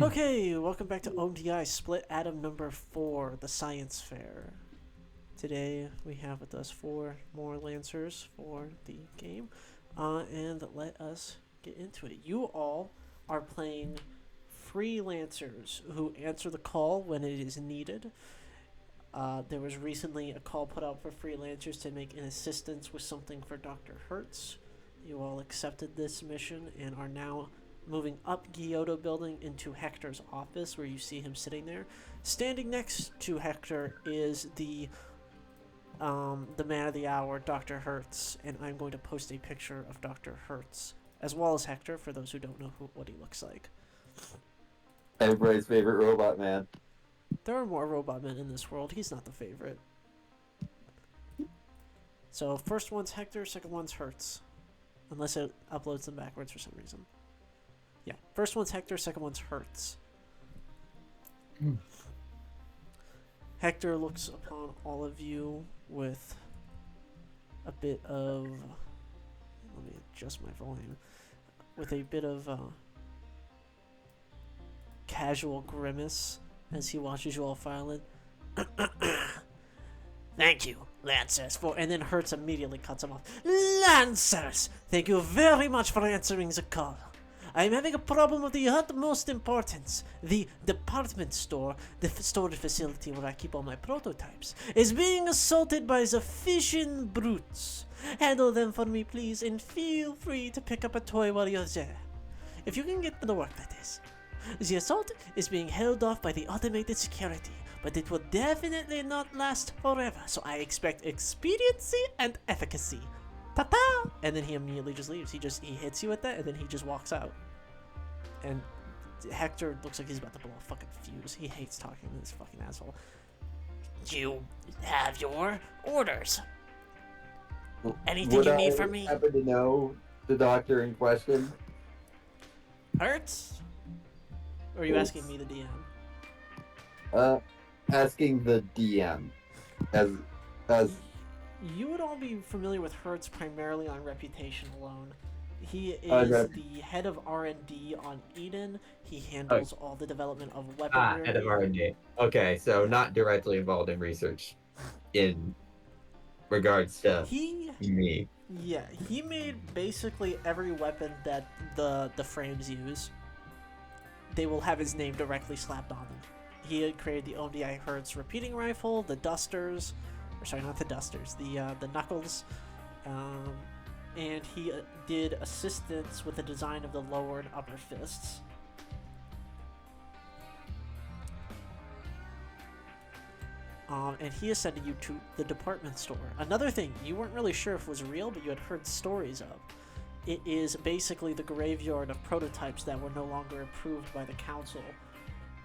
Okay, welcome back to OMDI Split Atom number 4, the Science Fair. Today we have with us 4 more Lancers for the game, and let us get into it. You all are playing freelancers who answer the call when it is needed. There was recently a call put out for freelancers to make an assistance with something for Dr. Hertz. You all accepted this mission and are now moving up Gyoto building into Hector's office, where you see him sitting there. Standing next to Hector is the man of the hour, Dr. Hertz, and I'm going to post a picture of Dr. Hertz as well as Hector for those who don't know what he looks like. Everybody's favorite robot man. There are more robot men in this world. He's not the favorite. So first one's Hector, second one's Hertz, unless it uploads them backwards for some reason. Yeah, first one's Hector, second one's Hertz. Hector looks upon all of you with a bit of... Let me adjust my volume. With a bit of casual grimace as he watches you all file in. Thank you, Lancers, for... And then Hertz immediately cuts him off. Lancers! Thank you very much for answering the call. I am having a problem of the utmost importance. The department store, the storage facility where I keep all my prototypes, is being assaulted by the fission brutes. Handle them for me, please, and feel free to pick up a toy while you're there. If you can get to work, that is. The assault is being held off by the automated security, but it will definitely not last forever, so I expect expediency and efficacy. Ta-ta! And then he immediately just leaves. He hits you with that, and then he just walks out. And Hector looks like he's about to blow a fucking fuse. He hates talking to this fucking asshole. You have your orders. Anything you need from me? Would I happen to know the doctor in question? Hertz? Or are you asking me, the DM? Asking the DM. As You would all be familiar with Hertz primarily on reputation alone. He is the head of R&D on Eden. He handles all the development of weaponry. Head of R&D. Okay, so not directly involved in research in regards to me. Yeah, he made basically every weapon that the frames use. They will have his name directly slapped on them. He had created the OMDI Hertz repeating rifle, the dusters, or sorry, not the dusters, the knuckles, and he did assistance with the design of the lower and upper fists. And he is sending you to the department store. Another thing you weren't really sure if was real, but you had heard stories of. It is basically the graveyard of prototypes that were no longer approved by the council.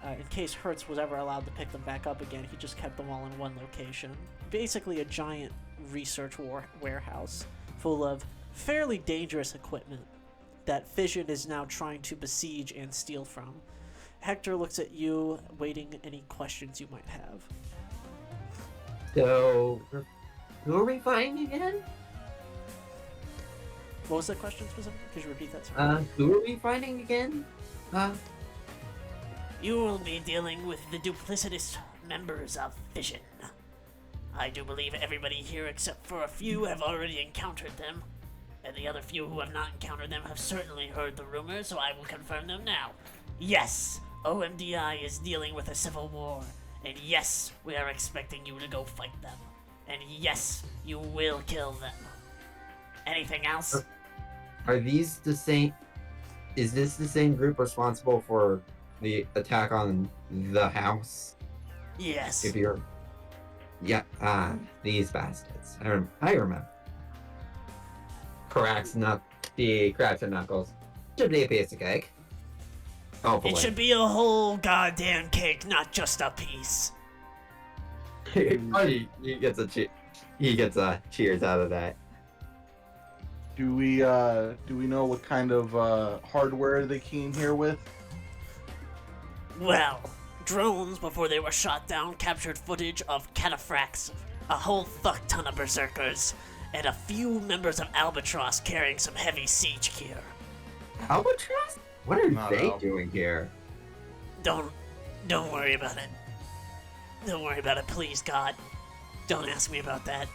In case Hertz was ever allowed to pick them back up again, he just kept them all in one location. Basically a giant research warehouse full of fairly dangerous equipment that Fission is now trying to besiege and steal from. Hector looks at you, waiting any questions you might have. So, who are we fighting again? What was that question specifically? Could you repeat that? Sorry. Who are we fighting again? You will be dealing with the duplicitous members of Fission. I do believe everybody here except for a few have already encountered them, and the other few who have not encountered them have certainly heard the rumors, so I will confirm them now. Yes, OMDI is dealing with a civil war, and yes, we are expecting you to go fight them, and yes, you will kill them. Anything else? Are these the same? Is this the same group responsible for the attack on the house? Yes. If you're... Yeah, these bastards. I remember. Cracks and knuckles. Should be a piece of cake. Hopefully. It should be a whole goddamn cake, not just a piece. he gets a cheers out of that. Do we know what kind of hardware they came here with? Well, drones, before they were shot down, captured footage of cataphracts, a whole fuck ton of berserkers, and a few members of Albatross carrying some heavy siege gear. Albatross? What are Not they Al. doing here? Don't worry about it. Don't worry about it, please, God. Don't ask me about that.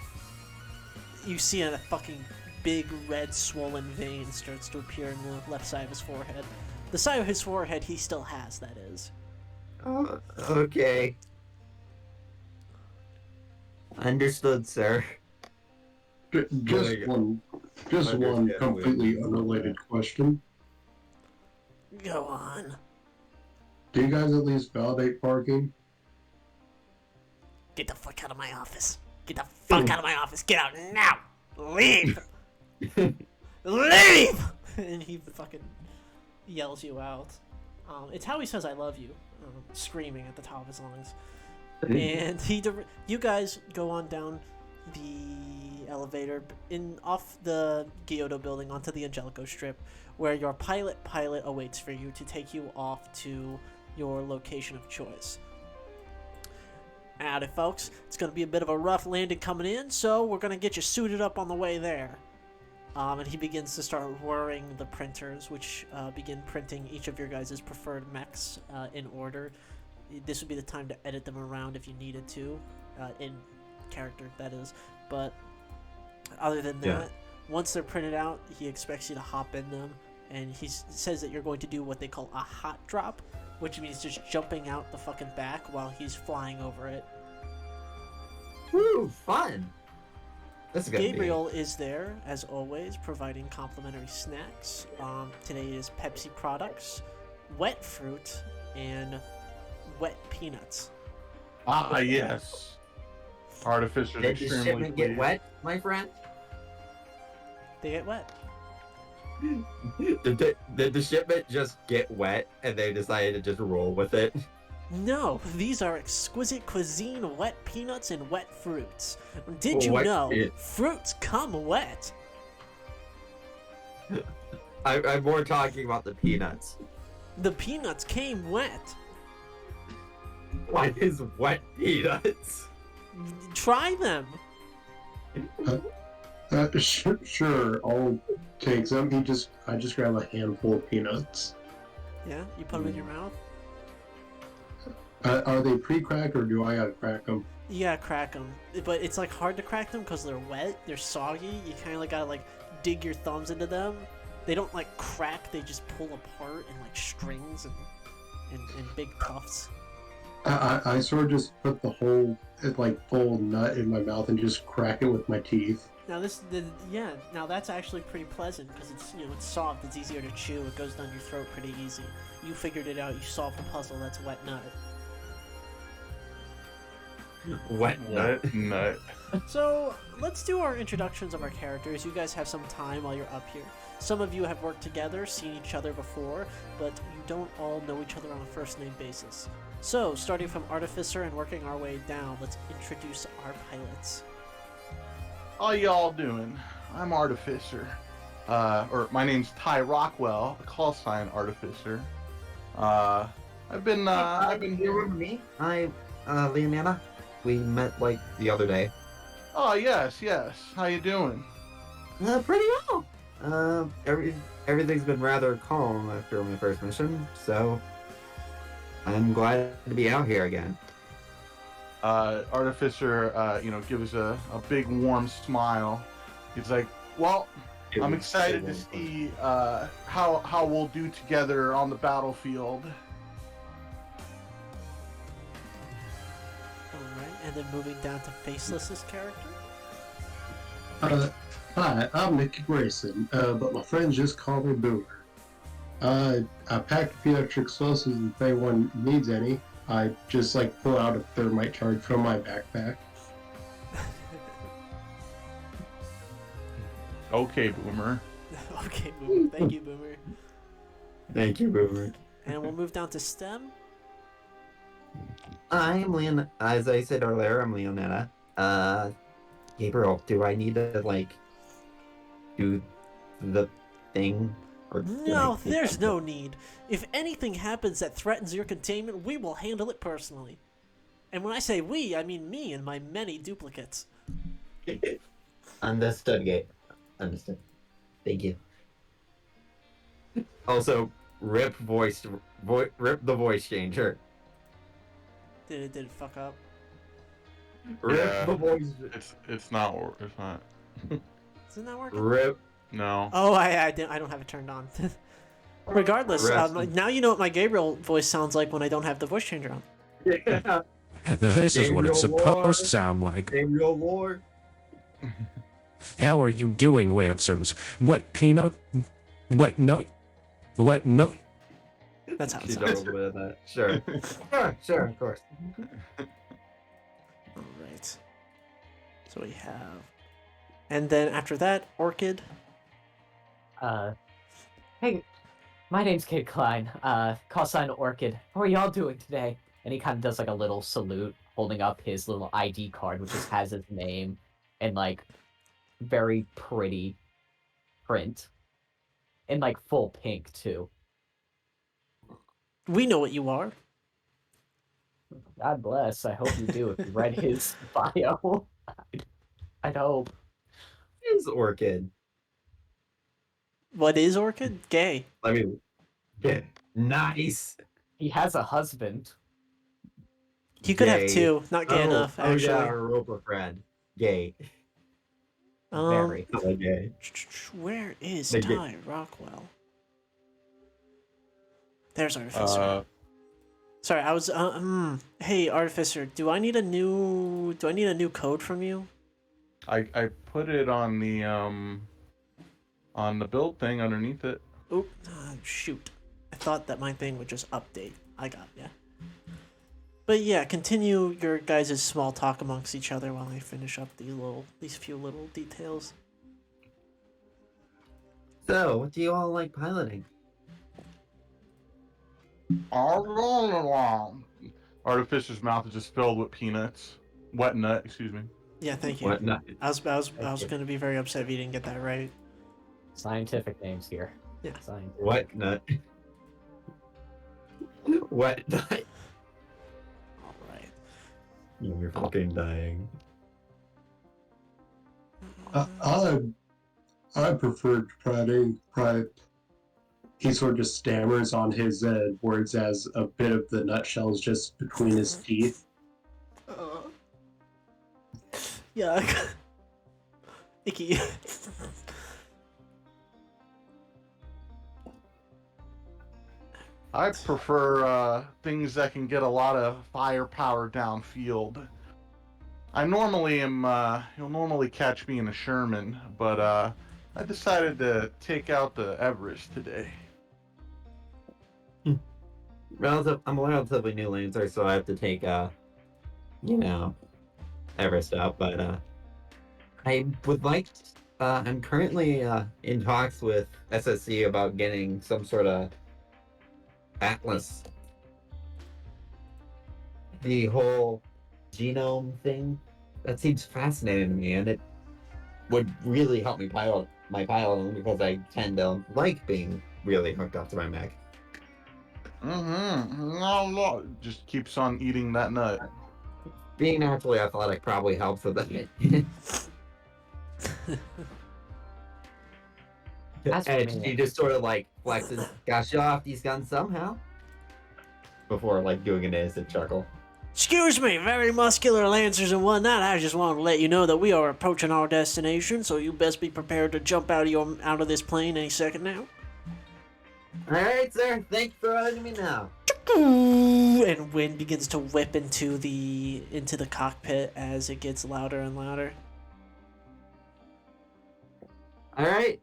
You see a fucking big red swollen vein starts to appear in the left side of his forehead. The side of his forehead he still has, that is. Oh, okay. Understood, sir. Just one completely unrelated question. Go on. Do you guys at least validate parking? Get the fuck out of my office. Get the fuck out of my office. Get out now. Leave. Leave. And he fucking yells you out. It's how he says I love you, screaming at the top of his lungs. And you guys go on down the elevator off the Giotto building onto the Angelico strip, where your pilot awaits for you to take you off to your location of choice. Howdy, folks. It's going to be a bit of a rough landing coming in, so we're going to get you suited up on the way there. And he begins to start whirring the printers, which begin printing each of your guys' preferred mechs in order. This would be the time to edit them around if you needed to, in character, that is. But other than that, once they're printed out, he expects you to hop in them, and he says that you're going to do what they call a hot drop, which means just jumping out the fucking back while he's flying over it. Woo, fun! This is gonna Gabriel is there, as always, providing complimentary snacks. Today is Pepsi products, wet fruit, and wet peanuts. Ah, yes. Artificers Did the extremely shipment get pleased. wet, my friend? They get wet. Did the shipment just get wet and they decided to just roll with it? No, these are exquisite cuisine wet peanuts and wet fruits. Did you Wet know peanuts. fruits come wet? I'm more talking about the peanuts. The peanuts came wet. What is wet peanuts? Try them. Sure, I'll take some. I just grab a handful of peanuts. Yeah, you put them in your mouth. Are they pre-cracked or do I gotta crack them? You gotta crack them, but it's like hard to crack them because they're wet, they're soggy. You kind of gotta like dig your thumbs into them. They don't like crack; they just pull apart in like strings and big puffs. I sort of just put the whole full nut in my mouth and just crack it with my teeth. Now now that's actually pretty pleasant because it's it's soft, it's easier to chew, it goes down your throat pretty easy. You figured it out, you solved the puzzle. That's wet nut. Wet nut. Wet nut. So let's do our introductions of our characters. You guys have some time while you're up here. Some of you have worked together, seen each other before, but you don't all know each other on a first name basis. So, starting from Artificer and working our way down, let's introduce our pilots. How y'all doing? I'm Artificer. Or my name's Ty Rockwell, a call sign Artificer. I've been You remember me? I'm Leonana. We met like the other day. Oh yes. How you doing? Pretty well. Everything's been rather calm after my first mission, so I'm glad to be out here again. Artificer, gives a big warm smile. He's like, well, I'm excited to see how we'll do together on the battlefield. Alright, and then moving down to Faceless's character. Hi, I'm Nicky Grayson, but my friends just call me Boomer. I packed a few extra explosives if anyone needs any. I just pull out a thermite charge from my backpack. Okay, Boomer. Okay, Boomer. Thank you, Boomer. Thank you, Boomer. And we'll move down to STEM. I'm Leon. As I said earlier, I'm Leonetta. Gabriel, do I need to do the thing? Or No, there's no need. If anything happens that threatens your containment, we will handle it personally. And when I say we, I mean me and my many duplicates. Understood, Gabe. Understood. Thank you. Also, Rip voiced Rip the voice changer. Did it fuck up? Rip Yeah. the voice. It's not. It's not. Isn't that working? Rip. No. Oh, I don't have it turned on. Regardless, Rest now you know what my Gabriel voice sounds like when I don't have the voice changer on. Yeah. This is what it's Gabriel Ward. supposed to sound like. Gabriel Ward. How are you doing, Lancers? What peanut? What nut? What nut? That's how it She's sounds. over with that. Sure. Sure, of course. All right. So we have, and then after that, Orchid. Hey, my name's Kid Klein. Call sign Orchid. How are y'all doing today? And he kind of does like a little salute, holding up his little ID card, which just has his name and like very pretty print, in like full pink too. We know what you are. God bless. I hope you do. If you read his bio, I'd hope. Is Orchid. What is Orchid? Gay. Let me get nice. He has a husband. He could have Gay. two. Not gay enough, Oh actually. yeah, Europa friend. Gay. Very. Oh, gay. Where is They get- Ty Rockwell? There's Artificer. Sorry, I was hey Artificer, do I need a new code from you? I put it on the build thing underneath it. Oop, shoot. I thought that my thing would just update. I got ya. But yeah, continue your guys' small talk amongst each other while I finish up these few little details. So, what do you all like piloting? Artificer's mouth is just filled with peanuts. Wet nut, excuse me. Yeah, thank you. What? No. I was gonna be very upset if you didn't get that right. Scientific names here. Yeah. Science. What nut? What nut? Alright. You're fucking dying. I prefer Pride. He sort of just stammers on his words as a bit of the nutshells just between his teeth. Yuck. Icky. I prefer things that can get a lot of firepower downfield. I normally am, you'll normally catch me in a Sherman, but I decided to take out the Everest today. I'm a relatively new Lancer, so I have to take, Everest out, but, I would like, I'm currently, in talks with SSC about getting some sort of atlas. The whole genome thing, that seems fascinating to me, and it would really help me pilot my piloting because I tend to like being really hooked up to my mech. No, just keeps on eating that nut. Being naturally athletic probably helps with it. That's And me. he just sort of like flexes, gotta show off these guns somehow. Before like doing an innocent chuckle. Excuse me, very muscular lancers and whatnot. I just wanted to let you know that we are approaching our destination, so you best be prepared to jump out of this plane any second now. Alright, sir, thanks for letting me know. And wind begins to whip into the cockpit as it gets louder and louder. Alright.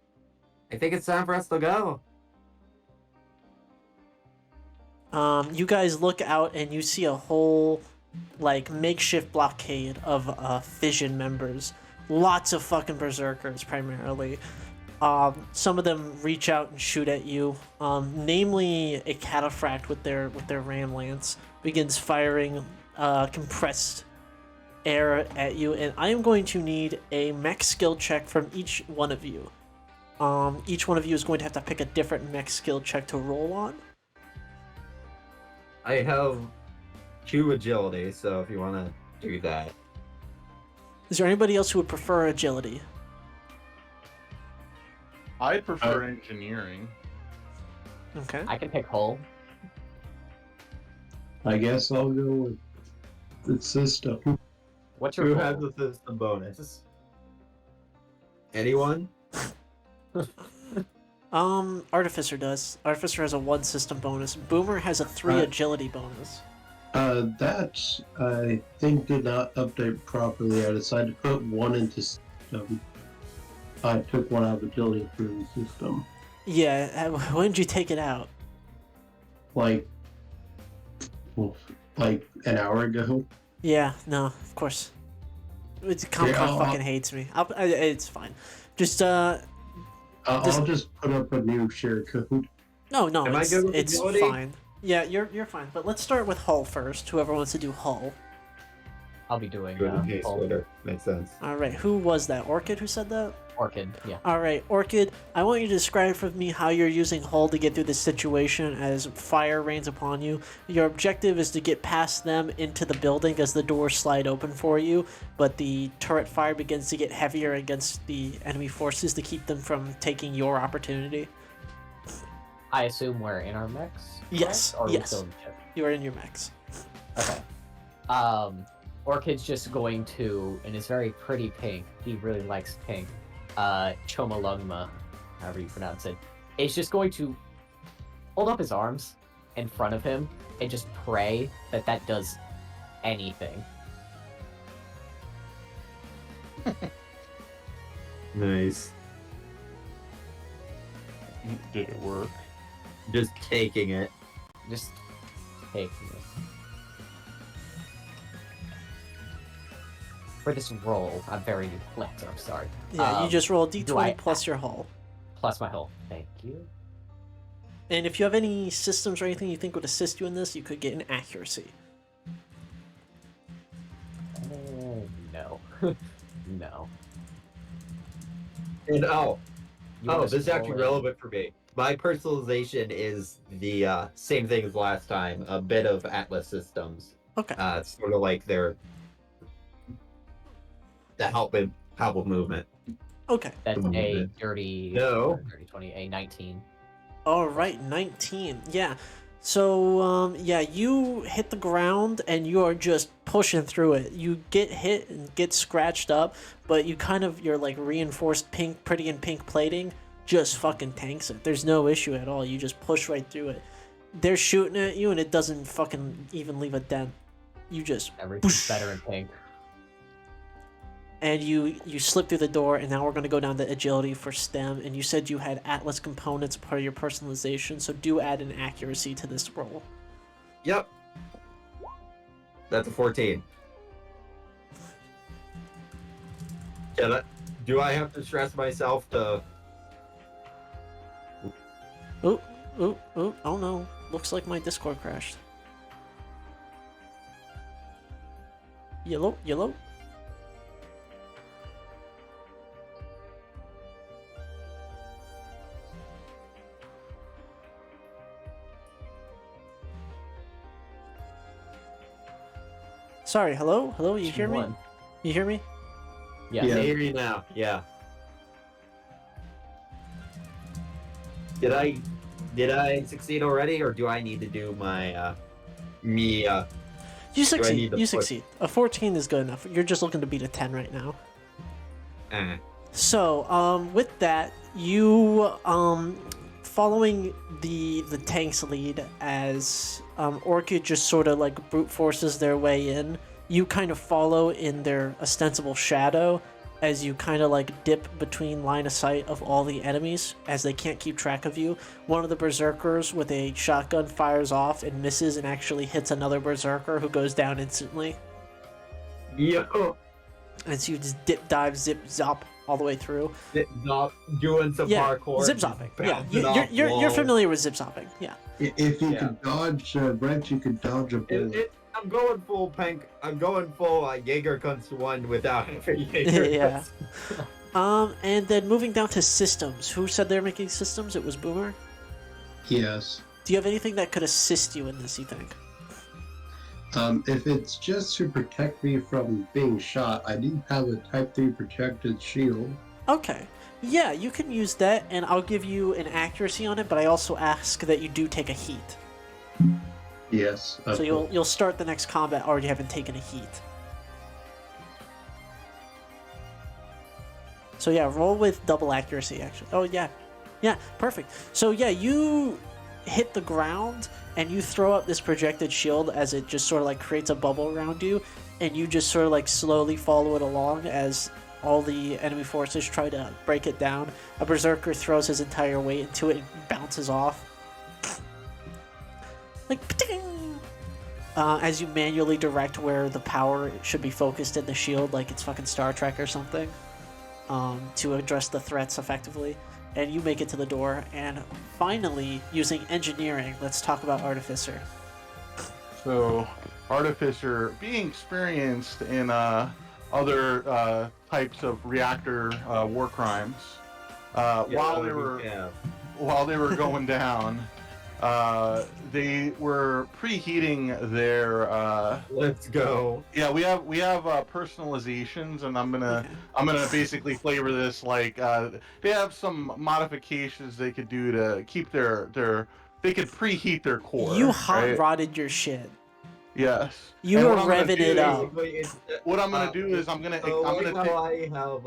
I think it's time for us to go. You guys look out and you see a whole, like, makeshift blockade of fission members. Lots of fucking berserkers, primarily. Some of them reach out and shoot at you. Namely, a cataphract with their ram lance begins firing compressed air at you, and I am going to need a mech skill check from each one of you. Each one of you is going to have to pick a different mech skill check to roll on. I have 2 agility, so if you want to do that. Is there anybody else who would prefer agility? I prefer engineering. Okay. I can pick hull. I guess I'll go with the system. What's your Who goal? has the system bonus? Anyone? Artificer does. Artificer has a 1 system bonus. Boomer has a 3 Uh, agility bonus. That I think did not update properly. I decided to put 1 into system. I took 1 out of agility for the system. Yeah, when did you take it out? Like, well, like an hour ago. Yeah, no, of course. Comic Yeah, Con fucking hates me. It's fine. Just I'll just put up a new share code. no, Am I it's good with it's agility? fine. Yeah, you're fine. But let's start with Hull first. Whoever wants to do Hull. I'll be doing Good case Hull. splitter. Makes sense. All right, who was that? Orchid who said that? Orchid. Yeah. All right, Orchid, I want you to describe for me how you're using Hull to get through this situation as fire rains upon you. Your objective is to get past them into the building as the doors slide open for you, but the turret fire begins to get heavier against the enemy forces to keep them from taking your opportunity. I assume we're in our mechs. Yes, correct? Or are we yes. still in the ship? You are in your mechs. Okay. Orchid's just going to, and it's very pretty pink. He really likes pink. Chomalungma, however you pronounce it, is just going to hold up his arms in front of him and just pray that that does anything. Nice. Did it work? Just taking it. Just taking it. For this roll, I'm very flipped, I'm sorry. Yeah, you just roll a do I- d20 plus your Hull. Plus my hull. Thank you. And if you have any systems or anything you think would assist you in this, you could get an accuracy. No. No. And You oh, wanna this is actually scroll in? relevant for me. My personalization is the same thing as last time. A bit of Atlas systems. Okay. It's sort of like their the help with movement. Okay. That's a movement. dirty, No. 30, 20, a 19. All right, 19. Yeah. So, yeah, you hit the ground and you are just pushing through it. You get hit and get scratched up, but you kind of, your like reinforced pink, pretty and pink plating just fucking tanks it. There's no issue at all. You just push right through it. They're shooting at you and it doesn't fucking even leave a dent. You just, Everything's better in pink. and you slip through the door, and now we're going to go down to agility for STEM, and you said you had Atlas components part of your personalization, so do add an accuracy to this roll. Yep. That's a 14. Do I have to stress myself to... Oh no, looks like my Discord crashed. Yellow. Sorry, hello? Hello, you hear me? One. You hear me? Yeah. Yeah. I hear you now. Yeah. Did I succeed already, or do I need to do my You need succeed. to You push? succeed. A 14 is good enough. You're just looking to beat a 10 right now. So, with that, you following the tank's lead as Orchid just sort of like brute forces their way in. You kind of follow in their ostensible shadow as you kind of like dip between line of sight of all the enemies as they can't keep track of you. One of the berserkers with a shotgun fires off and misses and actually hits another berserker who goes down instantly. Yo, And so you just dip, dive, zip, zop all the way through. doing some Yeah, parkour. zip zopping. Yeah, bouncing off you're walls. familiar with zip zopping. Yeah. If you Yeah. could dodge Brent, you could dodge a bullet. I'm going full pink. I'm going full Jaeger Kunst 1 without Jaeger Yeah. Kunst. And then moving down to systems. Who said they're making systems? It was Boomer. Yes. Do you have anything that could assist you in this? You think? If it's just to protect me from being shot, I do have a Type 3 protected shield. Okay. Yeah, you can use that, and I'll give you an accuracy on it. But I also ask that you do take a heat. Yes. So you'll start the next combat already having taken a heat. So yeah, roll with double accuracy actually. Oh yeah. Yeah, perfect. So yeah, you hit the ground and you throw up this projected shield as it just sort of like creates a bubble around you, and you just sort of like slowly follow it along as all the enemy forces try to break it down. A berserker throws his entire weight into it and bounces off. Like, as you manually direct where the power should be focused in the shield, like it's fucking Star Trek or something, to address the threats effectively. And you make it to the door, and finally, using engineering, let's talk about Artificer. So, Artificer, being experienced in other types of reactor war crimes, while they were going down, they were preheating their. Let's go. Yeah, we have personalizations, and I'm gonna basically flavor this like they have some modifications they could do to keep their they could preheat their core. You hot right? rodded your shit. Yes. You And were what I'm gonna revving it do- up. What I'm gonna do is I'm gonna how I have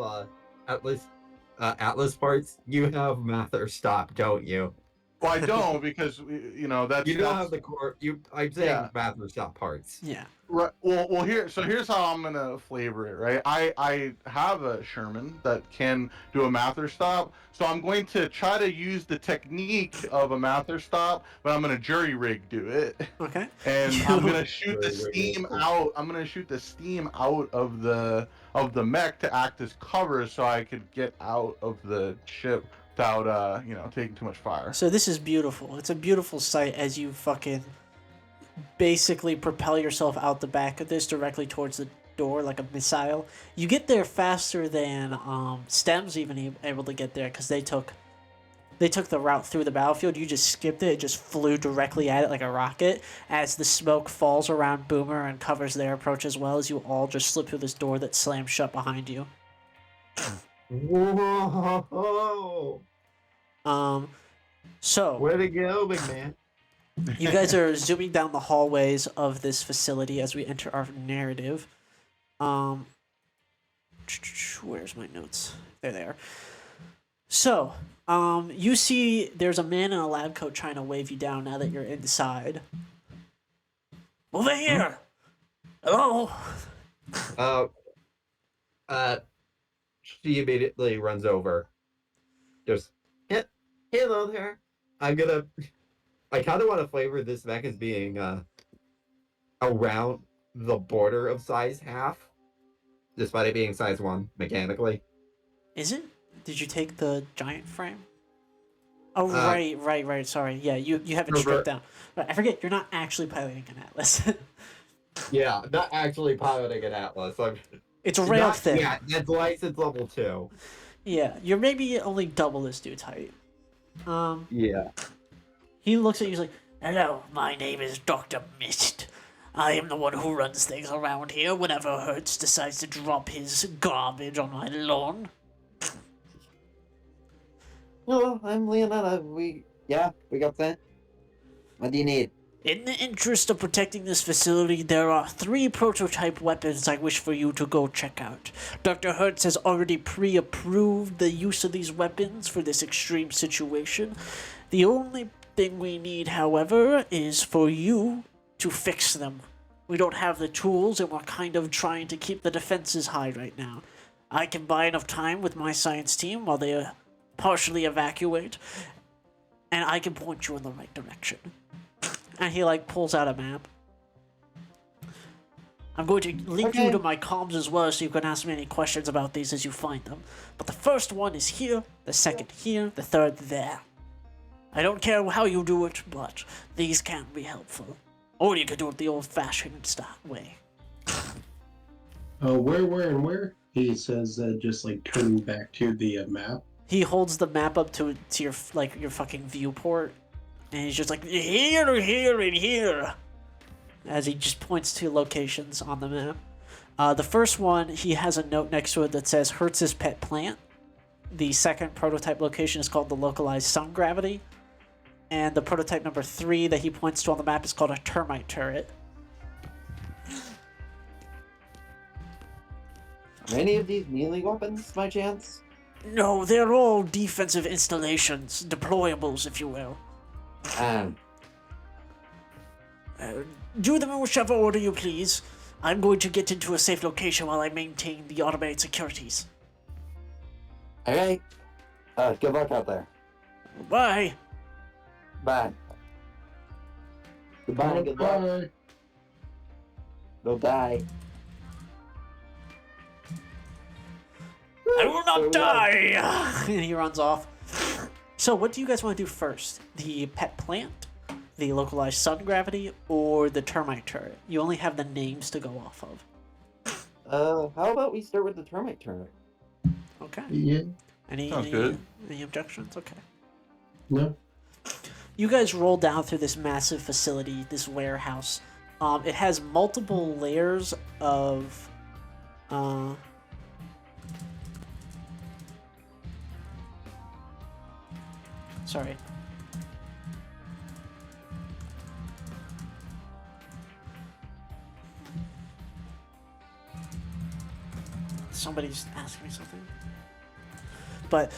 Atlas parts. You have Mather stop, don't you? Well, I don't because that's You don't have the core. I'm saying Yeah. Mather stop parts. Yeah. Right. Well, here's how I'm gonna flavor it. Right. I have a Sherman that can do a Mather stop, so I'm going to try to use the technique of a Mather stop, but I'm gonna jury rig do it, Okay. and I'm gonna shoot the Jury rig steam it. out. I'm gonna shoot the steam out of the mech to act as cover, so I could get out of the ship without taking too much fire. So this is beautiful. It's a beautiful sight as you fucking basically propel yourself out the back of this directly towards the door like a missile. You get there faster than Stem's even able to get there because they took the route through the battlefield. You just skipped it. It just flew directly at it like a rocket as the smoke falls around Boomer and covers their approach as well as you all just slip through this door that slams shut behind you. Whoa! So Way to go, big man. you guys are zooming down the hallways of this facility as we enter our narrative. Where's my notes? There they are. So, you see there's a man in a lab coat trying to wave you down now that you're inside. Over here! Hello? She immediately runs over. Just, hello there. I kind of want to flavor this mech as being around the border of size half, despite it being size 1 mechanically. Is it? Did you take the giant frame? Oh, right. Sorry. Yeah, you have it stripped down. Right, I forget, you're not actually piloting an Atlas. Yeah, not actually piloting an Atlas. It's a rail thing. Yeah, that's license level 2. Yeah, you're maybe only double this dude's height. Yeah. He looks at you, he's like, "Hello, my name is Dr. Mist. I am the one who runs things around here whenever Hertz decides to drop his garbage on my lawn." No, I'm Leonetta. We got that. What do you need? In the interest of protecting this facility, there are 3 prototype weapons I wish for you to go check out. Dr. Hertz has already pre-approved the use of these weapons for this extreme situation. The only thing we need, however, is for you to fix them. We don't have the tools, and we're kind of trying to keep the defenses high right now. I can buy enough time with my science team while they partially evacuate, and I can point you in the right direction. And he pulls out a map. I'm going to link you to my comms as well, so you can ask me any questions about these as you find them. But the first one is here, the second here, the third there. I don't care how you do it, but these can be helpful. Or you can do it the old-fashioned way. Where? He says, just turning back to the map. He holds the map up to your your fucking viewport, and he's just like, here, and here, as he just points to locations on the map. The first one, he has a note next to it that says Hertz's pet plant. The second prototype location is called the localized sun gravity. and the prototype number 3 that he points to on the map is called a termite turret. Are any of these melee weapons, by chance? No, they're all defensive installations, deployables, if you will. Um, Do them in whichever order you please. I'm going to get into a safe location while I maintain the automated securities. alright. Good luck out there. Bye. Bye. Goodbye and good luck. Bye. Don't die. I will not die! And he runs off. So, what do you guys want to do first? The pet plant, the localized sun gravity, or the termite turret? You only have the names to go off of. How about we start with the termite turret? Okay. Yeah. Sounds good. Any objections? Okay. No. You guys roll down through this massive facility, this warehouse. It has multiple layers of sorry. Somebody's asking me something. But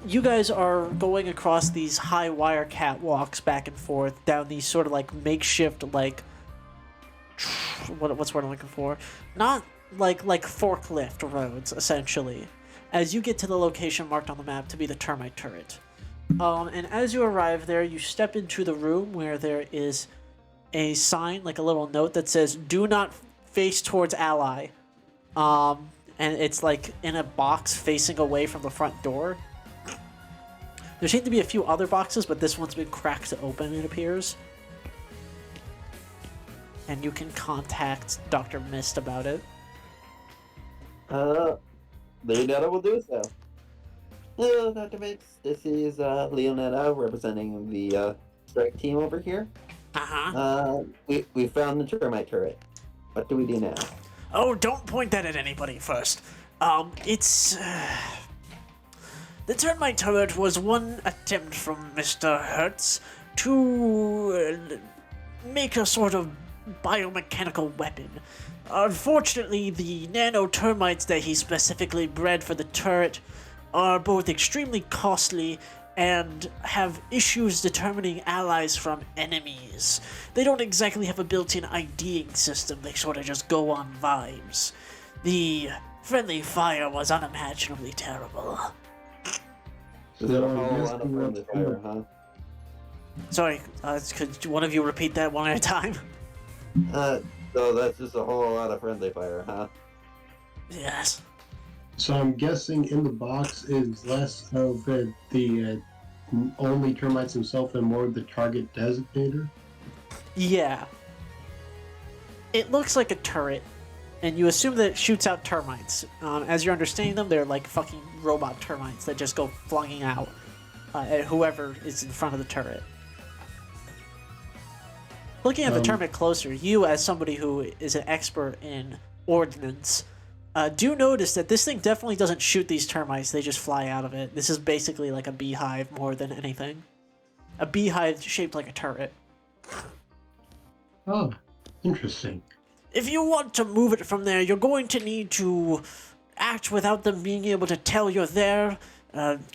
you guys are going across these high wire catwalks back and forth down these sort of like makeshift like what's what I'm looking for? Not like forklift roads essentially. As you get to the location marked on the map to be the termite turret. And as you arrive there, you step into the room where there is a sign, like a little note that says "Do not face towards ally." And it's like in a box facing away from the front door. There seem to be a few other boxes, but this one's been cracked open, it appears. And you can contact Dr. Mist about it. Leonetta will do so. Hello, Dr. Mix. This is Leonetta representing the strike team over here. We found the termite turret. What do we do now? Oh, don't point that at anybody first. It's... The termite turret was one attempt from Mr. Hertz to make a sort of biomechanical weapon. Unfortunately, the nano-termites that he specifically bred for the turret are both extremely costly and have issues determining allies from enemies. They don't exactly have a built-in IDing system, they sort of just go on vibes. The friendly fire was unimaginably terrible. Is it a So, whole yes, lot of we friendly want fire, to- huh? Sorry, could one of you repeat that one at a time? So that's just a whole lot of friendly fire, huh? Yes. So I'm guessing in the box is less of the only termites themselves and more of the target designator. Yeah. It looks like a turret, and you assume that it shoots out termites. As you're understanding them, they're like fucking robot termites that just go flunging out at whoever is in front of the turret. Looking at the termite closer, you, as somebody who is an expert in ordnance, do notice that this thing definitely doesn't shoot these termites, they just fly out of it. This is basically like a beehive more than anything. A beehive shaped like a turret. Oh, interesting. If you want to move it from there, you're going to need to act without them being able to tell you're there,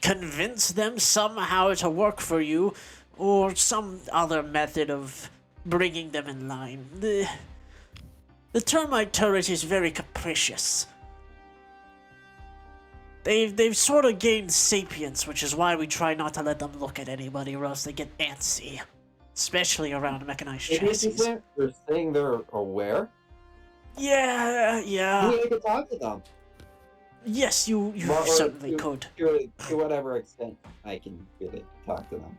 convince them somehow to work for you, or some other method of bringing them in line. The termite turret is very capricious. They've sort of gained sapience, which is why we try not to let them look at anybody or else they get antsy. Especially around mechanized chassis. They're saying they're aware? Yeah. We could talk to them. Yes, you Well, or certainly to- could. To whatever extent I can really talk to them.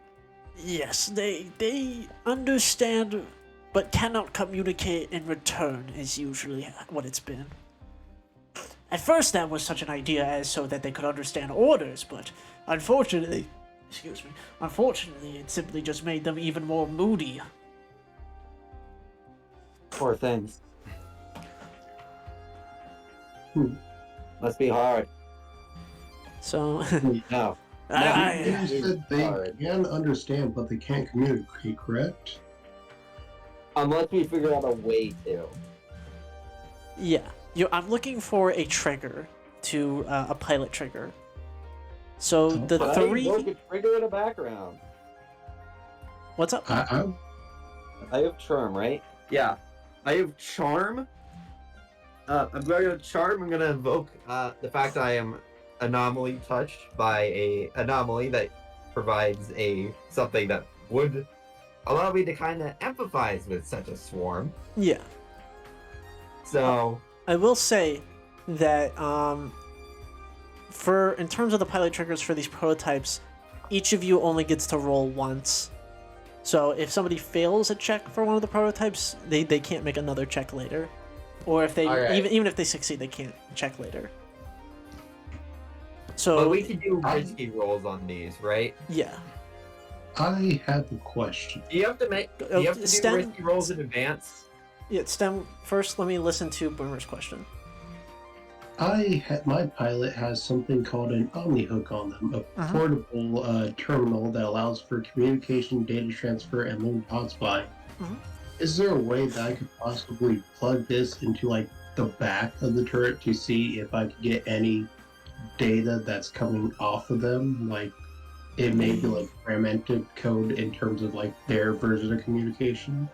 Yes, they understand, but cannot communicate in return is usually what it's been. At first that was such an idea as so that they could understand orders, but unfortunately, it simply just made them even more moody. Poor things. Hmm. Must be hard. So, No. You Is said they hard. can understand, but they can't communicate, correct? Unless we figure out a way to. Yeah, I'm looking for a trigger to a pilot trigger. So the But I three. invoke a trigger in the background. What's up? I have charm, right? Yeah, I have charm. I'm going to charm. I'm going to invoke the fact that I am anomaly touched by a anomaly that provides something that would allow me to kind of empathize with such a swarm. Yeah. So I will say that in terms of the pilot triggers for these prototypes, each of you only gets to roll once. So if somebody fails a check for one of the prototypes, they can't make another check later. Or if they Alright. even if they succeed, they can't check later. So but we can do risky rolls on these, right? yeah. I have a question. Do you have to do Stem- risky rolls in advance? Yeah, STEM, first let me listen to Boomer's question. My pilot has something called an OmniHook on them, a portable terminal that allows for communication, data transfer, and limited hotspot. Is there a way that I could possibly plug this into like the back of the turret to see if I could get any data that's coming off of them? Like it may be like fragmented code in terms of like their version of communication.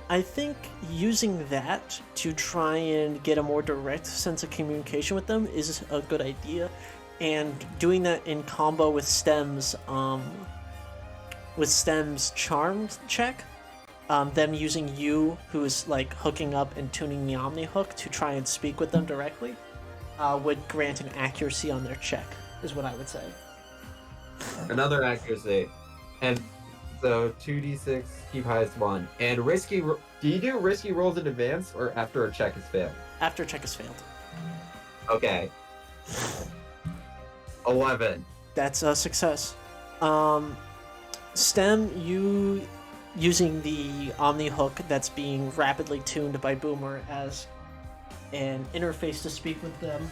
I think using that to try and get a more direct sense of communication with them is a good idea, and doing that in combo with Stem's charmed check, them using you, who is like hooking up and tuning the Omni hook to try and speak with them directly, would grant an accuracy on their check, is what I would say. Another accuracy, and so 2d6, keep highest 1. And risky. Do you do risky rolls in advance or after a check has failed? After a check has failed. Okay. 11. That's a success. Stem, you using the Omni hook that's being rapidly tuned by Boomer as an interface to speak with them,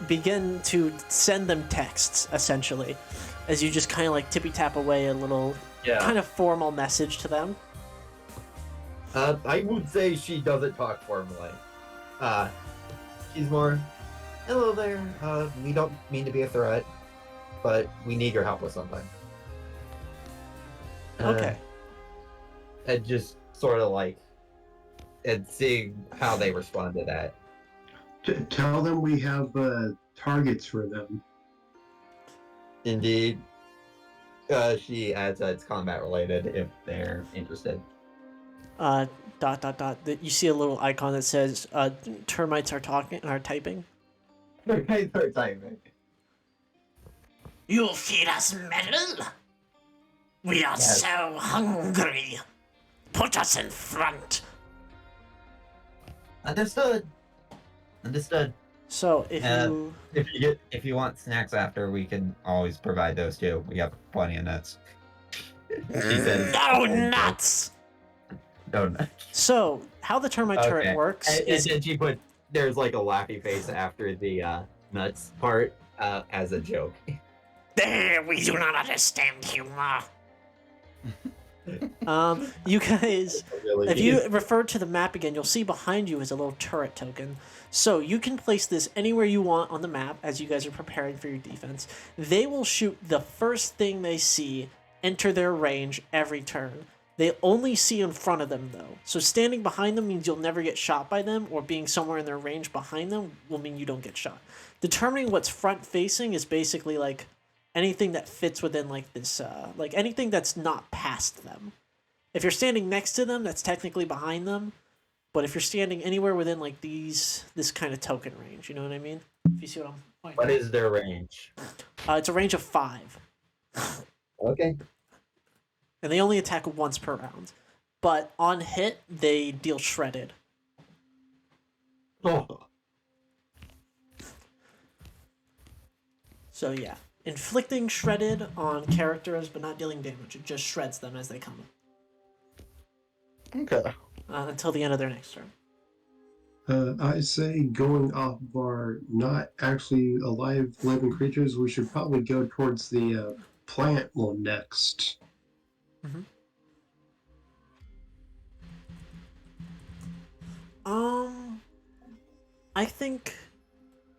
begin to send them texts, essentially, as you just kind of like tippy tap away a little kind of formal message to them. I would say she doesn't talk formally. She's more, hello there. We don't mean to be a threat, but we need your help with something. Okay. And just sort of like, and seeing how they respond to that. Tell them we have targets for them. Indeed. She adds that it's combat related if they're interested. You see a little icon that says termites are typing. They're typing. You feed us metal? We are so hungry. Put us in front. Understood. So if If you want snacks after, we can always provide those too. We have plenty of nuts. She says, no nuts. No nuts. So how the termite turret works is And she put there's like a laughy face after the nuts part as a joke. there. We do not understand humor. You guys, if you refer to the map again, you'll see behind you is a little turret token. So you can place this anywhere you want on the map as you guys are preparing for your defense. They will shoot the first thing they see, enter their range every turn. They only see in front of them though. So standing behind them means you'll never get shot by them, or being somewhere in their range behind them will mean you don't get shot. Determining what's front facing is basically like anything that fits within like this, like anything that's not past them. If you're standing next to them, that's technically behind them. But if you're standing anywhere within like this kind of token range, you know what I mean? If you see what I'm pointing What at. is their range? It's a range of 5. Okay. And they only attack once per round. But on hit, they deal shredded. Oh. So yeah. Inflicting shredded on characters, but not dealing damage. It just shreds them as they come. Okay. Until the end of their next turn. I say going off of our not actually alive living creatures, we should probably go towards the plant one next. Mhm. Um, I think,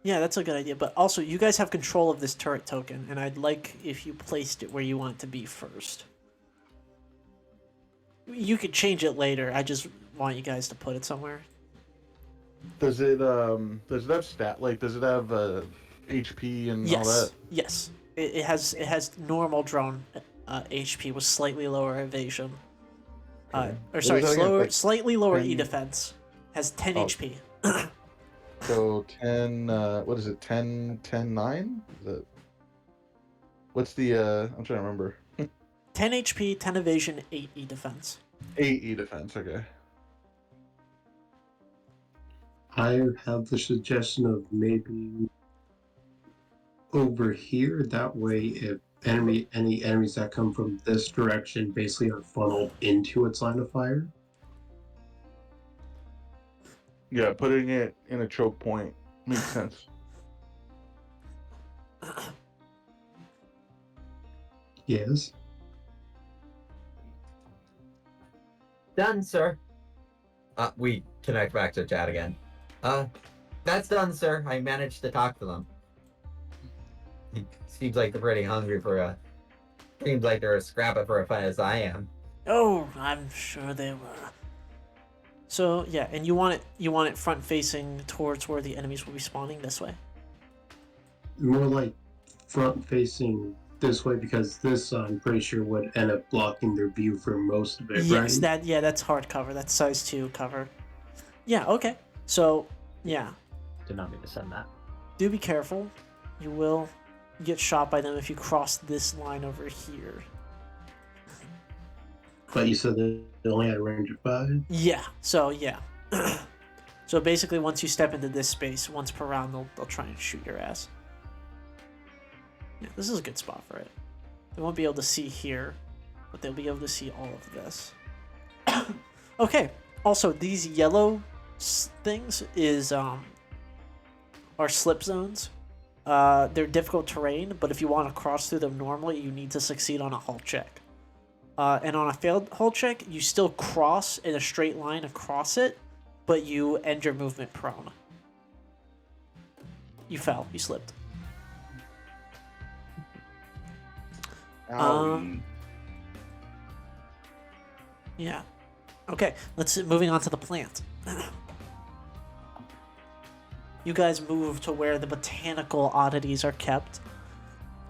yeah, that's a good idea. But also, you guys have control of this turret token, and I'd like if you placed it where you want it to be first. You could change it later. I just want you guys to put it somewhere. Does it have stat, like, does it have HP and all that? Yes. It has normal drone HP with slightly lower evasion. Or What sorry, is that again? Like slightly lower 10 E defense. Has 10 Oh. HP. So 10, what is it, 10, 10, 9? Is it, what's the, I'm trying to remember. 10 HP, 10 evasion, 8 E defense. 8 E defense, okay. I have the suggestion of maybe over here. That way, if any enemies that come from this direction basically are funneled into its line of fire. Yeah, putting it in a choke point makes sense. Yes. Done, sir. We connect back to chat again. That's done, sir. I managed to talk to them. It seems like they're pretty hungry for a. Seems like they're as scrappy for a fight as I am. Oh, I'm sure they were. So yeah, and you want it front facing towards where the enemies will be spawning this way. More like front facing this way because this I'm pretty sure would end up blocking their view for most of it, Yes, right? that's hard cover. That's size 2 cover. Yeah, okay. So yeah, Did not mean to send that. do be careful. You will get shot by them if you cross this line over here. But you said that they only had a range of 5? Yeah, so yeah. So basically once you step into this space, once per round they'll try and shoot your ass. Yeah, this is a good spot for it. They won't be able to see here, but they'll be able to see all of this. Okay, also these yellow things are slip zones. They're difficult terrain, but if you want to cross through them normally, you need to succeed on a hull check. And on a failed hull check, you still cross in a straight line across it, but you end your movement prone. You fell. You slipped. Yeah. Okay, moving on to the plant. You guys move to where the botanical oddities are kept,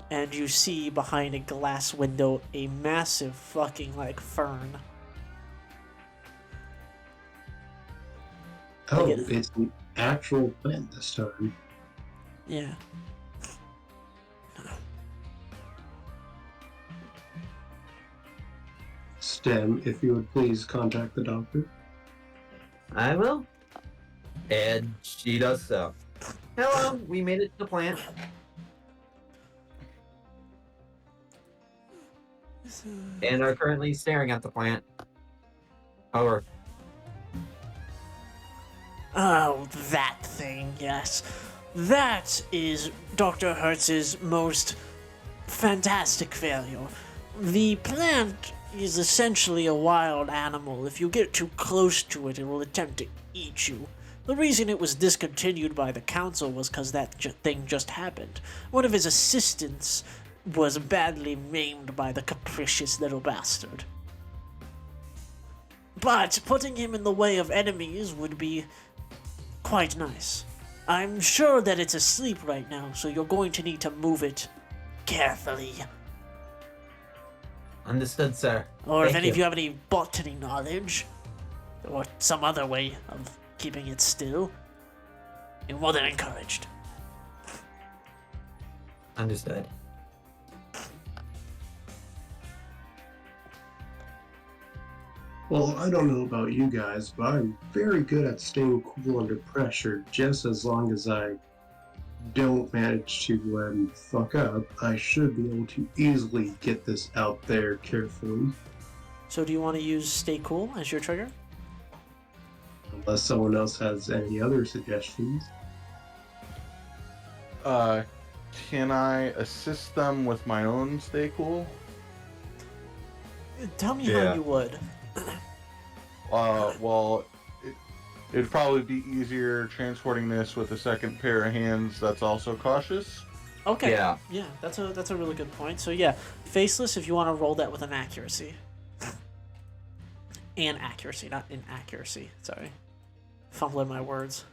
and you see behind a glass window a massive fucking fern. Oh, Like it- it's an actual plant this time. Yeah. STEM, if you would please contact the doctor. I will. And she does so. Hello, we made it to the plant. And are currently staring at the plant. Over. Oh, that thing, yes. That is Dr. Hertz's most fantastic failure. The plant is essentially a wild animal. If you get too close to it, it will attempt to eat you. The reason it was discontinued by the council was because that thing just happened. One of his assistants was badly maimed by the capricious little bastard. But putting him in the way of enemies would be quite nice. I'm sure that it's asleep right now, so you're going to need to move it carefully. Understood, sir. Or if Thank any of you. you have any botany knowledge, or some other way of keeping it still, you're more than encouraged. Understood. Well, I don't know about you guys, but I'm very good at staying cool under pressure. Just as long as I don't manage to fuck up, I should be able to easily get this out there carefully. So do you want to use Stay Cool as your trigger? unless someone else has any other suggestions. Can I assist them with my own stay cool? Tell me how Yeah. you would. Well, it'd probably be easier transporting this with a second pair of hands that's also cautious. Okay. Yeah. Yeah, that's a really good point. So yeah, faceless if you want to roll that with an accuracy. And accuracy, not inaccuracy. Sorry. Fumbling my words.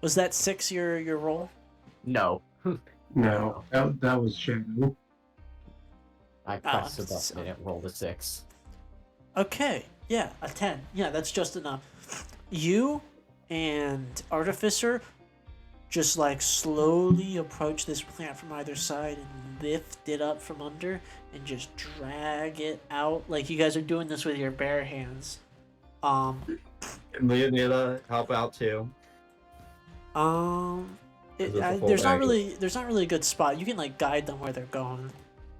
Was that 6 your roll? No. No, that was Shadow. I pressed the button and it rolled a 6. Okay, yeah, a 10. Yeah, that's just enough. You and Artificer just like slowly approach this plant from either side and lift it up from under and just drag it out. Like you guys are doing this with your bare hands. And Leonida help out too. It, Is this a full there's not bag? there's not really a good spot. You can like guide them where they're going.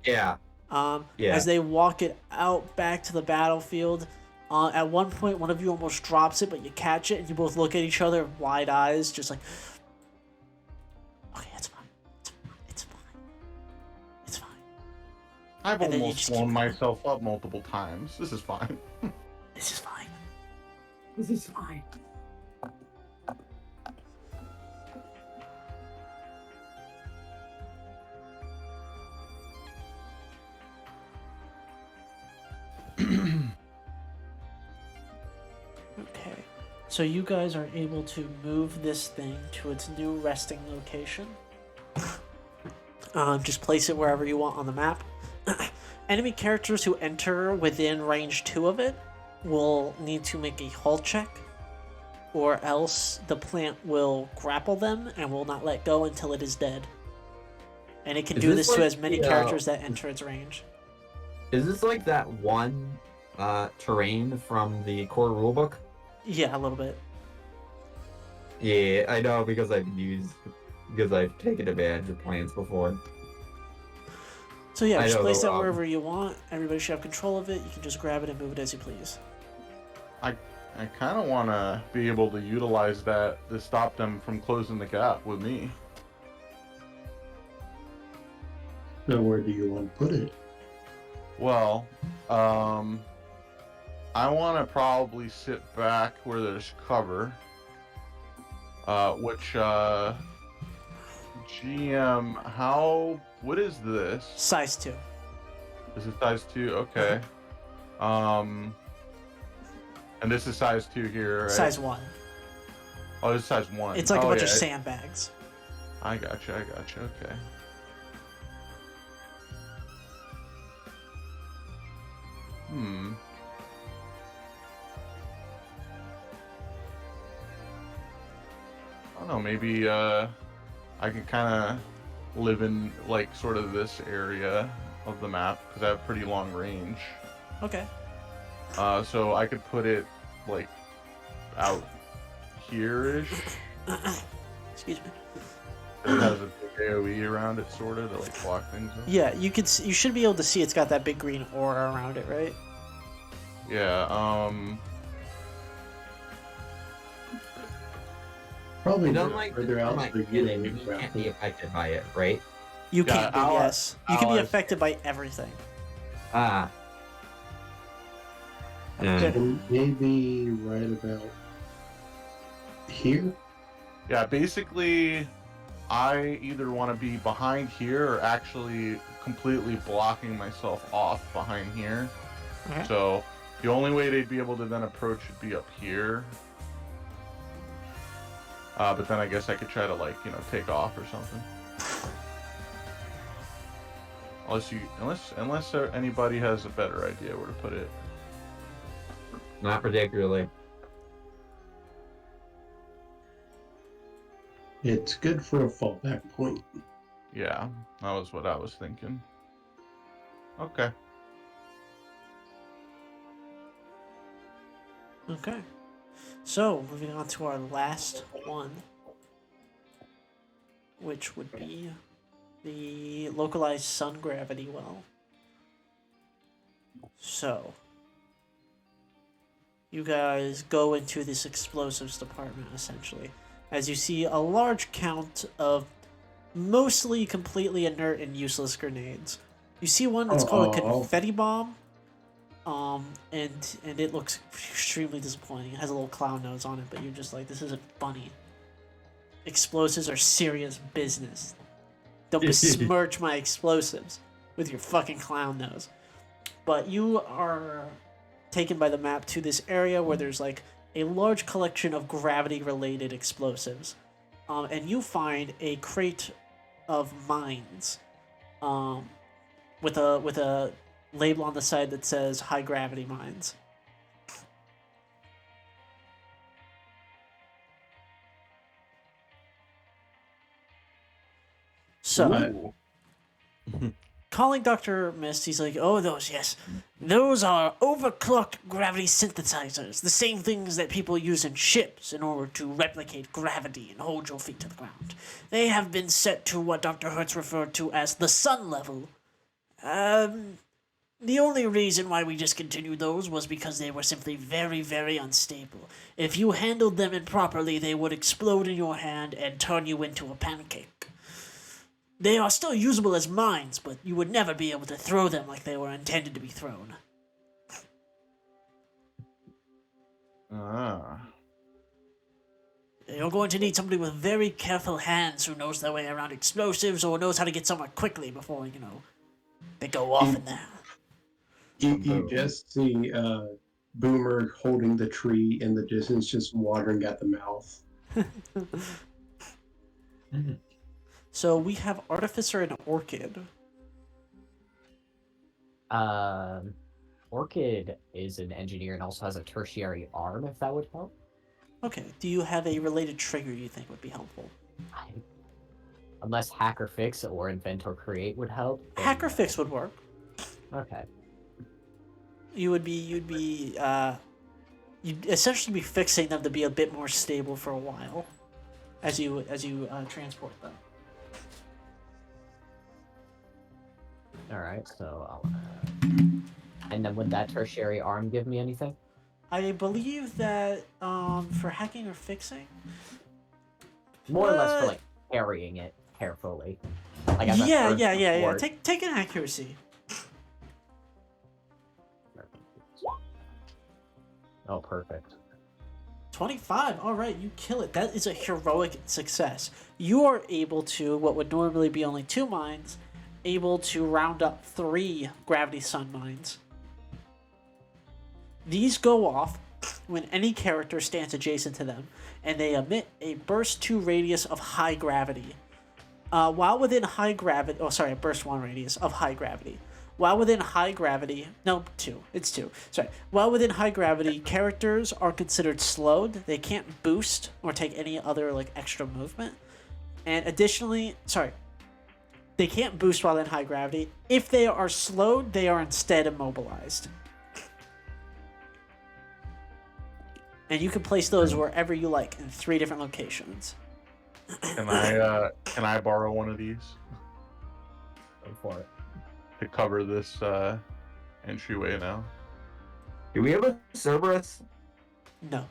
Yeah. Yeah. As they walk it out back to the battlefield. At one point, one of you almost drops it, but you catch it, and you both look at each other, wide eyes, just like, okay, it's fine, it's fine, it's fine. I've And then you almost just blown keep- myself up multiple times. This is fine. This is fine. This is fine. Okay, so you guys are able to move this thing to its new resting location. Just place it wherever you want on the map. Enemy characters who enter within range 2 of it will need to make a hull check, or else the plant will grapple them and will not let go until it is dead. And it can Is do this this to like as many the, characters that enter its range. Is this like that one terrain from the core rulebook? Yeah, a little bit. Yeah, I know because I've taken advantage of plans before. So yeah, I just know, place that um, wherever you want. Everybody should have control of it. You can just grab it and move it as you please. I kind of want to be able to utilize that to stop them from closing the gap with me. So where do you want to put it? Well, I want to probably sit back where there's cover. Which, GM, what is this? Size 2. This is size 2, okay. And this is size 2 here, right? Size 1. Oh, this is size 1. It's like a bunch yeah. of sandbags. I gotcha, okay. I don't know, maybe, I can kind of live in, like, sort of this area of the map, because I have pretty long range. Okay. So I could put it, like, out here-ish. Excuse me. It has a big AoE around it, sort of, to, like, block things up. Yeah, you should be able to see it's got that big green aura around it, right? Yeah, Probably It not doesn't like further out like so hit it, you you can't be affected by it, right? You Yeah, can be, allies- yes. You can be allies- affected by everything. Ah. And maybe right about here. yeah, basically, I either want to be behind here or actually completely blocking myself off behind here. Okay. So the only way they'd be able to then approach would be up here. But then I guess I could try to, like, take off or something. Unless anybody has a better idea where to put it. Not particularly. It's good for a fallback point. Yeah, that was what I was thinking. Okay. Okay. So, moving on to our last one, which would be the localized sun gravity well. So, you guys go into this explosives department, essentially, as you see a large count of mostly completely inert and useless grenades. You see one that's called a confetti bomb, and it looks extremely disappointing. It has a little clown nose on it, but you're just like, this isn't funny. Explosives are serious business. Don't besmirch my explosives with your fucking clown nose. But you are taken by the map to this area where there's like a large collection of gravity-related explosives, and you find a crate of mines, with a label on the side that says high gravity mines. So, calling Dr. Mist, he's like, oh, yes. Those are overclocked gravity synthesizers, the same things that people use in ships in order to replicate gravity and hold your feet to the ground. They have been set to what Dr. Hertz referred to as the sun level. The only reason why we discontinued those was because they were simply very, very unstable. If you handled them improperly, they would explode in your hand and turn you into a pancake. They are still usable as mines, but you would never be able to throw them like they were intended to be thrown. You're going to need somebody with very careful hands who knows their way around explosives or knows how to get somewhere quickly before, they go off in there. You just see Boomer holding the tree in the distance, just watering at the mouth. So we have Artificer and Orchid. Orchid is an engineer and also has a tertiary arm, if that would help. Okay. Do you have a related trigger you think would be helpful? Unless Hacker Fix or Invent or Create would help. Hacker Fix would work. Okay. You'd essentially be fixing them to be a bit more stable for a while, as you transport them. All right, so I'll. And then would that tertiary arm give me anything? I believe that for hacking or fixing. More or less for like carrying it carefully. Like as Yeah. Take an accuracy. Oh, perfect. 25. All right, you kill it. That is a heroic success. You are able to, what would normally be only 2 mines, able to round up 3 gravity sun mines. These go off when any character stands adjacent to them, and they emit a burst 2 radius of high gravity. While within high gravity, a burst 1 radius of high gravity. While within high gravity, no, 2, it's 2. Sorry. While within high gravity, characters are considered slowed. They can't boost or take any other extra movement. And additionally, they can't boost while in high gravity. If they are slowed, they are instead immobilized. And you can place those wherever you like in 3 different locations. Can I borrow one of these Go for it. to cover this entryway now? Do we have a Cerberus? No.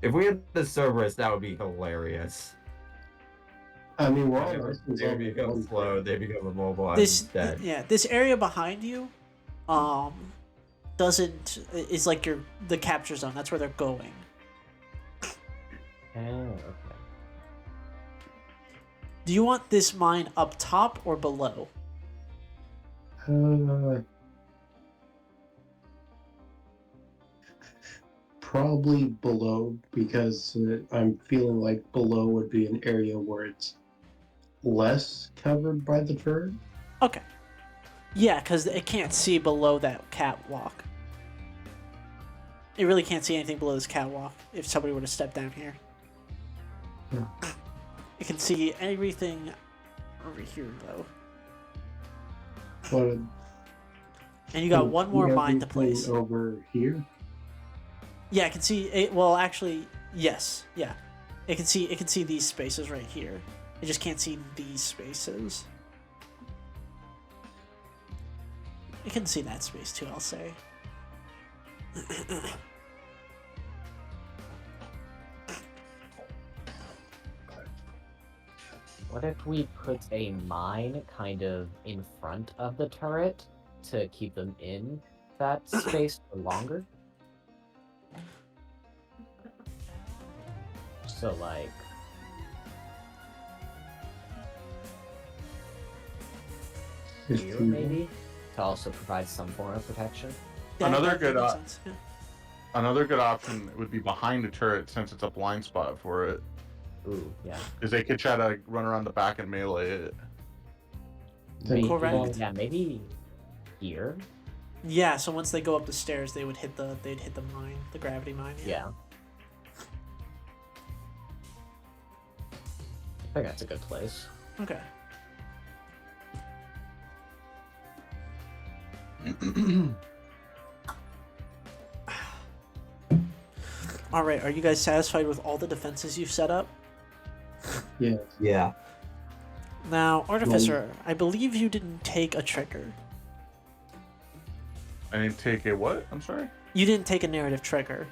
If we had the Cerberus, that would be hilarious. I mean, we're They all become slow, they become immobilized instead. This area behind you, is like the capture zone. That's where they're going. Oh, okay. Do you want this mine up top or below? Probably below, because I'm feeling like below would be an area where it's less covered by the turret. Okay. Yeah, because it can't see below that catwalk. It really can't see anything below this catwalk if somebody were to step down here. Yeah. You can see everything over here, though. But And you got one more mine to everything place. over here. Yeah, I can see it. Well, actually, yes. Yeah. It can see these spaces right here. I just can't see these spaces. I can see that space too, I'll say. What if we put a mine kind of in front of the turret to keep them in that space for longer? So, like... here, maybe? To also provide some form of protection? Yeah, Another that good makes op- sense, yeah. Another good option would be behind the turret since it's a blind spot for it. Ooh, yeah. Because they could try to run around the back and melee it. Maybe, Correct. yeah, maybe here? Yeah, so once they go up the stairs, they'd hit the mine, the gravity mine. Yeah. I think that's a good place. Okay. All right. Are you guys satisfied with all the defenses you've set up? Yeah. Yeah. Now, Artificer, I believe you didn't take a trigger. I didn't take a what? I'm sorry? You didn't take a narrative trigger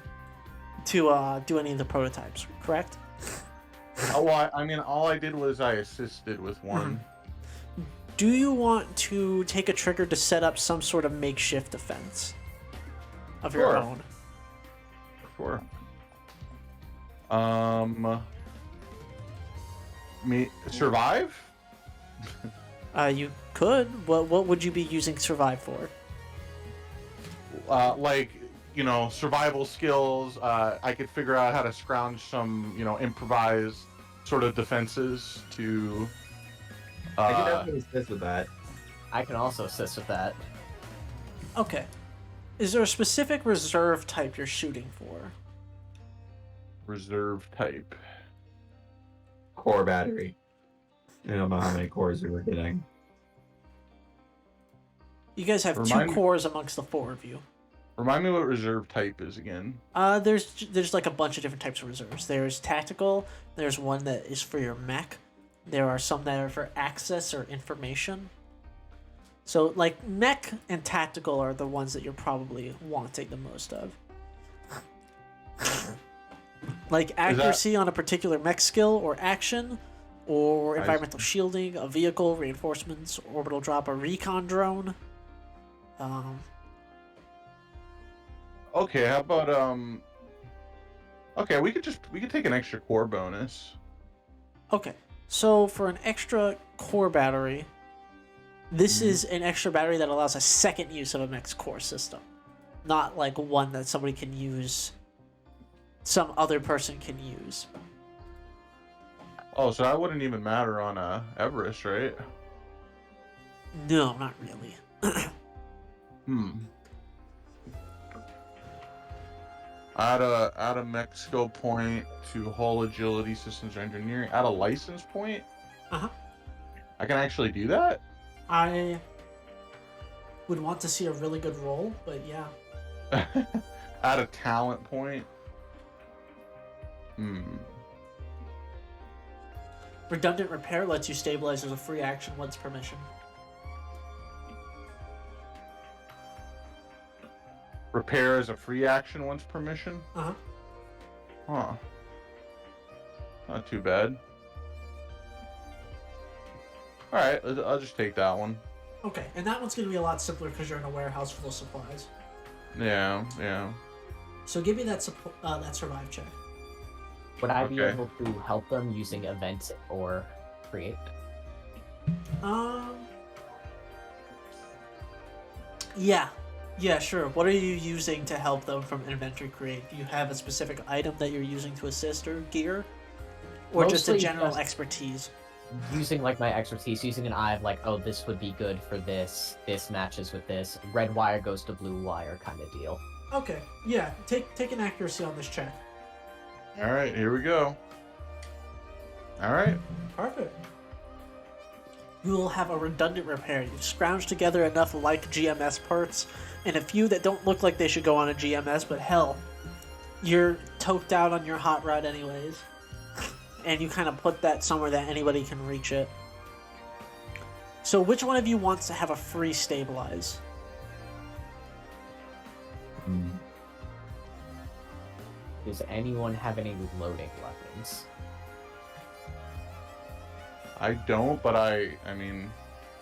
to do any of the prototypes, correct? Oh, well, I mean, all I did was I assisted with one. Do you want to take a trigger to set up some sort of makeshift defense of your Sure. own? Sure. Me survive? You could. What would you be using survive for? Like, you know, survival skills. I could figure out how to scrounge some, you know, improvised sort of defenses to. I can definitely assist with that. I can also assist with that. Okay. Is there a specific reserve type you're shooting for? Reserve type. Core battery. I don't know how many cores we were getting. You guys have Remind two me- cores amongst the four of you. Remind me what reserve type is again. There's like a bunch of different types of reserves. There's tactical. There's one that is for your mech. There are some that are for access or information. So like mech and tactical are the ones that you're probably wanting the most of. Like accuracy on a particular mech skill or action, or I environmental shielding, a vehicle, reinforcements, orbital drop, a recon drone. Okay, how about okay, we could take an extra core bonus. Okay, so for an extra core battery, this is an extra battery that allows a second use of a mech's core system, not like one that somebody can use, some other person can use. Oh, so that wouldn't even matter on Everest, right? No, not really. Add a mech skill point to hull agility systems or engineering. Add a license point. Uh-huh. I can actually do that. I would want to see a really good roll, but yeah. Add a talent point. Redundant repair lets you stabilize as a free action once permission. Repair is a free action once permission. Uh-huh. Huh. Not too bad. All right, I'll just take that one. Okay, and that one's going to be a lot simpler because you're in a warehouse full of supplies. Yeah, yeah. So give me that that survive check. Would I be Okay. able to help them using event or create? Yeah, sure. What are you using to help them from inventory create? Do you have a specific item that you're using to assist or gear? Or just a Mostly general just- expertise? Using like my expertise, using an eye of like, oh, this would be good for this. This matches with this. Red wire goes to blue wire, kind of deal. Okay, yeah. Take an accuracy on this check. All right, here we go. All right. Perfect. You will have a redundant repair. You've scrounged together enough like GMS parts, and a few that don't look like they should go on a GMS, but hell, you're toked out on your hot rod anyways. and you kind of put that somewhere that anybody can reach it. So which one of you wants to have a free stabilize? Does anyone have any loading weapons? I don't, but I mean,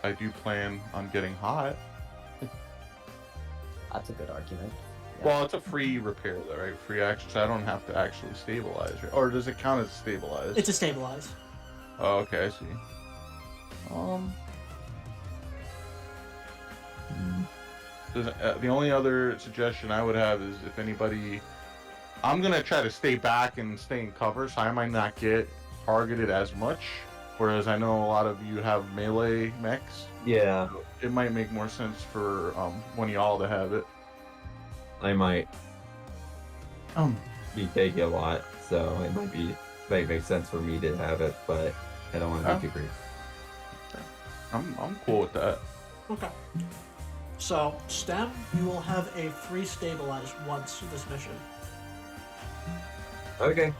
I do plan on getting hot. That's a good argument. Well, it's a free repair though, right? Free action, so I don't have to actually stabilize, right? Or does it count as stabilize? It's a stabilize. Oh, okay, I see. The only other suggestion I would have is if anybody, I'm gonna try to stay back and stay in cover, so I might not get targeted as much. Whereas I know a lot of you have melee mechs. Yeah, It might make more sense for one of y'all to have it. I might be taking a lot, so it might make sense for me to have it, but I don't want to be too greedy. I'm cool with that. Okay. So, Stem, you will have a free stabilize once this mission. Okay.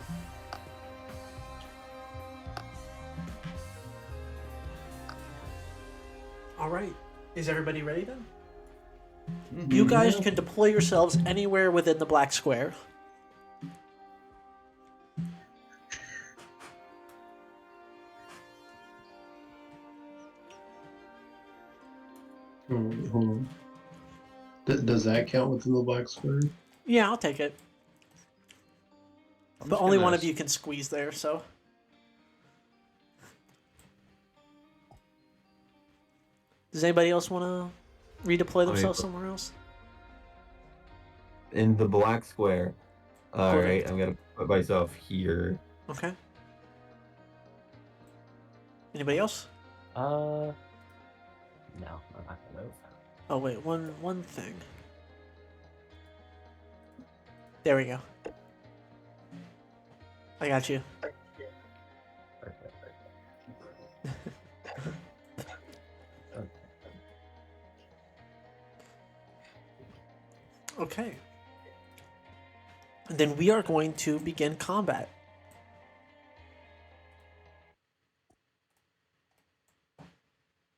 Alright. Is everybody ready then? You guys can deploy yourselves anywhere within the black square. Hold on. Does that count within the black square? Yeah, I'll take it. I'm But just only gonna one of you can squeeze there, so. Does anybody else want to redeploy themselves somewhere else? In the black square. All right, Correct. I'm gonna put myself here. Okay. Anybody else? No, I'm not gonna move. Oh wait, one thing. There we go. I got you. Okay. And then we are going to begin combat.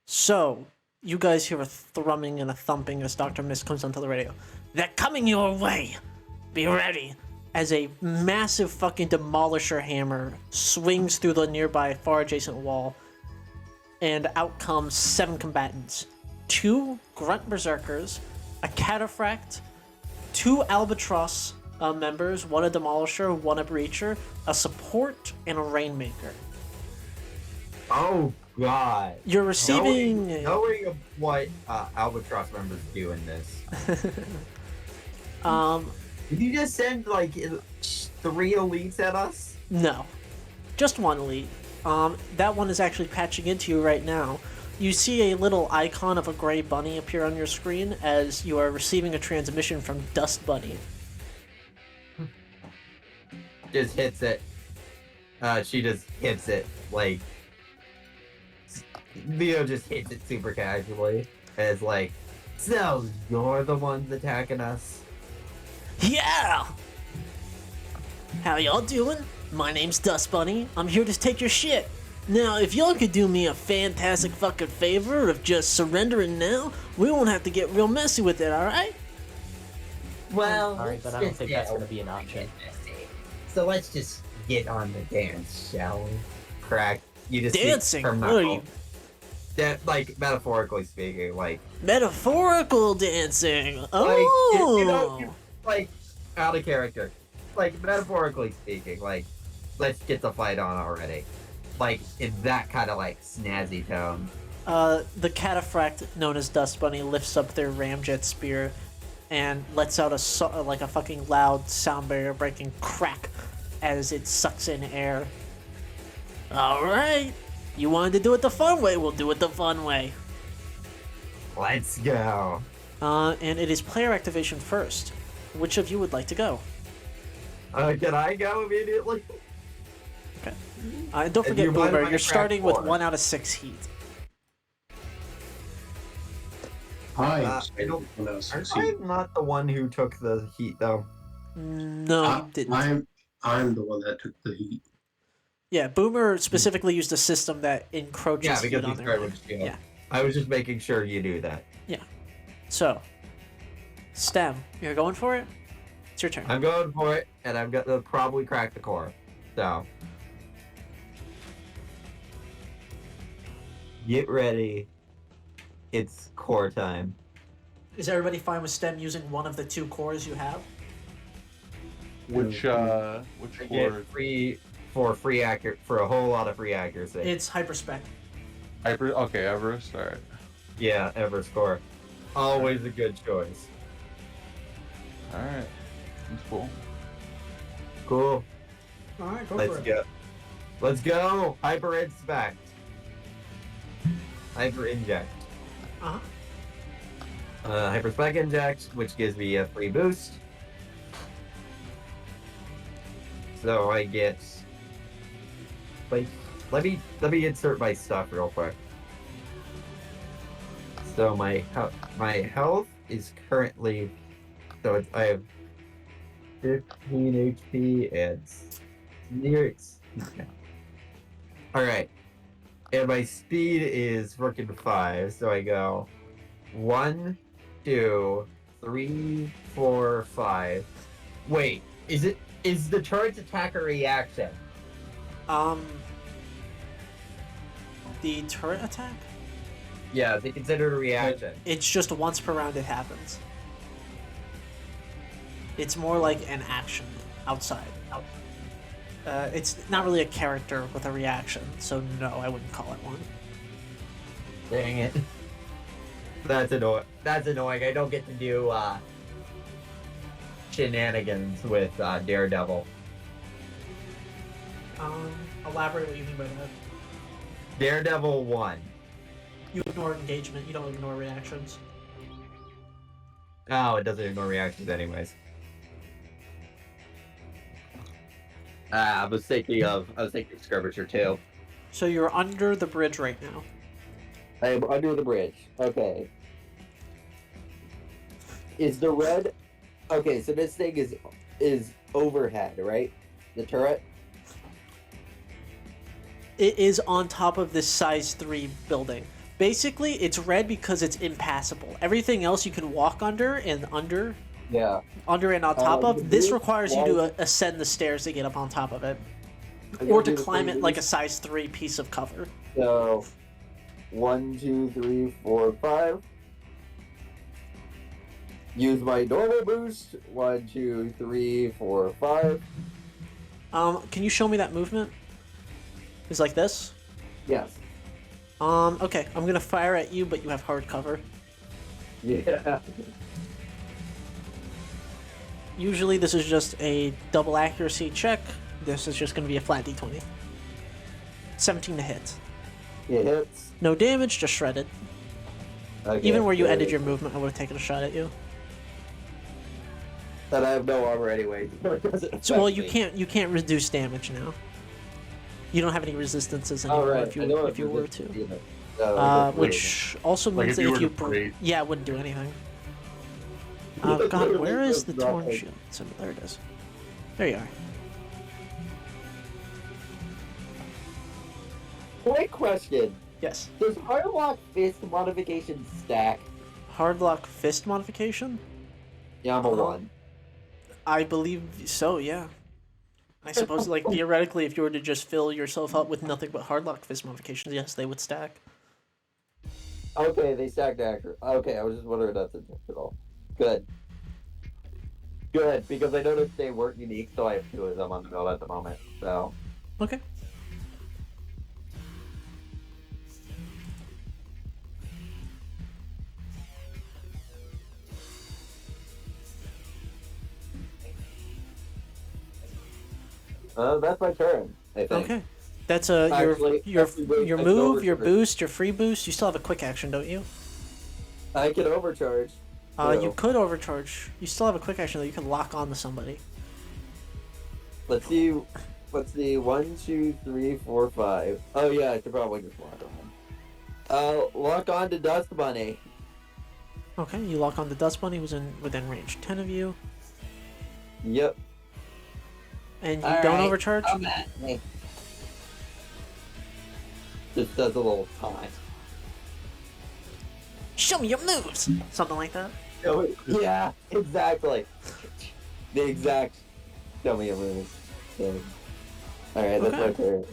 So, you guys hear a thrumming and a thumping as Dr. Mist comes onto the radio. They're coming your way! Be ready! As a massive fucking demolisher hammer swings through the nearby far adjacent wall, and out comes 7 combatants. 2 grunt berserkers, a cataphract, 2 albatross members, 1 a demolisher, 1 a breacher, a support, and a rainmaker. Oh God! You're receiving... Knowing what Albatross members do in this. Did you just send like 3 elites at us? No. Just 1 elite. That one is actually patching into you right now. You see a little icon of a gray bunny appear on your screen as you are receiving a transmission from Dust Bunny. Just hits it. She just hits it like Leo just hits it super casually. And it's like, so you're the ones attacking us? Yeah! How y'all doing? My name's Dust Bunny. I'm here to take your shit. Now, if y'all could do me a fantastic fucking favor of just surrendering now, we won't have to get real messy with it, alright? Well, Sorry, but I don't think that's gonna be an option. So let's just get on the dance, shall we? Crack. You just Dancing? What are you? That, like, metaphorically speaking, like... Metaphorical dancing! Like, Oh! like, out of character. Like, metaphorically speaking, like, let's get the fight on already. Like, in that kind of, like, snazzy tone. The cataphract known as Dust Bunny lifts up their ramjet spear and lets out a fucking loud sound barrier breaking crack as it sucks in air. Alright! You wanted to do it the fun way, we'll do it the fun way. Let's go. And it is player activation first. Which of you would like to go? Can I go immediately? Okay. And don't And forget, you mind if Blueberry, I you're crack starting with 4? 1 out of 6 heat. I I'm not the one who took the heat, though. No, you didn't. I'm the one that took the heat. Yeah, Boomer specifically used a system that encroaches Yeah, heat because on he's their started mind. with shield. Yeah. I was just making sure you knew that. So, Stem, you're going for it? It's your turn. I'm going for it, and I'm gonna probably crack the core. So, get ready. It's core time. Is everybody fine with Stem using one of the 2 cores you have? Which I get core? free for a whole lot of free accuracy. It's Hyperspec. Okay, Everest. All right. Yeah, ever score. Always a good choice. All right. That's cool. Cool. Alright, go Let's for it. go. Let's go. Hyper inspect. Hyper inject. Uh-huh. Hyper spec inject, which gives me a free boost. So I get. Like, let me insert my stuff real quick. So my health is currently, I have 15 HP and near. All right, and my speed is freaking 5. So I go 1, 2, 3, 4, 5. Wait, is the turret's attack a reaction? The turret attack? Yeah, they consider it a reaction. It's just once per round it happens. It's more like an action outside. It's not really a character with a reaction, so no, I wouldn't call it one. Dang it. That's annoying. That's annoying. I don't get to do shenanigans with Daredevil. Elaborate what you mean by that. Daredevil 1. You ignore engagement, you don't ignore reactions. Oh, it doesn't ignore reactions anyways. I was thinking skirmisher too. So you're under the bridge right now. I am under the bridge. Okay. Is the red? Okay, so this thing is overhead, right? The turret. It is on top of this size 3 building. Basically, it's red because it's impassable. Everything else you can walk under and Yeah. under and on top the of. This blue requires you wall- to ascend the stairs to get up on top of it, I or gotta to do the climb it three like a boosts. size 3 piece of cover. So, 1, 2, 3, 4, 5. Use my normal boost. 1, 2, 3, 4, 5. Can you show me that movement? It's like this. Yes. Okay, I'm gonna fire at you, but you have hard cover. Yeah. Usually this is just a double accuracy check. This is just gonna be a flat d20. 17 to hit. It hits. No damage, just shredded. Okay, Even where you good. ended your movement, I would have taken a shot at you. And I have no armor anyway. So, well, you can't reduce damage now. You don't have any resistances anymore Oh, right. if I know you were to. Which also Like means if that you if were you to break. yeah, it wouldn't do anything. It God, literally where is does the torn nothing. shield? So, there it is. There you are. Quick question. Yes. Does Hardlock Fist modification stack? Hardlock fist modification? Yama 1. I believe so, yeah. I suppose, like, theoretically, if you were to just fill yourself up with nothing but hardlock fist modifications, yes, they would stack. Okay, they stacked accurate. Okay, I was just wondering if that's intentional. Good. Good, because I noticed they weren't unique, so I have 2 of them on the build at the moment. So, Okay. that's my turn, I think. Okay. That's your Actually, your actually, wait, your I can move, your overcharge. boost, your free boost. You still have a quick action, don't you? I can overcharge. You So, could overcharge. You still have a quick action that you can lock on to somebody. let's see. 1, 2, 3, 4, 5. Oh yeah, I should probably just lock on. Lock on to Dust Bunny. Okay, you lock on the Dust Bunny, who's within range 10 of you, Yep. and you don't overcharge. Come at me. Just does a little taunt. Show me your moves! Something like that. Oh, yeah, exactly. The exact show me a move. So, alright, that's Okay. my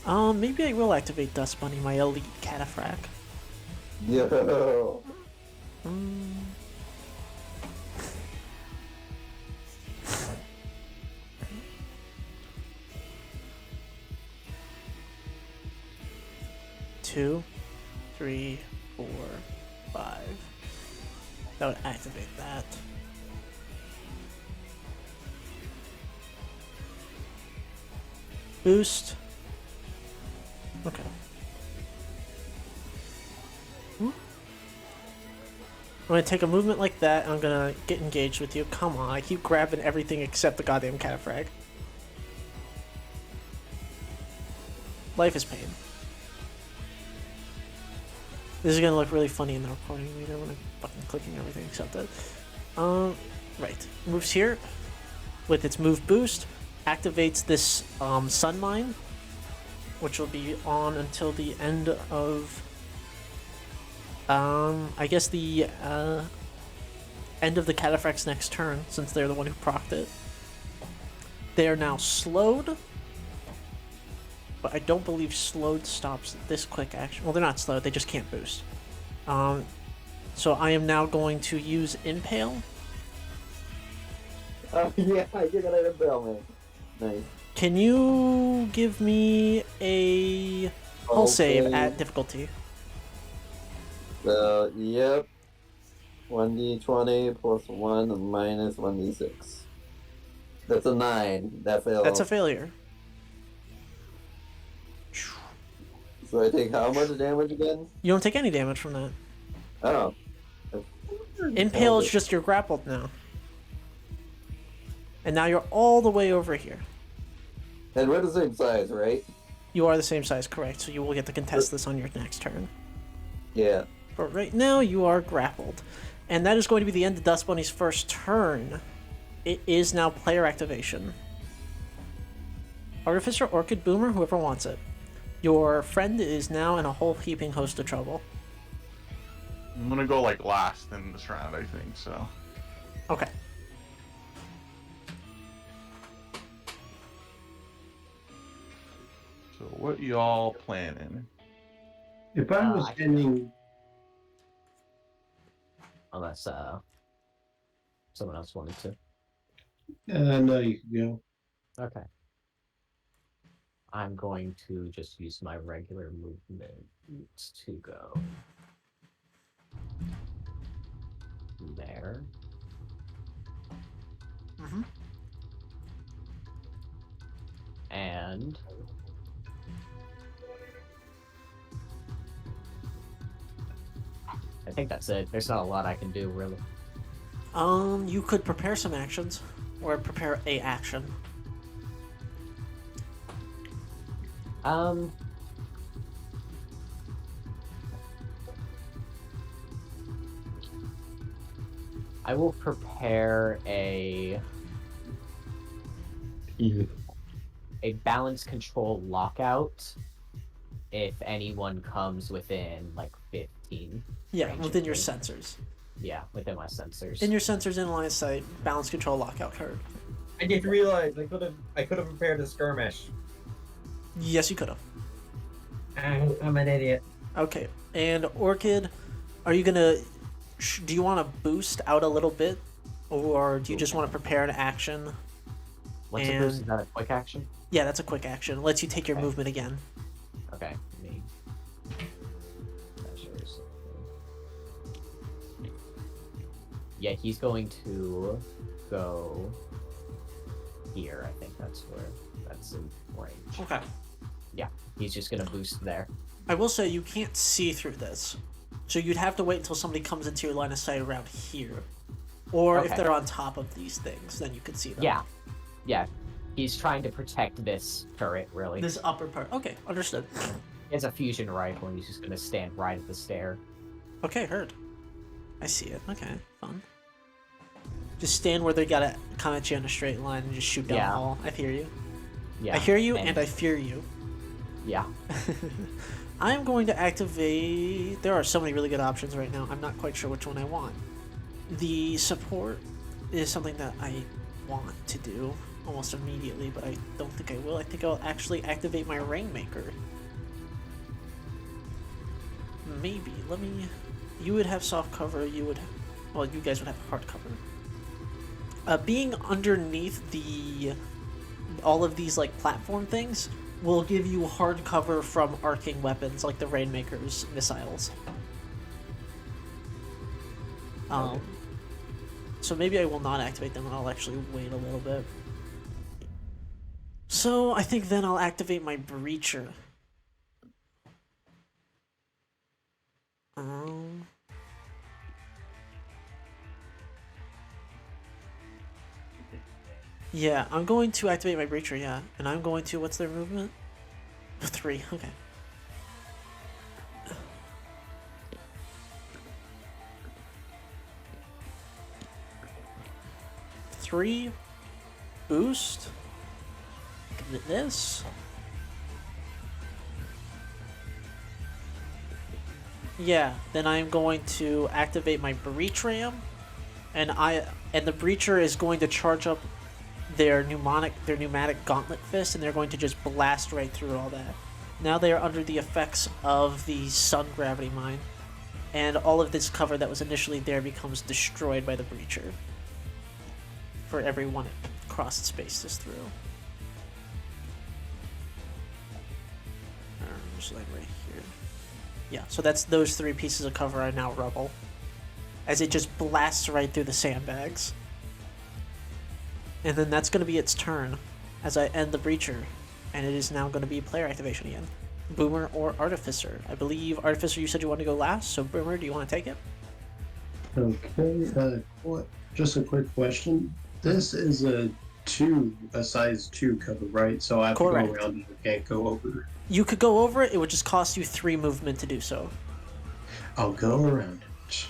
turn. Maybe I will activate Dust Bunny, my elite Cataphract. Yo. Mm. Two, 3, 4, 5. That would activate that. Boost. Okay. I'm gonna take a movement like that, and I'm gonna get engaged with you. Come on, I keep grabbing everything except the goddamn Cataphrag. Life is pain. This is gonna look really funny in the recording later when I'm fucking clicking everything except it. Right. Moves here with its move boost, activates this Sun Mine, which will be on until the end of I guess the end of the Cataphract's next turn, since they're the one who procced it. They are now slowed, but I don't believe slowed stops this quick action. Well, they're not slowed, they just can't boost. So I am now going to use Impale. Oh yeah, you're gonna impale me. Nice. Can you give me a hull save Okay. at difficulty? So, yep. 1d20 plus 1 and minus 1d6. That's a 9. That fails. That's a failure. So I take how much damage again? You don't take any damage from that. Oh. Impale is just you're grappled now. And now you're all the way over here. And we're the same size, right? You are the same size, correct, so you will get to contest this on your next turn. Yeah. But right now, you are grappled. And that is going to be the end of Dust Bunny's first turn. It is now player activation. Artificer, Orchid, Boomer, whoever wants it. Your friend is now in a whole heaping host of trouble. I'm gonna go like last in this round, I think, so. Okay. So what y'all planning? If I was I- standing, Unless someone else wanted to. no, you can go. Okay. I'm going to just use my regular movement to go there. Mhm. And I think that's it. There's not a lot I can do, really. You could prepare some actions. Or prepare a action. I will prepare a balance control lockout if anyone comes within like 15. Yeah, range within of your me. sensors. Yeah, within my sensors. In your sensors in line of sight, balance control lockout card. I didn't realize I could have prepared a skirmish. Yes, you could have. I'm an idiot. Okay, and Orchid, are you gonna? Do you want to boost out a little bit, or do you just want to prepare an action? What's a boost? Is that a quick action? Yeah, that's a quick action. It lets you take your Okay. movement again. Okay. Me. Measures. Yeah, he's going to go here. I think that's in range. Okay. He's just gonna boost there. I will say you can't see through this, so you'd have to wait until somebody comes into your line of sight around here, or if Okay. they're on top of these things, then you could see them. Yeah. He's trying to protect this turret, really. This upper part. Okay, understood. He has a fusion rifle, and he's just gonna stand right at the stair. Okay, heard. I see it. Okay, fun. Just stand where they gotta come at you in a straight line and just shoot down Yeah. the hall. I hear you. Yeah. I hear you and I fear you. Yeah. I'm going to activate... There are so many really good options right now. I'm not quite sure which one I want. The support is something that I want to do almost immediately, but I don't think I will. I think I'll actually activate my Rainmaker. Maybe. Let me... You would have soft cover, you would... Well, you guys would have hard cover. Being underneath the... all of these, like, platform things will give you hard cover from arcing weapons, like the Rainmaker's missiles. So maybe I will not activate them, and I'll actually wait a little bit. So I think then I'll activate my Breacher. Yeah, I'm going to activate my Breacher, yeah. And I'm going to... What's their movement? 3, okay. Three boost. This. Yeah, then I'm going to activate my Breach Ram, and the Breacher is going to charge up their pneumatic Gauntlet Fist, and they're going to just blast right through all that. Now they are under the effects of the Sun Gravity Mine, and all of this cover that was initially there becomes destroyed by the Breacher for every one it crossed spaces through. Just like right here. Yeah, so that's those 3 pieces of cover are now rubble, as it just blasts right through the sandbags. And then that's going to be its turn as I end the Breacher, and it is now going to be player activation again. Boomer or Artificer. I believe Artificer, you said you want to go last, so Boomer, do you want to take it? Okay, just a quick question. This is a size 2 cover, right? So I have Correct. to go around and I can't go over. You could go over it, it would just cost you 3 movement to do so. I'll go around it.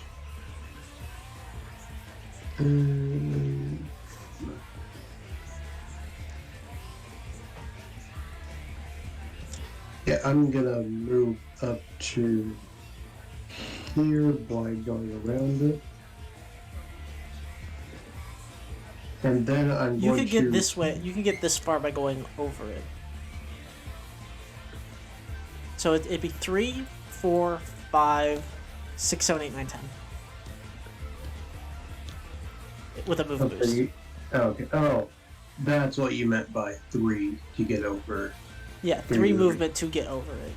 Yeah, I'm gonna move up to here by going around it. And then I'm You going could get to... this way, you can get this far by going over it. So it'd be 3, 4, 5, 6, 7, 8, 9, 10. With a move boost. Okay. Oh, that's what you meant by 3 to get over. Yeah, 3 movement to get over it.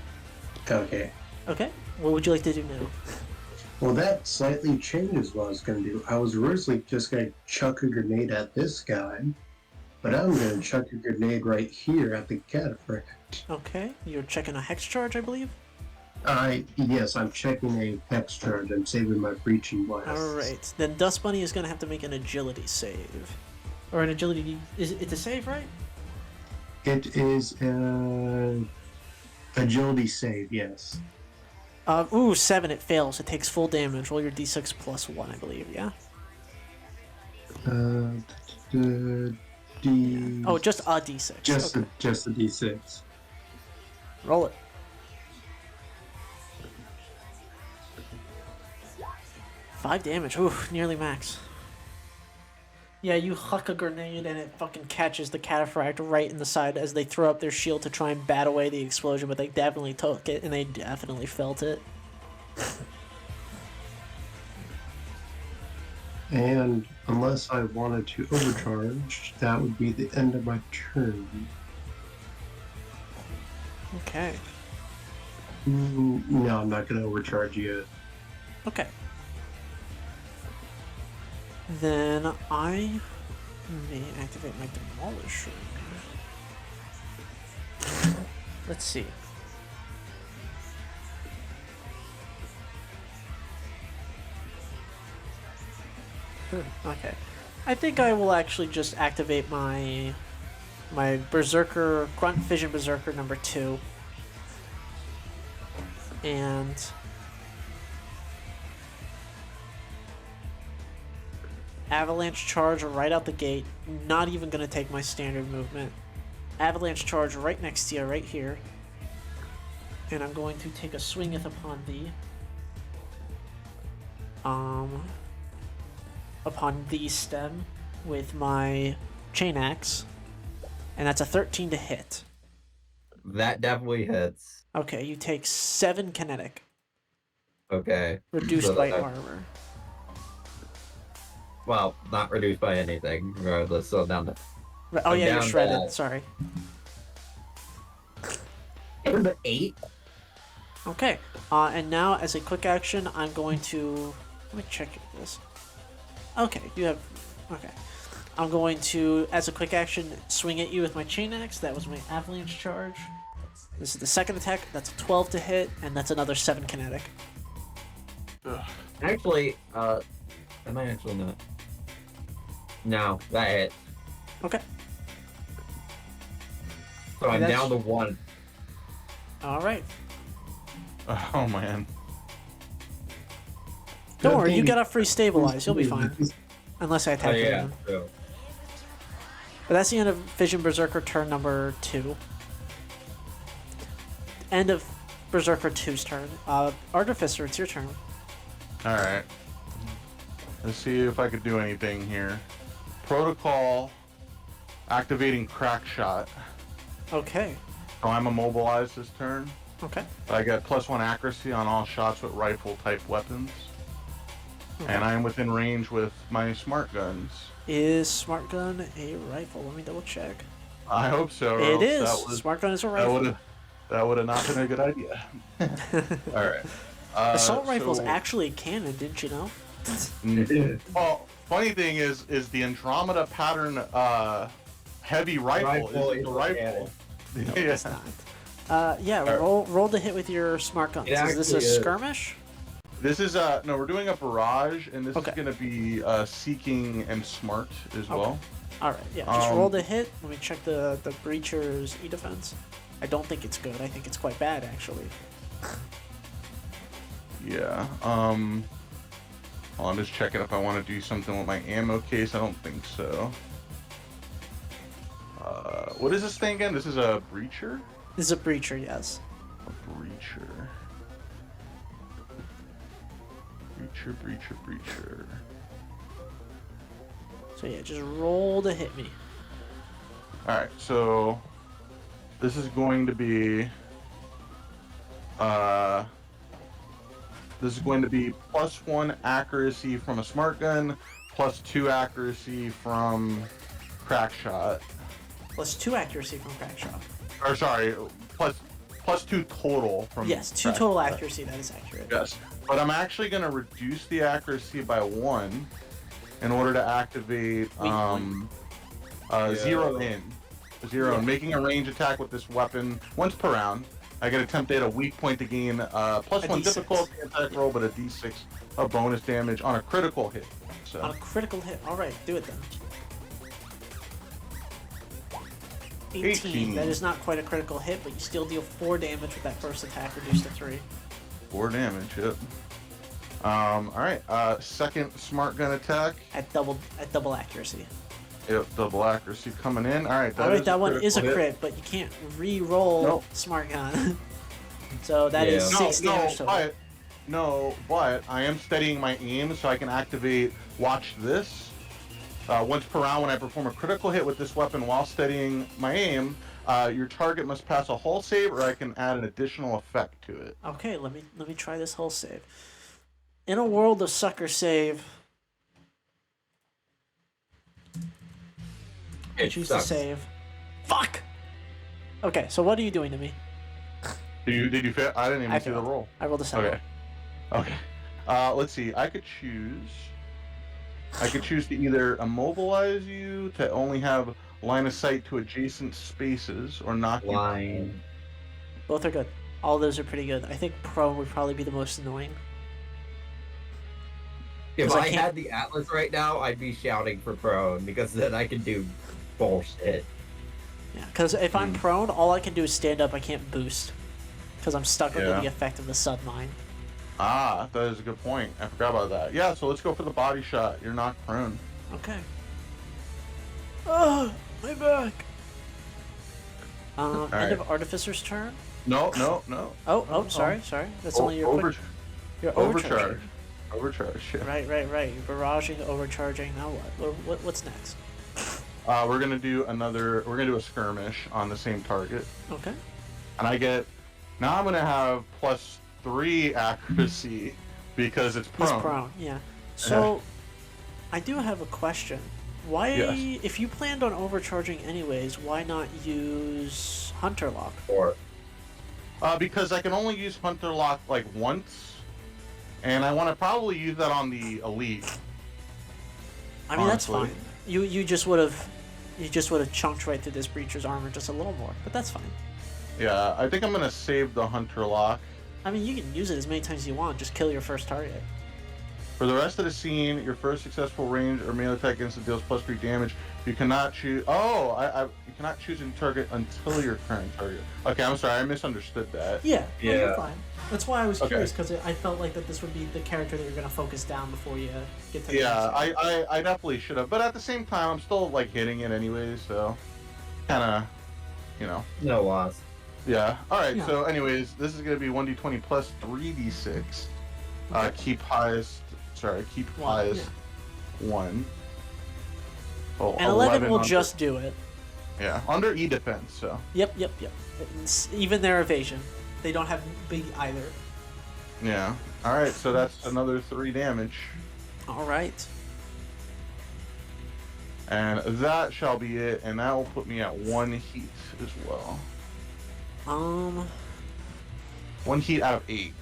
Okay. Okay, what would you like to do now? Well, that slightly changes what I was going to do. I was originally just going to chuck a grenade at this guy, but I'm going to chuck a grenade right here at the cataphract. Okay, you're checking a hex charge, I believe? Yes, I'm checking a hex charge. I'm saving my breaching blast. Alright, then Dust Bunny is going to have to make an agility save. Or an agility... It's a save, right? It is agility save, yes. 7, it fails. It takes full damage. Roll your d6 plus 1, I believe, yeah? Oh, just a d6. Just okay. just a d6. Roll it. 5 damage. Ooh, nearly max. Yeah, you huck a grenade and it fucking catches the cataphract right in the side as they throw up their shield to try and bat away the explosion, but they definitely took it and they definitely felt it. And unless I wanted to overcharge, that would be the end of my turn. Okay. No, I'm not going to overcharge yet. Okay. Then I may activate my Demolisher. Let's see. Okay. I think I will actually just activate my Berserker, Grunt Fission Berserker number 2. And Avalanche Charge right out the gate. Not even going to take my standard movement. Avalanche Charge right next to you, right here. And I'm going to take a swingeth upon thee. Upon the stem with my chain axe. And that's a 13 to hit. That definitely hits. Okay, you take 7 kinetic. Okay. Reduced So by that- armor. Well, not reduced by anything, regardless. So down to Oh I'm yeah, you're down to shredded. that. Sorry. 8. Okay. And now, as a quick action, I'm going to... Let me check this. Okay, you have... Okay. I'm going to, as a quick action, swing at you with my chain axe. That was my avalanche charge. This is the second attack. That's a 12 to hit, and that's another 7 kinetic. Ugh. Actually, am I actually not? No, that hit. Okay. So I'm That's- down to 1. All right. Oh man. Don't worry, you got a free stabilize. You'll be fine. Unless I Oh attack you yeah. again. True. But that's the end of Vision Berserker turn number 2. End of Berserker 2's turn. Artificer, it's your turn. All right. Let's see if I could do anything here. Protocol. Activating crack shot. Okay. So I'm immobilized this turn. Okay. I get +1 accuracy on all shots with rifle-type weapons. And I am within range with my smart guns. Is Smart Gun a rifle? Let me double check. I hope so. or It else is. That Smart Gun is a that rifle. would have not been a good idea. All right. Assault rifle's so- actually a cannon, didn't you know? Well, funny thing is the Andromeda pattern heavy rifle is a rifle. No, Yeah. it's not. Yeah, roll the hit with your Smart Guns. It Is this a actually is. skirmish? This is no, we're doing a barrage, and this Okay. is going to be seeking and smart as well. All right, yeah. Just roll the hit. Let me check the breacher's e-defense. I don't think it's good. I think it's quite bad, actually. Yeah. Well, I'm just checking if I want to do something with my ammo case. I don't think so. What is this thing again? This is a breacher? This is a breacher, yes. A breacher. Breacher. So yeah, just roll to hit me. Alright, so this is going to be +1 accuracy from a smart gun, +2 accuracy from crack shot. +2 accuracy from crack shot. Or sorry, +2 total from Yes, 2 crack total shot. accuracy. That is accurate. Yes, but I'm actually going to reduce the accuracy by 1 in order to activate zero in. Yeah. Making a range attack with this weapon once per round. I get a tempt at a weak point to gain +1 D6. difficulty attack roll, but a d6 of bonus damage on a critical hit. So On a critical hit. All right, do it then. 18. That is not quite a critical hit, but you still deal 4 damage with that first attack, reduced to 3. 4 damage. Yep. All right. Second smart gun attack. At double accuracy. Yep. Double accuracy coming in. All right. All right, that one is a critical hit. crit, but you can't re-roll Nope. Smart Gun. So that is Yeah. 6 damage total. But I am steadying my aim so I can activate Watch This. Once per round when I perform a critical hit with this weapon while steadying my aim, your target must pass a hull save or I can add an additional effect to it. Okay, let me try this whole save. In a world of sucker save, I It choose sucks. to save. Fuck! Okay, so what are you doing to me? Did you fit? I didn't even I see the failed. roll. I rolled a 7. Okay. Let's see. I could choose to either immobilize you to only have line of sight to adjacent spaces or knock you Line. Both are good. All those are pretty good. I think prone would probably be the most annoying. If 'Cause I I can't- had the Atlas right now, I'd be shouting for prone because then I can do bullshit. Yeah, because if I'm prone, all I can do is stand up. I can't boost. Because I'm stuck under Yeah. the effect of the sud mine. Ah, that is a good point. I forgot about that. Yeah, so let's go for the body shot. You're not prone. Okay. Oh, my back. End Alright. of Artificer's turn. No, no, no. Oh, sorry. That's only your quick. You're overcharge. overcharging. Overcharge. Yeah. Right. You're barraging, overcharging. Now what? What's next? We're gonna do a skirmish on the same target, Okay. and I get. Now I'm gonna have +3 accuracy because it's prone. He's prone. Yeah. So, I do have a question. Why, Yes. if you planned on overcharging anyways, why not use Hunter Lock? Or Because I can only use Hunter Lock like once, and I want to probably use that on the elite. I mean, that's Honestly. fine. You just would have chunked right through this breacher's armor just a little more, but that's fine. Yeah, I think I'm gonna save the Hunter Lock. I mean, you can use it as many times as you want. Just kill your first target. For the rest of the scene, your first successful range or melee attack against it deals +3 damage. You cannot choose. Oh, you cannot choose a target until your current target. Okay, I'm sorry, I misunderstood that. Yeah. No, you're Yeah. fine. That's why I was Okay. curious, because I felt like that this would be the character that you're gonna focus down before you get to the Yeah, next one. I definitely should have, but at the same time, I'm still like hitting it anyways, so kind of, you know. no loss. Yeah. All right. Yeah. So, anyways, this is gonna be 1d20 plus 3d6. Keep highest. Sorry, keep One, highest 1. Oh, And 11 will under- just do it. Yeah, under E defense. So. Yep. Even their evasion. They don't have big either. Yeah. All right. So that's another 3 damage, Alright. and that shall be it. And that will put me at 1 heat as well. 1 heat out of 8.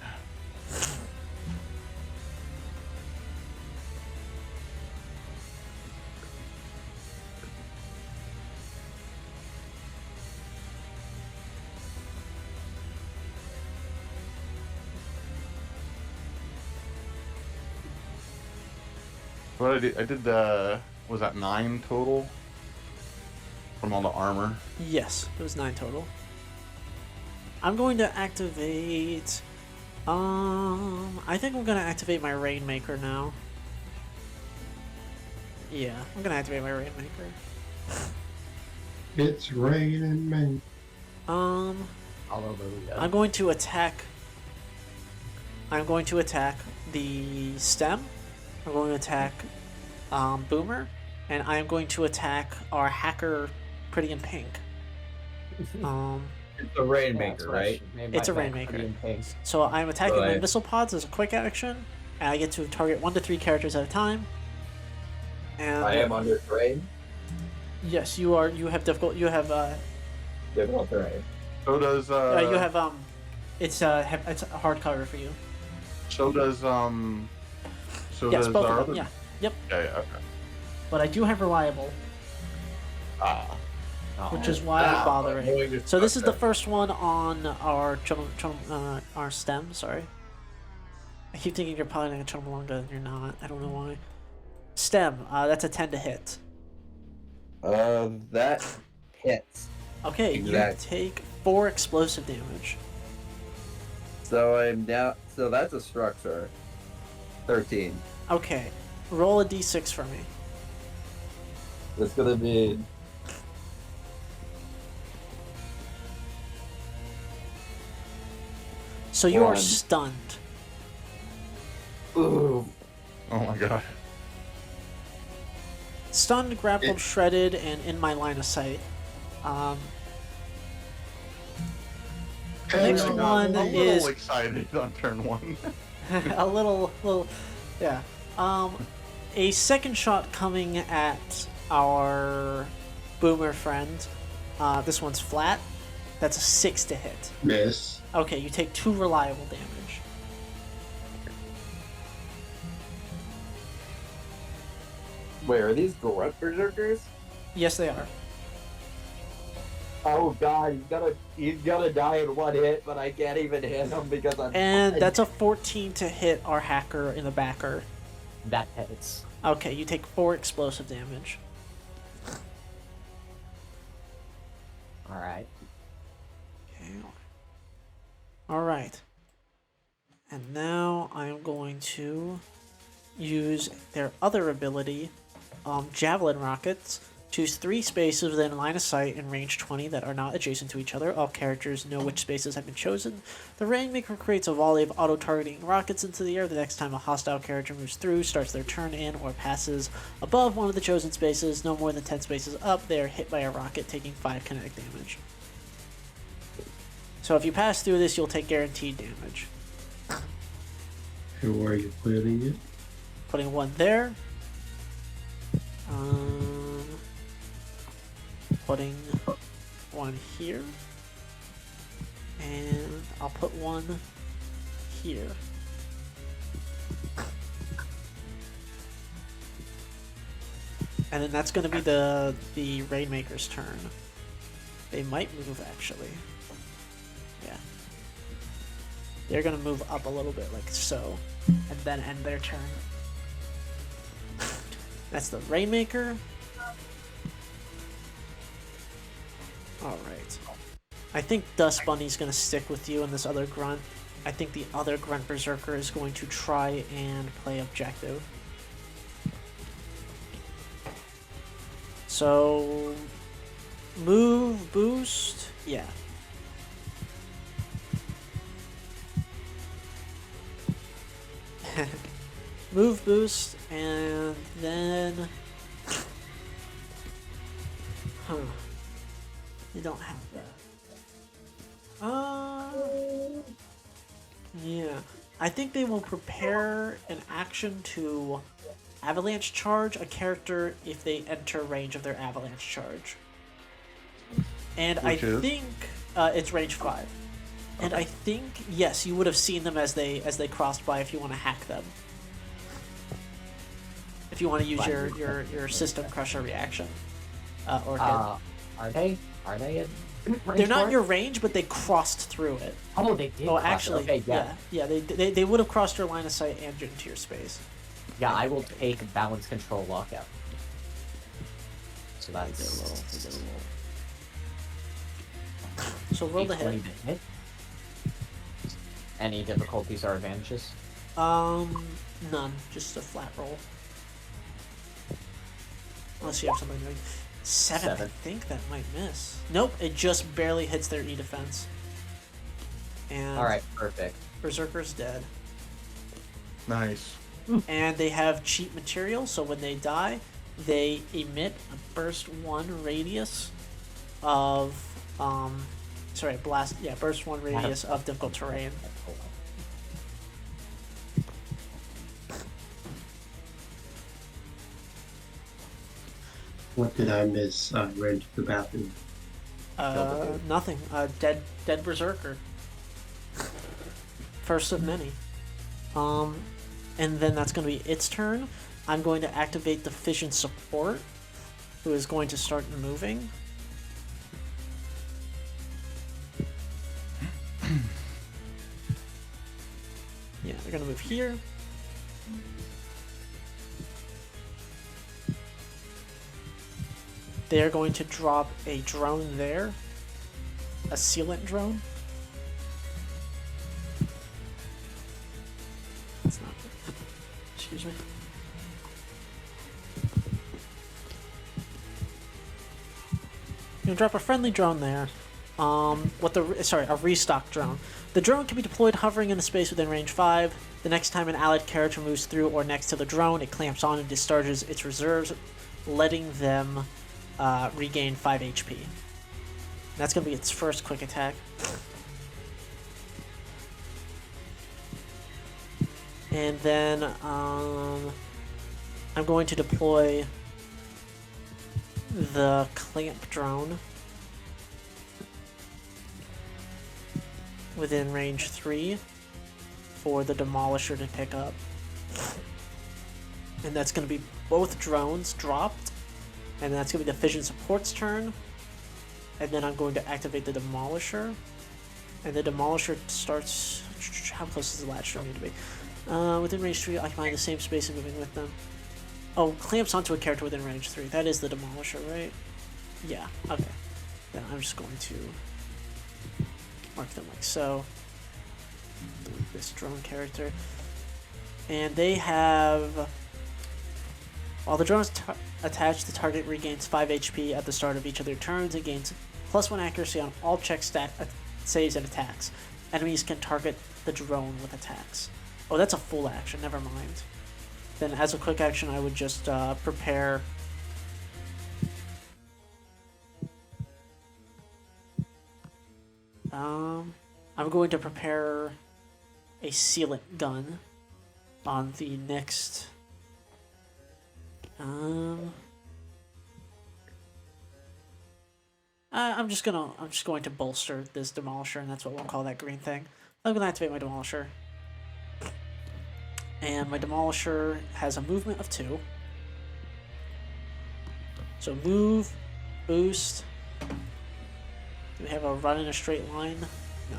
What I did was that 9 total from all the armor. Yes, it was 9 total. I'm going to activate... I think I'm going to activate my Rainmaker now. Yeah, I'm going to activate my Rainmaker. It's raining, man. Hallelujah. I'm going to attack the stem. I'm going to attack Boomer, and I am going to attack our hacker, Pretty in Pink. It's a Rainmaker, right? It's a Rainmaker. So I'm attacking my Right. missile pods as a quick action, and I get to target 1 to 3 characters at a time. And I am under terrain. yes, you are. You have difficult. You have. Difficult terrain. So does You have. It's it's a hard cover for you. So does So Yes, does both our of them. other. Yeah. Yep. Yeah. Okay. But I do have reliable, Ah. which is why I'm bothering. bothering. So this is the first one on our our stem. Sorry, I keep thinking you're piloting a Chumalunga and you're not. I don't know why. Stem. That's a 10 to hit. That hits. Okay, Exactly. you take 4 explosive damage. So I'm down. So that's a structure. 13. Okay, roll a d6 for me. It's gonna be. So you are 1. stunned. Ooh. Oh my god. Stunned, grappled, shredded, and in my line of sight. Next Hang one I'm a is little excited on turn 1. a little, yeah. A second shot coming at our boomer friend. This one's flat. That's a 6 to hit. Miss. Okay, you take 2 reliable damage. Wait, are these grunt berserkers? Yes, they are. Oh god, he's gonna die in 1 hit, but I can't even hit him because I'm. And that's a 14 to hit our hacker in the backer. That hits. Okay, you take 4 explosive damage. Alright. Okay. Alright. And now I am going to use their other ability, Javelin Rockets, Choose 3 spaces within line of sight in range 20 that are not adjacent to each other. All characters know which spaces have been chosen. The Rainmaker creates a volley of auto-targeting rockets into the air the next time a hostile character moves through, starts their turn in, or passes above one of the chosen spaces. No more than 10 spaces up, they are hit by a rocket, taking 5 kinetic damage. So if you pass through this, you'll take guaranteed damage. And where are you putting it? Putting 1 there. Putting 1 here. And I'll put 1 here. And then that's going to be the Rainmaker's turn. They might move, actually. Yeah. They're going to move up a little bit, like so. And then end their turn. That's the Rainmaker. Alright. I think Dust Bunny's gonna stick with you and this other grunt. I think the other grunt berserker is going to try and play objective. So move, boost, yeah. Move, boost, and then you don't have that. Yeah. I think they will prepare an action to avalanche charge a character if they enter range of their avalanche charge. And I think it's range 5. And I think, yes, you would have seen them as they crossed by if you want to hack them. If you want to use your System Crusher reaction. Or Are they? Are they in range? they're not for it? your range, but they crossed through it. Oh, they did. Oh, cross it. actually, Okay, yeah, they would have crossed your line of sight and into your space. Yeah, I will take balance control lockout. So that's a little. So roll the hit. hit. Any difficulties or advantages? None. Just a flat roll. Unless you have something doing. 7. I think that might miss. Nope, it just barely hits their E defense. And All right, perfect. Berserker's dead. Nice. And they have cheap material, so when they die, they emit a burst 1 radius of burst 1 radius of difficult terrain. What did I miss? I ran to the bathroom. Nothing. Dead Berserker. First of many. And then that's going to be its turn. I'm going to activate the Fission Support, who is going to start moving. Yeah, they're going to move here. They're going to drop a drone there. A sealant drone. That's not good. Excuse me. You're gonna drop a friendly drone there. A restock drone. The drone can be deployed hovering in a space within range 5. The next time an allied character moves through or next to the drone, it clamps on and discharges its reserves, letting them regain 5 HP. That's going to be its first quick attack. And then I'm going to deploy the clamp drone within range 3 for the Demolisher to pick up. And that's going to be both drones dropped. And that's going to be the Fission Support's turn. And then I'm going to activate the Demolisher. And the Demolisher starts... How close does the latch drone need to be? Within range 3, occupying the same space and moving with them. Oh, clamps onto a character within range 3. That is the Demolisher, right? Yeah, okay. Then I'm just going to mark them like so. Delete this drone character. And they have While the drone is attached, the target regains 5 HP at the start of each of their turns and gains +1 accuracy on all check saves and attacks. Enemies can target the drone with attacks. Oh, that's a full action, never mind. Then as a quick action, I would just prepare... I'm going to prepare a sealant gun on the next... I'm just going to bolster this demolisher, and that's what we'll call that green thing. I'm gonna activate my demolisher, and my demolisher has a movement of 2. So move, boost. Do we have a run in a straight line? No.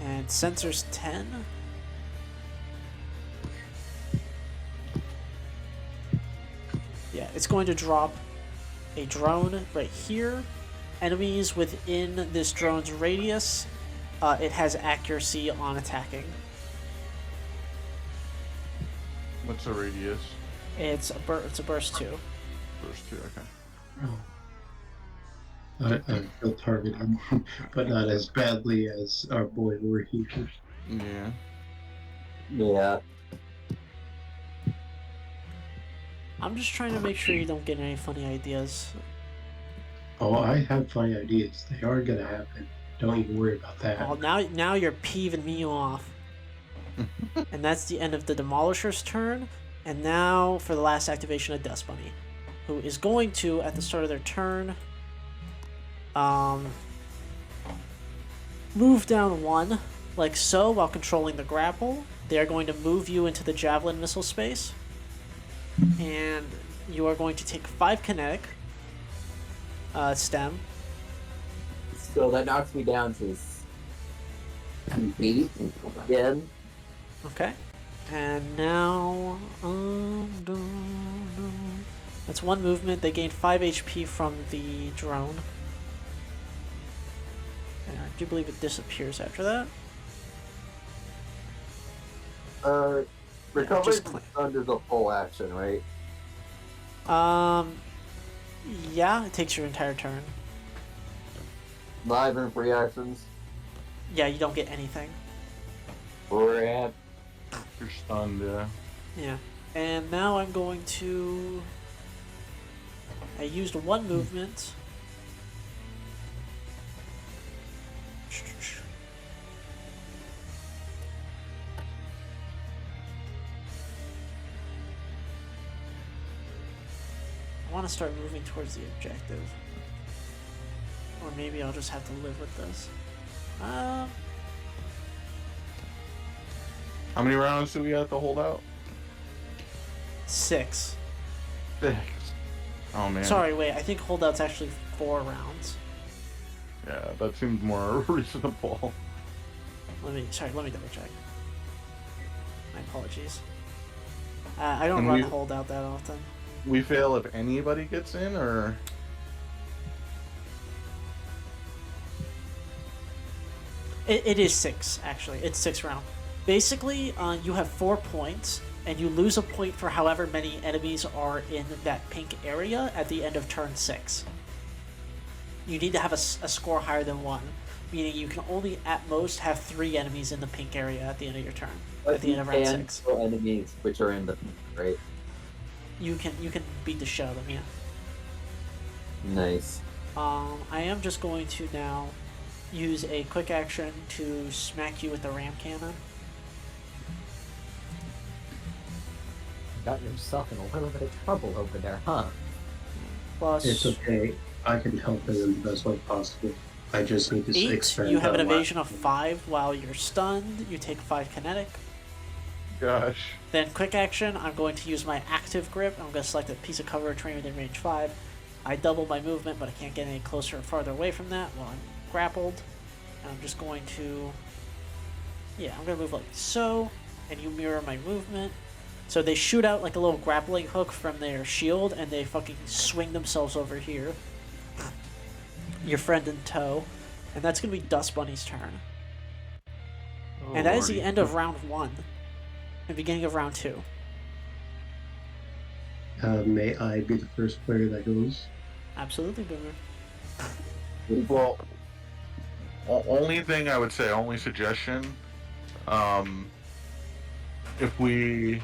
And sensors 10. Yeah, it's going to drop a drone right here. Enemies within this drone's radius, it has accuracy on attacking. What's the radius? It's a burst 2. Burst 2, okay. I feel targeted, but not as badly as our boy over here. Yeah. Yeah. I'm just trying to make sure you don't get any funny ideas. Oh, I have funny ideas. They are gonna happen. Don't even worry about that. Oh, now you're peeving me off. And that's the end of the Demolisher's turn. And now for the last activation of Dust Bunny, who is going to, at the start of their turn, move down 1, like so, while controlling the grapple. They are going to move you into the Javelin missile space. And you are going to take 5 kinetic stem. So that knocks me down to 8 again. Okay. And now... that's 1 movement. They gain 5 HP from the drone. And I do believe it disappears after that. Recovery just from under the full action, right? Yeah, it takes your entire turn. Live and free actions. Yeah, you don't get anything. Crap. You're stunned, yeah. Yeah. And now I'm going to... I used 1 movement. I want to start moving towards the objective. Or maybe I'll just have to live with this. How many rounds do we have to hold out? 6. 6. Oh man. Sorry, wait, I think holdout's actually 4 rounds. Yeah, that seems more reasonable. Let me double check. My apologies. I don't And run we- holdout that often. We fail if anybody gets in, or It is 6, actually. It's 6 round. Basically, you have 4 points, and you lose a point for however many enemies are in that pink area at the end of turn 6. You need to have a score higher than 1, meaning you can only at most have 3 enemies in the pink area at the end of your turn. At the end of round 6. Enemies which are in the right. You can beat the shit out of them, yeah. Nice. I am just going to now use a quick action to smack you with the ram cannon. Got yourself in a little bit of trouble over there, huh? Plus It's okay. I can help it in the best way possible. I just need to 8. expand You have an that last evasion of 5 while you're stunned. You take 5 kinetic. gosh. Then quick action, I'm going to use my active grip. I'm going to select a piece of cover or terrain within range 5. I double my movement, but I can't get any closer or farther away from that while I'm grappled. And I'm just going to... yeah, I'm going to move like so, and you mirror my movement. So they shoot out like a little grappling hook from their shield, and they fucking swing themselves over here. Your friend in tow. And that's going to be Dust Bunny's turn. Oh, And that is the lordy. end of round 1. And beginning of round 2. May I be the first player that goes? Absolutely, Boomer. Well, only thing I would say, only suggestion, if we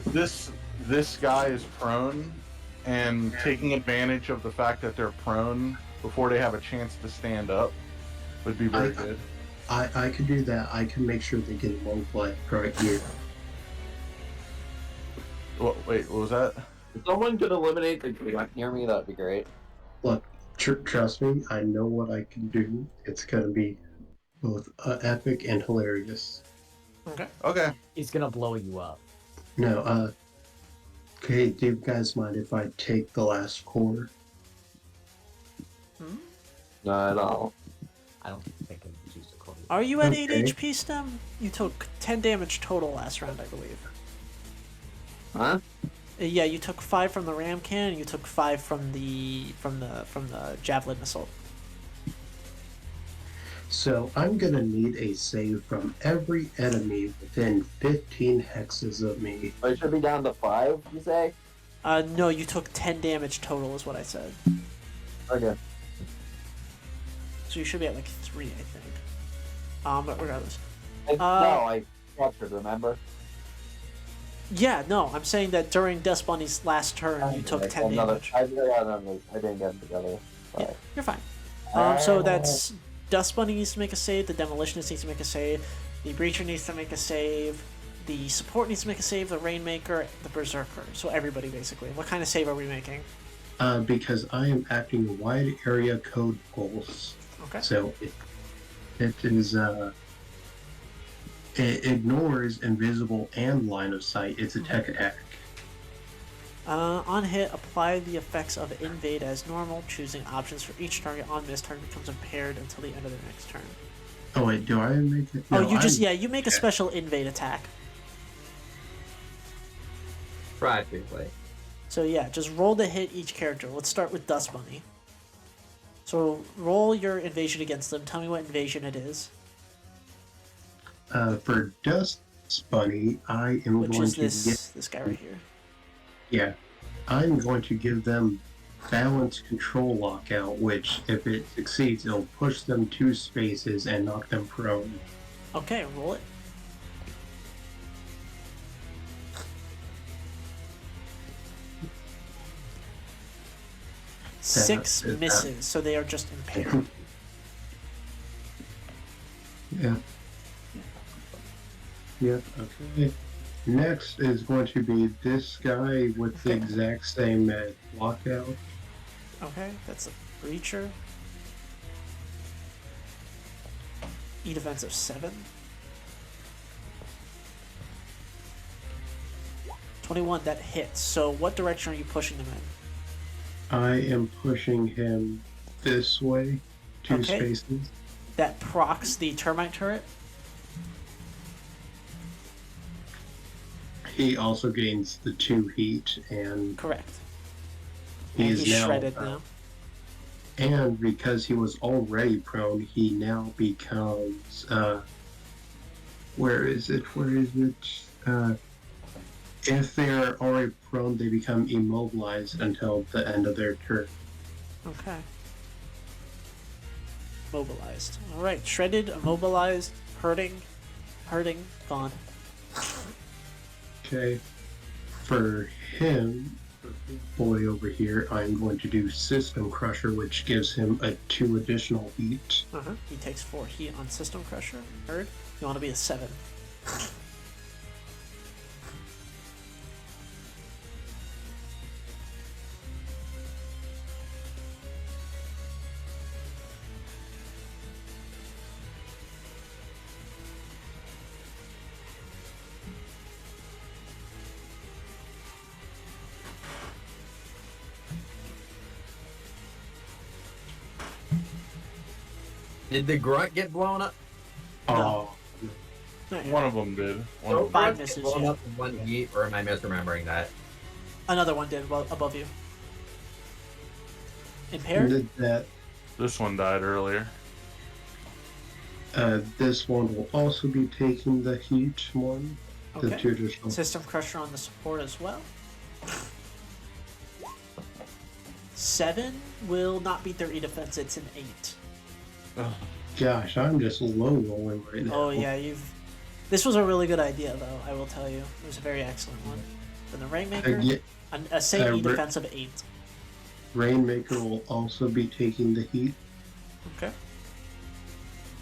this guy is prone, and taking advantage of the fact that they're prone before they have a chance to stand up would be very good. I could do that. I can make sure they get immobilized right here. Wait, what was that? If someone could eliminate the grunt near me, that'd be great. Look, trust me, I know what I can do. It's gonna be both epic and hilarious. Okay. He's gonna blow you up. No, okay, do you guys mind if I take the last core? Not at all. I don't think I can choose to call you. Are you at 8 Okay. HP, Stem? You took 10 damage total last round, I believe. Huh? Yeah, you took 5 from the ram cannon, and you took 5 from the javelin missile. So I'm gonna need a save from every enemy within 15 hexes of me. I should be down to 5, you say? No, you took 10 damage total is what I said. Okay. So you should be at like 3, I think. But regardless. No, I captured, remember? Yeah, no, I'm saying that during Dust Bunny's last turn, you took 10 damage. I didn't get them together. Yeah, you're fine. So that's Dust Bunny needs to make a save, the Demolitionist needs to make a save, the Breacher needs to make a save, the Support needs to make a save, the Rainmaker, the Berserker. So everybody, basically. What kind of save are we making? Because I am acting wide area code pulse. Okay. So it is it ignores invisible and line of sight. It's a tech attack. On hit, apply the effects of Invade as normal, choosing options for each target on this turn becomes impaired until the end of the next turn. Oh wait, do I make it? Oh, No, you just, you make a special Invade attack. Practically. So yeah, just roll to hit each character. Let's start with Dust Bunny. So roll your invasion against them. Tell me what invasion it is. For Dust Bunny, I am Which going is to this guy right here. yeah, I'm going to give them balance control lockout, which if it succeeds, it'll push them 2 spaces and knock them prone. Okay, roll it. Six is that- misses, so they are just impaired. Yeah. Yep. Okay. Next is going to be this guy with the exact same lockout. Okay, that's a Breacher. E defense of 7. 21, that hits. So what direction are you pushing them in? I am pushing him this way, 2 Okay. spaces. That procs the termite turret. He also gains the 2 heat, and Correct. he And is he's now shredded now. And because he was already prone, he now becomes where is it? If they're already prone, they become immobilized until the end of their turn. Okay. Mobilized. Alright, shredded, immobilized, hurting, gone. Okay. For him, boy over here, I'm going to do System Crusher, which gives him a 2 additional heat. He takes 4 heat on System Crusher. Heard? You want to be a 7. Did the grunt get blown up? Oh, Not yet. One of them did. One of them. Five Grunts get misses, blown yeah. up in 1 heat, or am I misremembering that? Another one did above you. Impaired? did that. This one died earlier. This one will also be taking the heat one. The Okay. 2 additional. System Crusher on the support as well. 7 will not beat their E defense. It's an 8. Oh, Gosh, I'm just low rolling right now. Oh yeah, This was a really good idea, though. I will tell you, it was a very excellent one. Then the Rainmaker, a same E defense of 8. Rainmaker will also be taking the heat. Okay.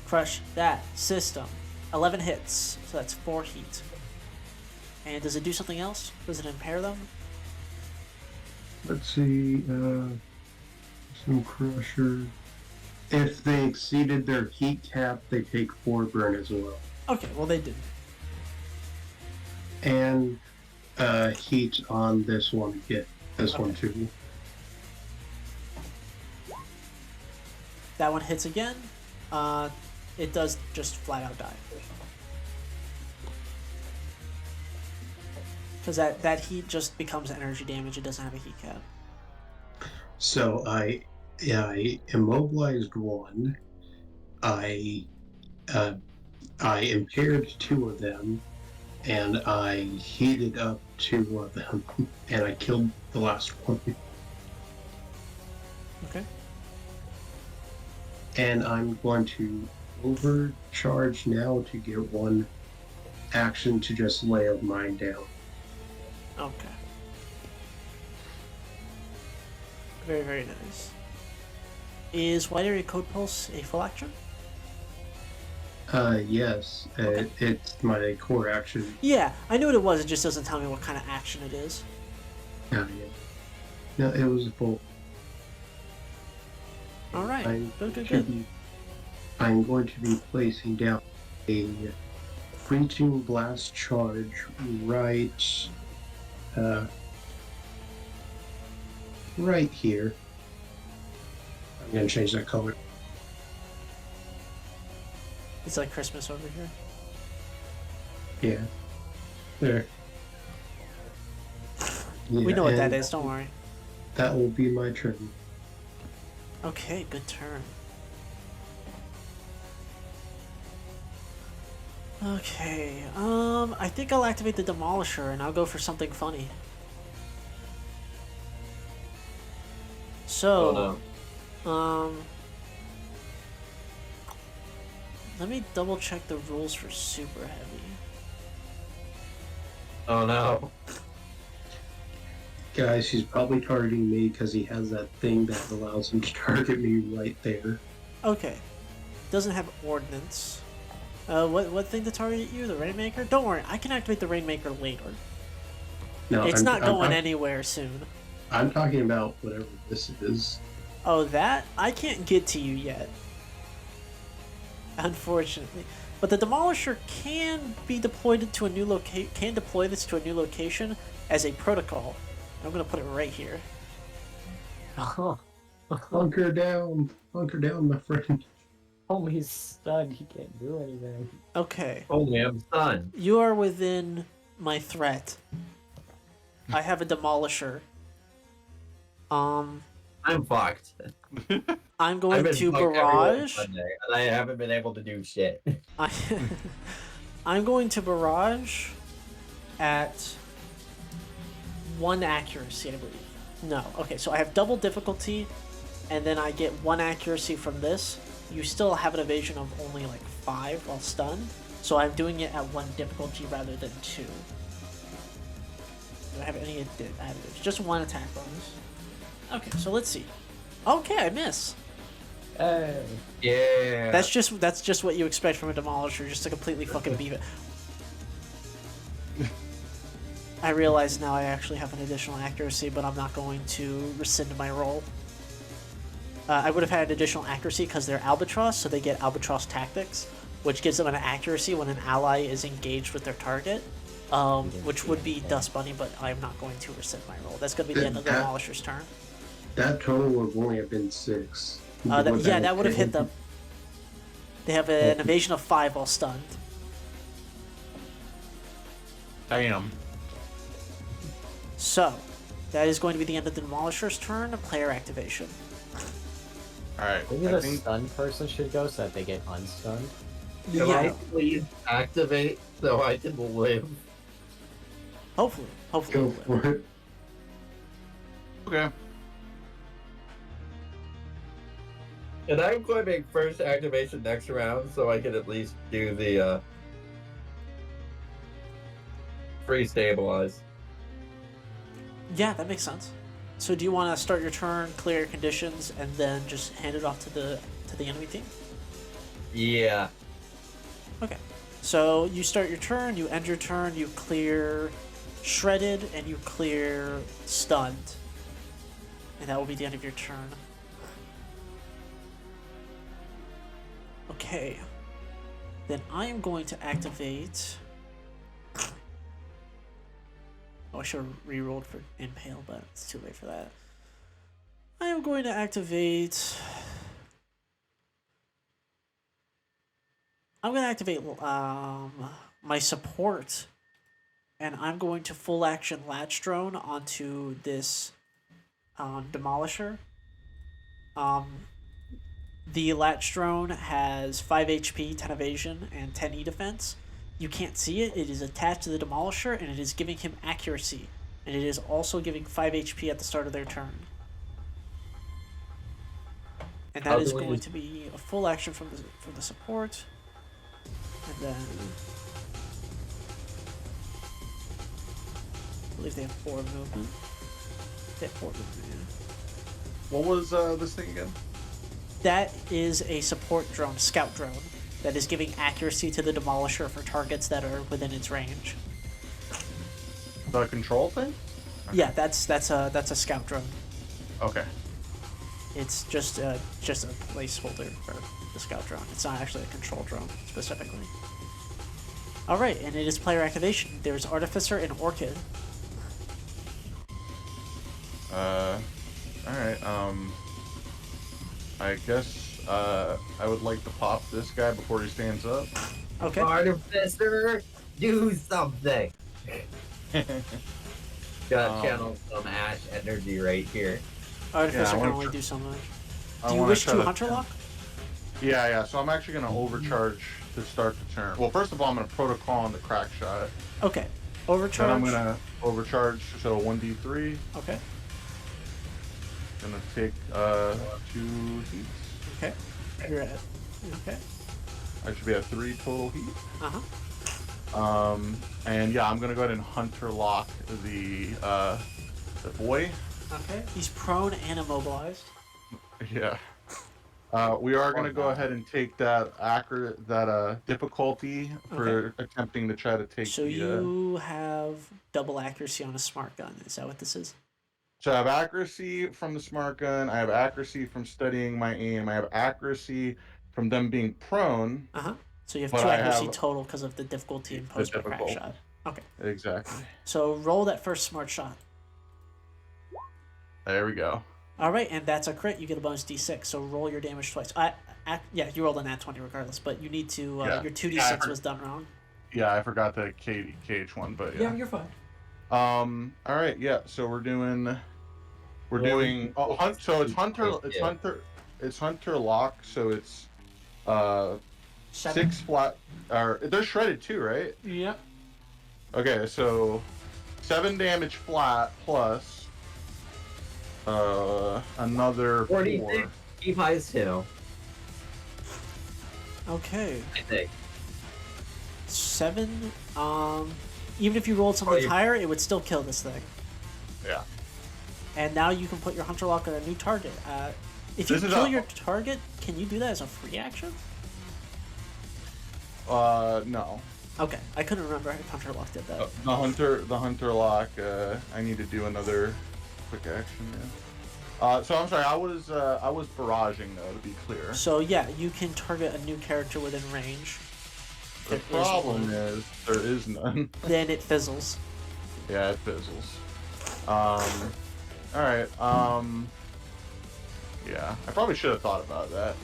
Crush that system. 11 hits, so that's 4 heat. And does it do something else? Does it impair them? Let's see, some crusher. If they exceeded their heat cap, they take 4 burn as well. Okay, well they did. And heat on this one, this one too. That one hits again. It does just flat out die. Because that heat just becomes energy damage. It doesn't have a heat cap. So I immobilized one. I impaired 2 of them, and I heated up 2 of them, and I killed the last one. Okay. And I'm going to overcharge now to get 1 action to just lay of mine down. Okay. Very, very nice. Is Wide Area Code Pulse a full action? Yes. Okay. It's my core action. Yeah, I knew what it was. It just doesn't tell me what kind of action it is. Yeah. No, it was a full. All right. I'm Good. I'm going to be placing down a Freezing Blast charge right here. I'm going to change that color. It's like Christmas over here. Yeah. There. We Yeah, know what that and is. Don't worry. That will be my turn. Okay, good turn. Okay, I think I'll activate the Demolisher and I'll go for something funny. So, let me double check the rules for Super Heavy. oh no. Guys, he's probably targeting me because he has that thing that allows him to target me right there. Okay, doesn't have Ordnance. What thing to target you? The Rainmaker? Don't worry, I can activate the Rainmaker later. No, It's I'm not going I'm, anywhere soon. I'm talking about whatever this is. Oh, that? I can't get to you yet. Unfortunately. But the Demolisher can be deployed to a new deploy this to a new location as a protocol. I'm gonna put it right here. Hunker down, my friend. Homie's stunned. He can't do anything. Okay. Only I'm stunned. You are within my threat. I have a Demolisher. I'm fucked. I'm I've going been to fucked every barrage. Sunday, and I haven't been able to do shit. I'm going to barrage at 1 accuracy, I believe. No. Okay, so I have double difficulty, and then I get 1 accuracy from this. You still have an evasion of only like 5 while stunned, so I'm doing it at 1 difficulty rather than 2. Do I have any additives? Just 1 attack bonus. Okay, so let's see. Okay, I miss. Yeah. That's just what you expect from a Demolisher, just to completely fucking beat it. I realize now I actually have an additional accuracy, but I'm not going to rescind my roll. I would have had an additional accuracy because they're Albatross, so they get Albatross Tactics, which gives them an accuracy when an ally is engaged with their target, which would be Dust Bunny, but I'm not going to rescind my roll. That's going to be the end of the Demolisher's turn. That total would only have been 6. That would have hit them. They have an evasion of 5 while stunned. Damn. So, that is going to be the end of the Demolisher's turn. Player activation. Alright, Maybe I the think stunned person should go so that they get unstunned. Can I please activate so I can live? Hopefully. Go for it. Okay. And I'm going to make first activation next round so I can at least do the free stabilize. Yeah, that makes sense. So do you want to start your turn, clear your conditions, and then just hand it off to the enemy team? Yeah. Okay. So you start your turn, you end your turn, you clear shredded, and you clear stunned. And that will be the end of your turn. Okay. Then I am going to activate... Oh, I should have re-rolled for Impale, but it's too late for that. I am going to activate... I'm going to activate my support, and I'm going to full action Latch Drone onto this Demolisher. The Latch Drone has 5 HP, 10 evasion, and 10 E defense. You can't see it. It is attached to the Demolisher, and it is giving him accuracy. And it is also giving 5 HP at the start of their turn. And that is going to be a full action from the support. And then... I believe they have 4 movement. They have 4 movement, yeah. What was this thing again? That is a support drone, scout drone, that is giving accuracy to the Demolisher for targets that are within its range. The control thing? Okay. Yeah, that's a scout drone. Okay. It's just a placeholder for the scout drone. It's not actually a control drone specifically. All right, and it is player activation. There's Artificer and Orchid. All right. I guess I would like to pop this guy before he stands up. Okay. Artificer, do something. Gotta channel some Ash energy right here. Artificer can only do so much. Do you wish to Hunter Lock? Yeah. So I'm actually gonna overcharge to start the turn. Well, first of all, I'm gonna protocol on the crack shot. Okay. Overcharge. Then I'm gonna overcharge, so 1d3. Okay. Gonna take 2 heats. Okay. You're at. Okay. I should be at 3 total heat. And yeah, I'm gonna go ahead and Hunter Lock the boy. Okay. He's prone and immobilized. Yeah. We are gonna go ahead and take that difficulty for attempting to try to take. So you have double accuracy on a smart gun. Is that what this is? So I have accuracy from the smart gun. I have accuracy from studying my aim. I have accuracy from them being prone. So you have 2 accuracy total because of the difficulty imposed by crack shot. Okay. Exactly. So roll that first smart shot. There we go. All right, and that's a crit. You get a bonus d6. So roll your damage twice. Yeah, you rolled a nat 20 regardless, but you need to. Your 2d6 was done wrong. Yeah, I forgot the KH one, but yeah. Yeah, you're fine. All right, yeah. So we're doing. So it's Hunter Lock. So it's 6 flat. Or they're shredded too, right? Yep. Okay, so 7 damage flat plus another 4. Keep highs too. Okay. I think 7. Even if you rolled something higher, it would still kill this thing. Yeah. And now you can put your Hunter Lock on a new target. If you kill your target, can you do that as a free action? No. Okay, I couldn't remember if Hunter Lock did that. The Hunter Lock. I need to do another quick action. Yeah. So I'm sorry. I was barraging though, to be clear. So yeah, you can target a new character within range. The problem is there is none. Then it fizzles. Yeah, it fizzles. All right. Yeah, I probably should have thought about that.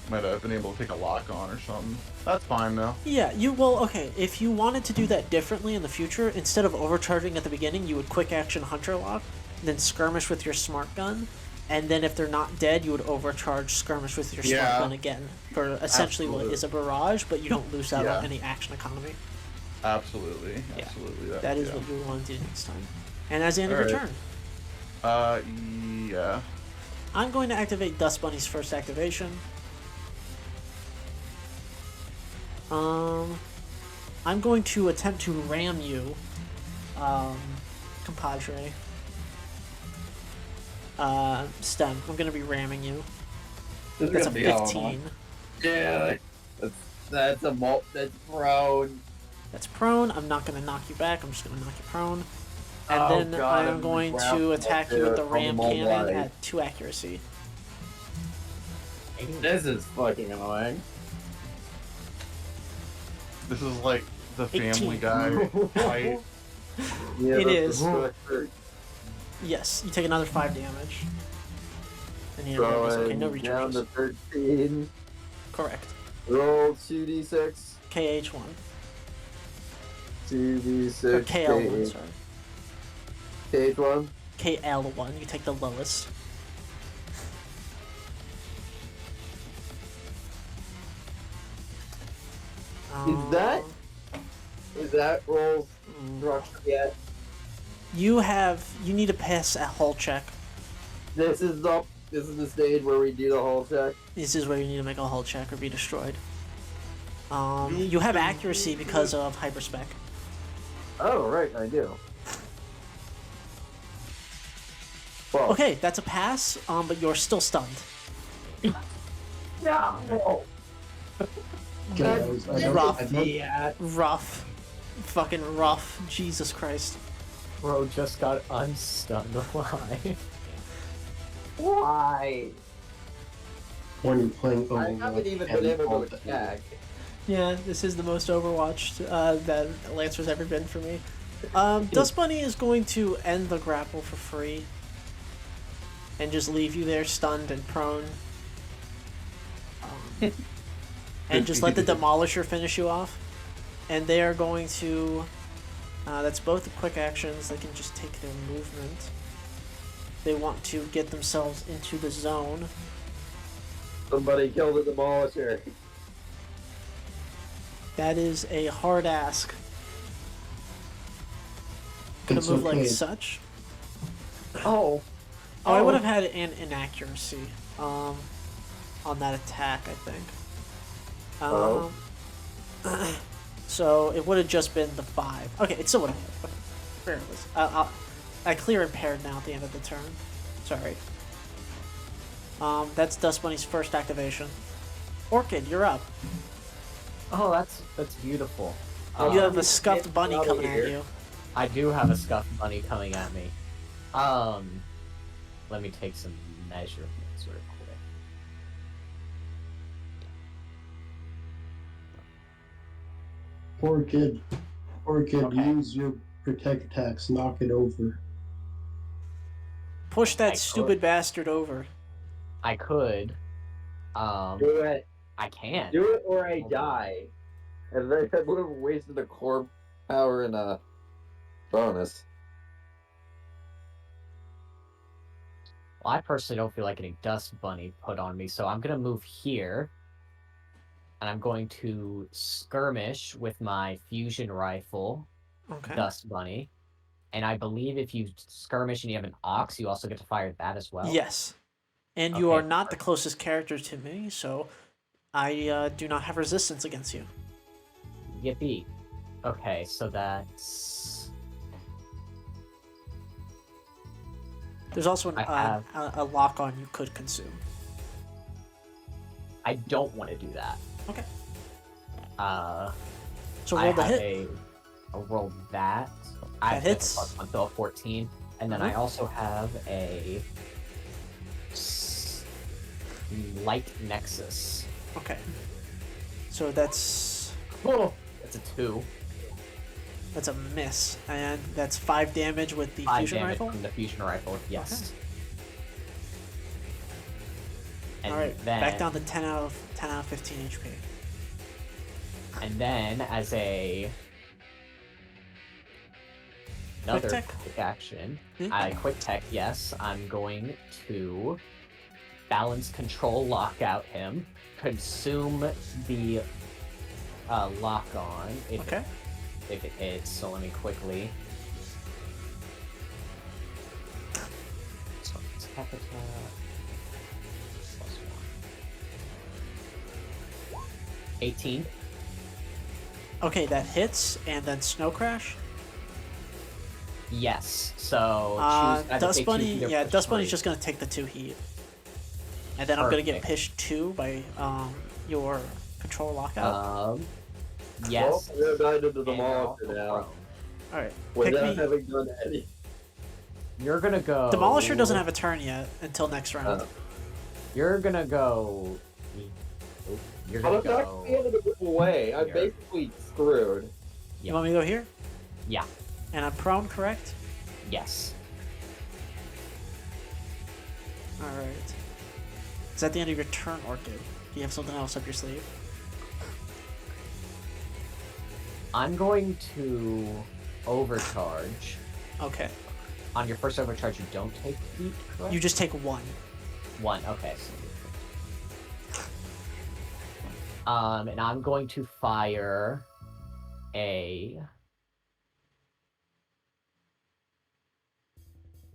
Might have been able to take a lock on or something. That's fine though. Yeah, okay, if you wanted to do that differently in the future, instead of overcharging at the beginning, you would quick action Hunter Lock, then skirmish with your smart gun, and then if they're not dead, you would overcharge skirmish with your smart gun again for essentially what is a barrage, but you don't lose out on any action economy. Absolutely. That is what you want to do next time. And as the end of your turn. Yeah. I'm going to activate Dust Bunny's first activation. I'm going to attempt to ram you, compadre. Stem, I'm going to be ramming you. This is That's a gonna be hell of 15. Yeah, that's that's prone. That's prone. I'm not going to knock you back. I'm just going to knock you prone. And Oh, then God, I'm I'm going gonna to grab attack you with the on ram the mole cannon blade. at 2 accuracy. This is fucking annoying. This is like the 18. Family Guy fight. Yeah, It that's is. the- Yes, you take another 5 damage. And you okay, no Going down recharges. to 13. Correct. Roll 2d6. KH1. 2d6. Or KL1, sorry. KH1. KL1, you take the lowest. Is that roll structure yet? You need to pass a hull check. This is the stage where we do the whole check. This is where you need to make a hull check or be destroyed. You have accuracy because of hyperspec. Oh, right, I do. Well, Okay, that's a pass, but you're still stunned. no. Rough. Yeah. Rough. Fucking rough. Jesus Christ. Bro just got unstunned. Why? Why? When you're playing I Overwatch haven't even and been able all to that. attack. Yeah, this is the most overwatched that Lancer's ever been for me. Dust Bunny is going to end the grapple for free. And just leave you there stunned and prone. And just let the Demolisher finish you off. And they are going to... that's both the quick actions. They can just take their movement. They want to get themselves into the zone. Somebody killed the Demolisher. That is a hard ask. Gonna It's move like okay. such. Oh. Oh, I would have had an inaccuracy on that attack, I think. So it would have just been the 5. Okay, it still would have hit. Okay, regardless. I clear impaired now at the end of the turn. Sorry. That's Dust Bunny's first activation. Orchid, you're up. Oh, that's beautiful. You have a scuffed bunny out of coming at here. you. I do have a scuffed bunny coming at me. Let me take some measurements real quick. Orchid, Okay. use your protect attacks, knock it over. Push that I stupid bastard over. I could. Do it. I can. Do it or I die. And then I would have wasted a core power and a bonus. Well, I personally don't feel like getting Dust Bunny put on me, so I'm gonna move here. And I'm going to skirmish with my fusion rifle, Okay. Dust Bunny. And I believe if you skirmish and you have an ox, you also get to fire that as well. Yes. And you Okay, are not the closest character to me, so I do not have resistance against you. Yippee. Okay, so that's... There's also I have- a lock on you could consume. I don't want to do that. Okay. I So roll the have hit. I'll roll that. I That have hits. a +1, so a 14. And then I also have a light nexus. Okay. So that's Oh, that's a 2. a miss, and that's 5 damage with the 5 fusion damage rifle. from the fusion rifle, yes. And All right, then, back down to 10 out of 15 HP. And then as another tech? quick action, Hmm? quick tech, yes, I'm going to balance control lock out him, consume the lock on if Okay. it hits. So let me quickly. Attack attack. Plus 1. 18. Okay, that hits, and then Snow Crash. Yes. So choose either Dust take 2 Bunny, heat or yeah, push Dust Bunny's 3. just gonna take the 2 heat. And then I'm gonna get Perfect. pished 2 by your control lockout. Yes. Well, we're died into the and you're monster also now. prone. Alright, pick Without me. having done any. You're gonna go. Demolisher doesn't have a turn yet until next round. You're gonna go. You're I'm gonna not be able go. to move away. I'm here. basically screwed. You want me to go here? Yeah. And I'm prone, correct? Yes. Alright. Is that the end of your turn, Orchid? Do you have something else up your sleeve? I'm going to overcharge. Okay. On your first overcharge, you don't take heat. Correct? You just take 1. 1. Okay. And I'm going to fire a.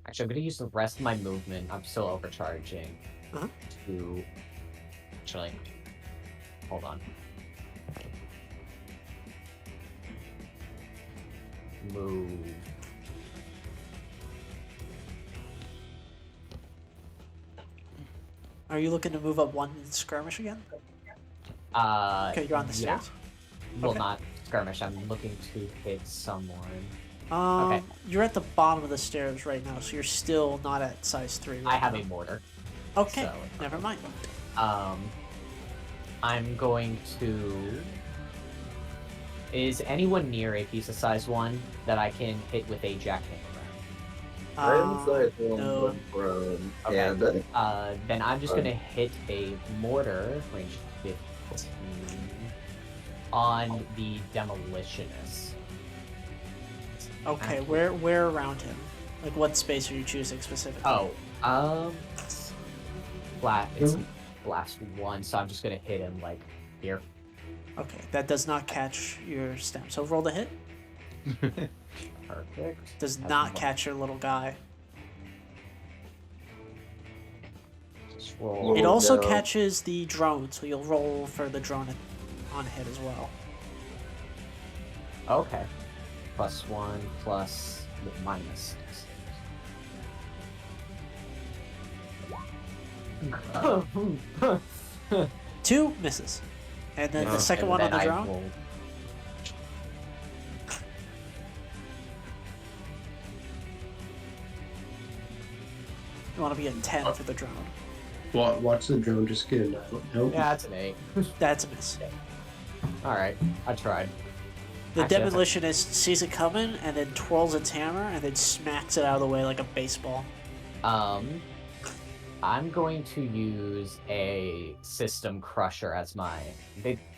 Actually, I'm going to use the rest of my movement. I'm still overcharging. Uh-huh. To. Actually. Hold on. Move. Are you looking to move up 1 in skirmish again? Okay, you're on the yeah. stairs. Well, Okay. not skirmish. I'm looking to hit someone. Okay. You're at the bottom of the stairs right now, so you're still not at size 3. Right I have now. a mortar. Okay, so- never mind. I'm going to. Is anyone near a piece of size 1 that I can hit with a jackhammer? I'm inside one no. prone. Okay. And Then I'm just gonna hit a mortar, range 15, on the demolitionist. Okay, where around him? Like, what space are you choosing specifically? It's blast 1, so I'm just gonna hit him like here. Okay, that does not catch your stem. So roll the hit. Perfect. Does Has not one. catch your little guy. Just roll. It also no. catches the drone, so you'll roll for the drone on hit as well. Okay. +1 plus minus 6. 2 misses. And then the Yeah. second And one on then the I drone? rolled- You want to be at 10 for the drone. Watch the drone just get enough. Nope. Yeah, that's an 8. That's a miss. Alright, I tried. The Actually, that's demolitionist sees it coming and then twirls its hammer and then smacks it out of the way like a baseball. I'm going to use a system crusher as my.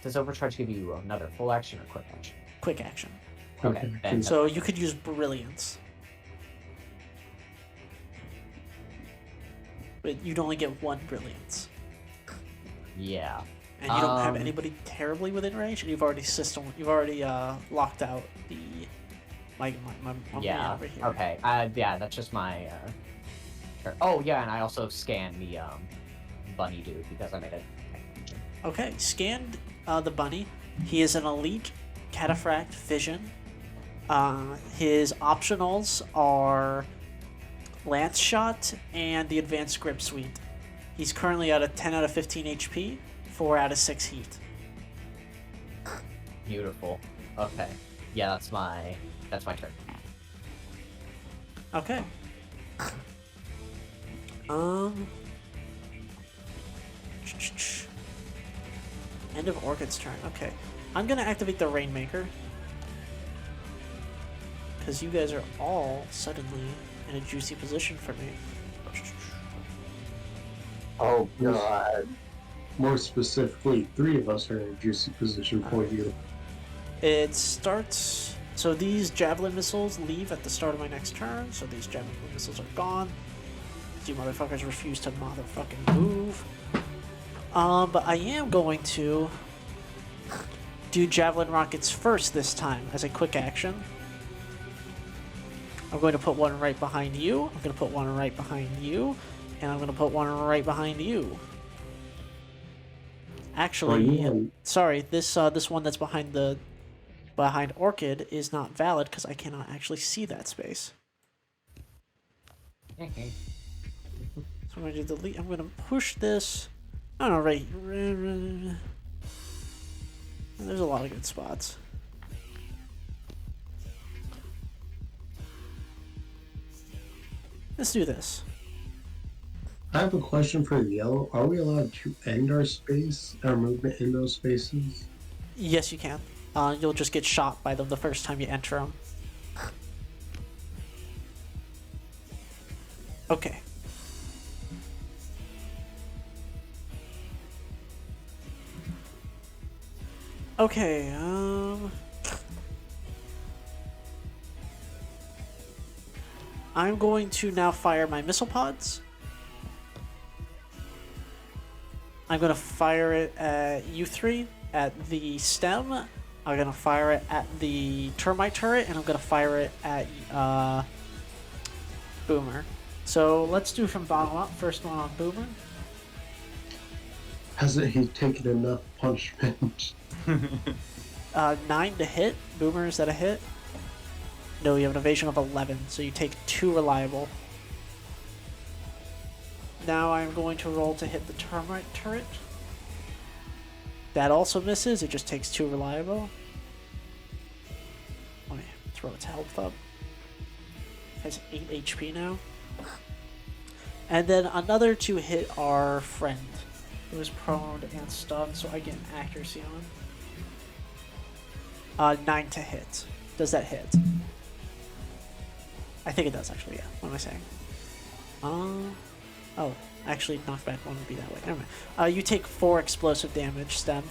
Does overcharge give you another full action or quick action? Quick action. Okay, then So you could use brilliance. But you'd only get 1 brilliance. yeah. And you don't have Um, anybody terribly within range, and you've already locked out the my man Yeah. over here. Okay. Yeah, that's just my. Oh yeah, and I also scanned the bunny dude because I made it. Okay, scanned the bunny. He is an elite cataphract vision. His optionals are lance shot and the advanced grip suite. He's currently at a 10 out of 15 HP, 4 out of 6 heat. Beautiful. Okay. Yeah, that's my turn. Okay. End of Orchid's turn. Okay. I'm gonna activate the Rainmaker. Because you guys are all suddenly in a juicy position for me. oh god. More specifically, 3 of us are in a juicy position for you. It starts. So these javelin missiles leave at the start of my next turn. So these javelin missiles are gone. You motherfuckers refuse to motherfucking move. But I am going to do javelin rockets first this time as a quick action. I'm going to put one right behind you. I'm going to put one right behind you. And I'm gonna put one right behind you. Oh, Actually, you sorry, this one that's behind Orchid is not valid because I cannot actually see that space. Okay. So I'm gonna delete. I'm gonna push this. I don't know, right. There's a lot of good spots. Let's do this. I have a question for the yellow. Are we allowed to end our movement in those spaces? Yes, you can. You'll just get shot by them the first time you enter them. Okay. Okay, I'm going to now fire my missile pods. I'm going to fire it at you three, at the stem. I'm going to fire it at the termite turret, and I'm going to fire it at Boomer. So let's do from bottom up. First one on Boomer. Hasn't he taken enough punishment? 9 to hit. Boomer, is that a hit? No, you have an evasion of 11, so you take 2 reliable. Now I'm going to roll to hit the termite turret. That also misses, it just takes 2 reliable. Let me throw its health up. It has 8 HP now. And then another 2 hit our friend, who is prone and stunned, so I get an accuracy on. 9 to hit. Does that hit? I think it does, actually, yeah. What am I saying? Oh, actually, knockback one would be that way. Never mind. You take 4 explosive damage, Stem.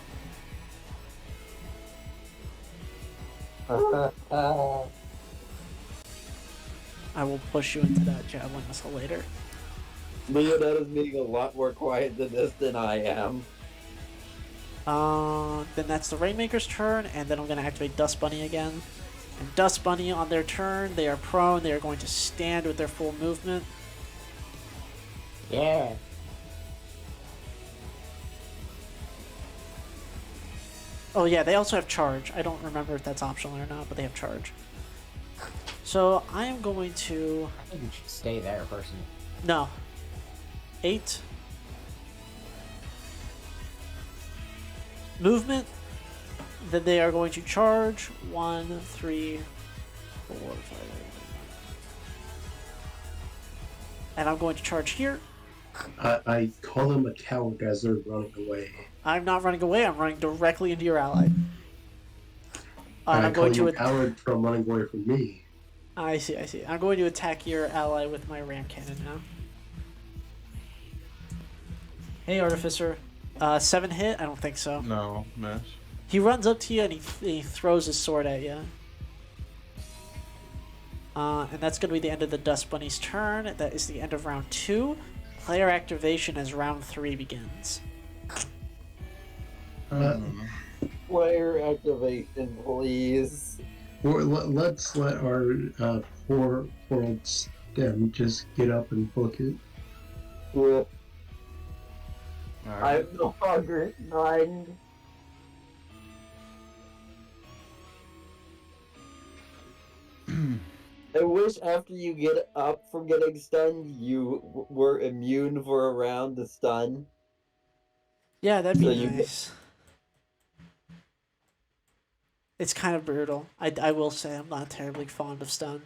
I will push you into that javelin missile later. Leonetta's being a lot more quiet than this than I am. Then that's the Rainmaker's turn, and then I'm going to activate Dust Bunny again. And Dust Bunny, on their turn, they are prone. They are going to stand with their full movement. Yeah. Oh yeah, they also have charge. I don't remember if that's optional or not, but they have charge. So I am going to... I think you should stay there, personally. No. 8. Movement. Then they are going to charge. 1, 3, 4, 5. And I'm going to charge here. I call them a coward as they're running away. I'm not running away. I'm running directly into your ally. And I'm call going you to... a coward from running away from me. I see, I see. I'm going to attack your ally with my ram cannon now. Hey, Artificer. 7 hit? I don't think so. No, miss. He runs up to you and he throws his sword at you. And that's going to be the end of the Dust Bunny's turn. That is the end of round 2. Player activation as round 3 begins. Player activation, please. Let's let our poor old Stem just get up and book it. Well, Alright. I'm no longer 9. I wish after you get up from getting stunned, you were immune for a round to stun. Yeah, that'd be So you- nice. It's kind of brutal. I will say I'm not terribly fond of stun.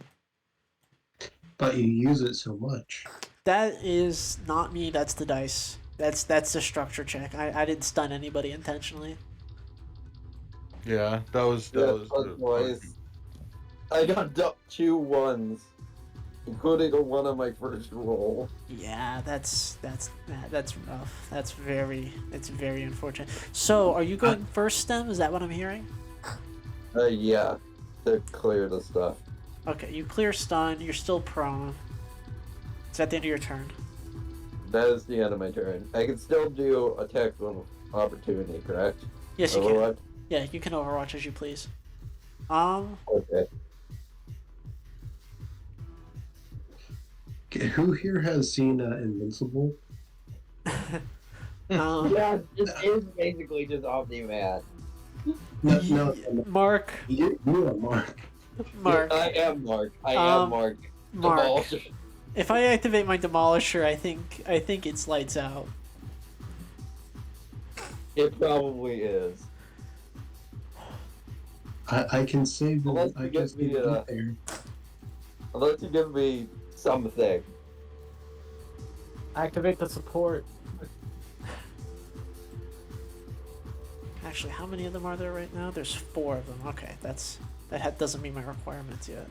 But you use it so much. That is not me, that's the dice. That's the structure check. I didn't stun anybody intentionally. Yeah, that was Otherwise, I got 2 1s, including a 1 on my first roll. Yeah, that's rough. It's very unfortunate. So, are you going first, Stem? Is that what I'm hearing? Yeah, to clear the stuff. Okay, you clear stun. You're still prone. Is that the end of your turn? That is the end of my turn. I can still do attack of opportunity, correct? Yes, you Overwatch? can. Yeah, you can overwatch as you please. Okay. Who here has seen Invincible? Yeah, this is basically just Omni-Man. No. Mark, You are Mark. Mark, I am Mark. I am Mark. Mark. Demolisher. If I activate my Demolisher, I think it's lights out. It probably is. I can save them. Unless I you give just me need to get there. Unless you give me something. Activate the support. Actually, how many of them are there right now? There's 4 of them. Okay, that doesn't meet my requirements yet.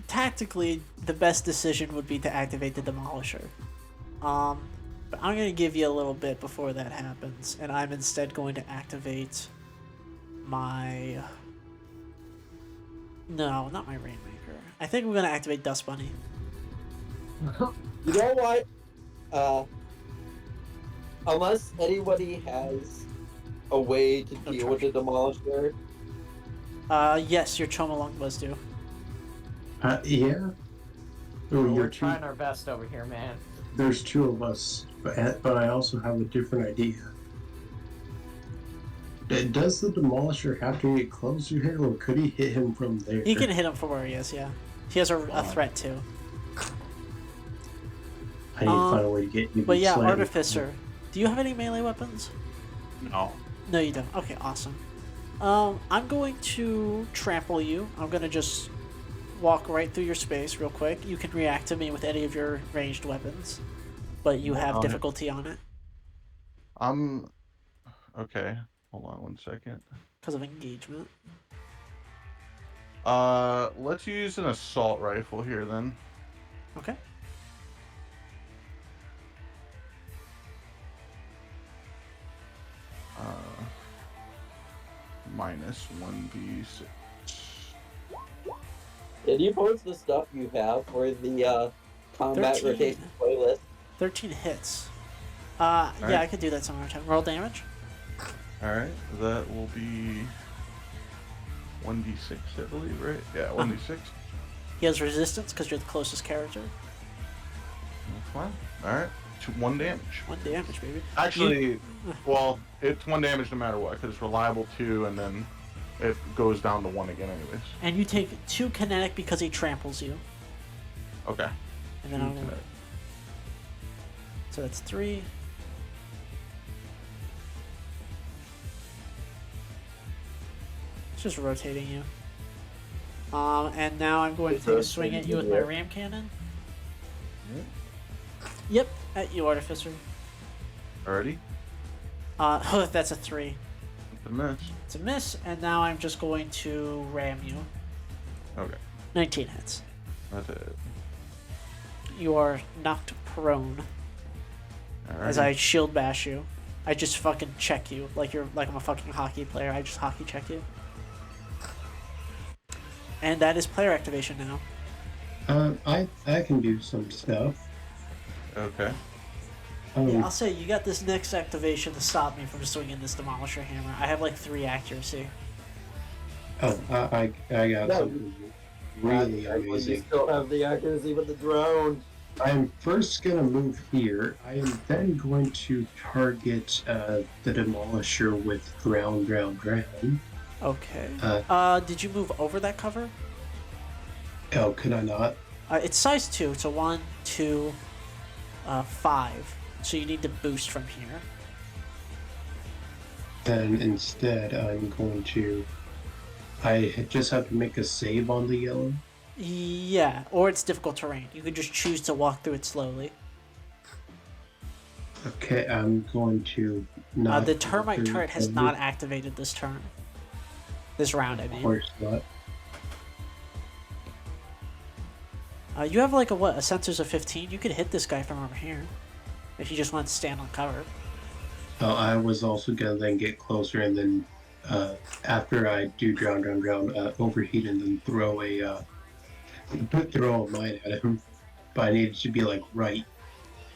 Tactically, the best decision would be to activate the Demolisher. But I'm gonna give you a little bit before that happens, and I'm instead going to activate my... No, not my Rainmaker. I think we're gonna activate Dust Bunny. You know what? Unless anybody has a way to deal with the Demolisher, Yes, your Chomalongbas do. Yeah. Oh, We're you're trying our best over here, man. There's 2 of us, but I also have a different idea. Does the Demolisher have to get close to him, or could he hit him from there? He can hit him from where he is, yeah. He has a threat too. I need to find a way to get you. But yeah, Artificer. Do you have any melee weapons? No. No, you don't. Okay, awesome. I'm going to trample you. I'm going to just walk right through your space real quick. You can react to me with any of your ranged weapons, but you have difficulty on it. Okay. Hold on 1 second. Because of engagement. Let's use an assault rifle here then. Okay. Minus 1d6. can you post the stuff you have for the combat 13. rotation playlist? 13 hits. Yeah, Alright. I could do that some more time. Roll damage. Alright, that will be 1d6, I believe, right? Yeah, 1d6. He has resistance because you're the closest character. That's fine. Alright, 1 damage. 1 damage, baby. Actually, well, it's 1 damage no matter what, because it's reliable 2, and then it goes down to 1 again anyways. And you take 2 kinetic because he tramples you. Okay. And then I'm So that's 3. It's just rotating you. And now I'm going to take a swing at you with my ram cannon. Yep, at you, Artificer. Alrighty. That's a 3. It's a miss. It's a miss, and now I'm just going to ram you. Okay. 19 hits. That's it. You are knocked prone as I shield bash you. I just fucking check you like I'm a fucking hockey player. I just hockey check you. And that is player activation now. I can do some stuff. Okay. Yeah, I'll say you got this next activation to stop me from swinging this Demolisher hammer. I have like 3 accuracy. Oh, I got something really You amazing. still have the accuracy with the drone. I'm first gonna move here. I am then going to target the Demolisher with ground. Okay. Did you move over that cover? Oh, could I not? It's size 2. It's a 1, 2, 5. So you need to boost from here. Then instead, I'm going to. I just have to make a save on the yellow. Yeah, or it's difficult terrain. You can just choose to walk through it slowly. Okay, I'm going to not. The termite turret has not activated this turn. This round, I mean. Of course not. You have like a sensors of 15. You could hit this guy from over here if you just want to stand on cover. I was also gonna then get closer and then after I do ground, overheat and then throw a mine at him. But I needed to be like right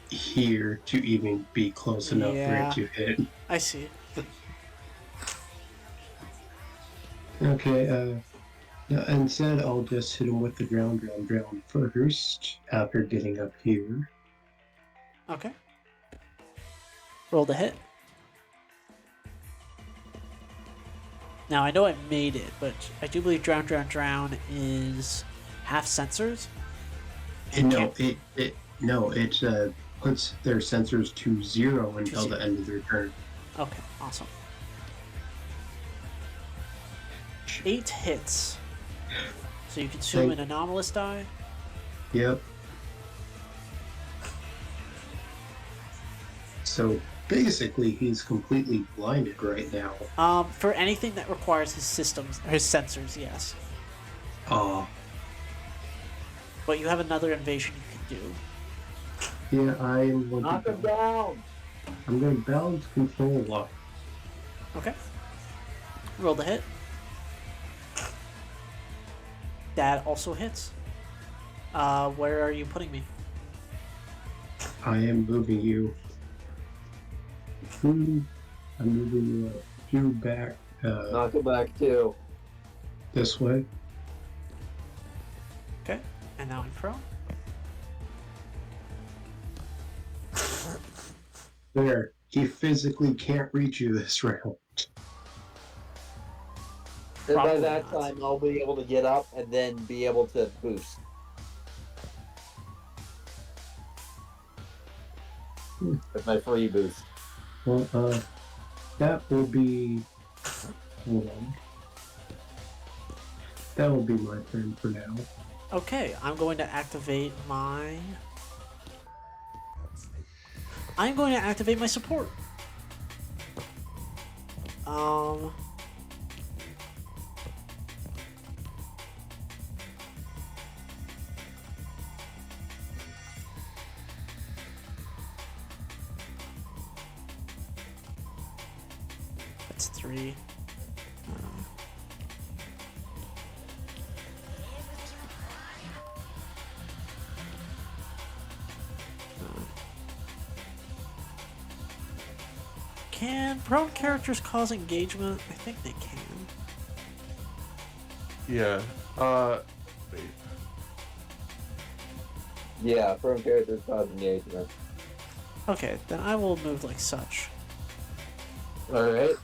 here to even be close enough for it to hit. I see. Okay, yeah, instead I'll just hit him with the drown first after getting up here. Okay. Roll the hit. Now I know I made it, but I do believe drown is half sensors. And no, it puts their sensors to 0 until the end of their turn. Okay, awesome. 8 hits. So you consume an anomalous die. Yep. So basically, he's completely blinded right now. For anything that requires his sensors, yes. Oh. But you have another invasion you can do. Yeah, I'm going Knock him down! I'm going to balance control lock. Okay. Roll the hit. That also hits. Where are you putting me? I am moving you. I'm moving you back Knock him back too. this way. Okay. And now I'm prone. There. He physically can't reach you this round. And by Probably that not. time, I'll be able to get up and then be able to boost. With my free boost. Well, that will be. Hold on. That will be my turn for now. Okay, I'm going to activate my... I'm going to activate my support. That's 3. Can prone characters cause engagement? I think they can. Yeah. Wait. Yeah, from characters cause engagement. Okay, then I will move like such. Alright.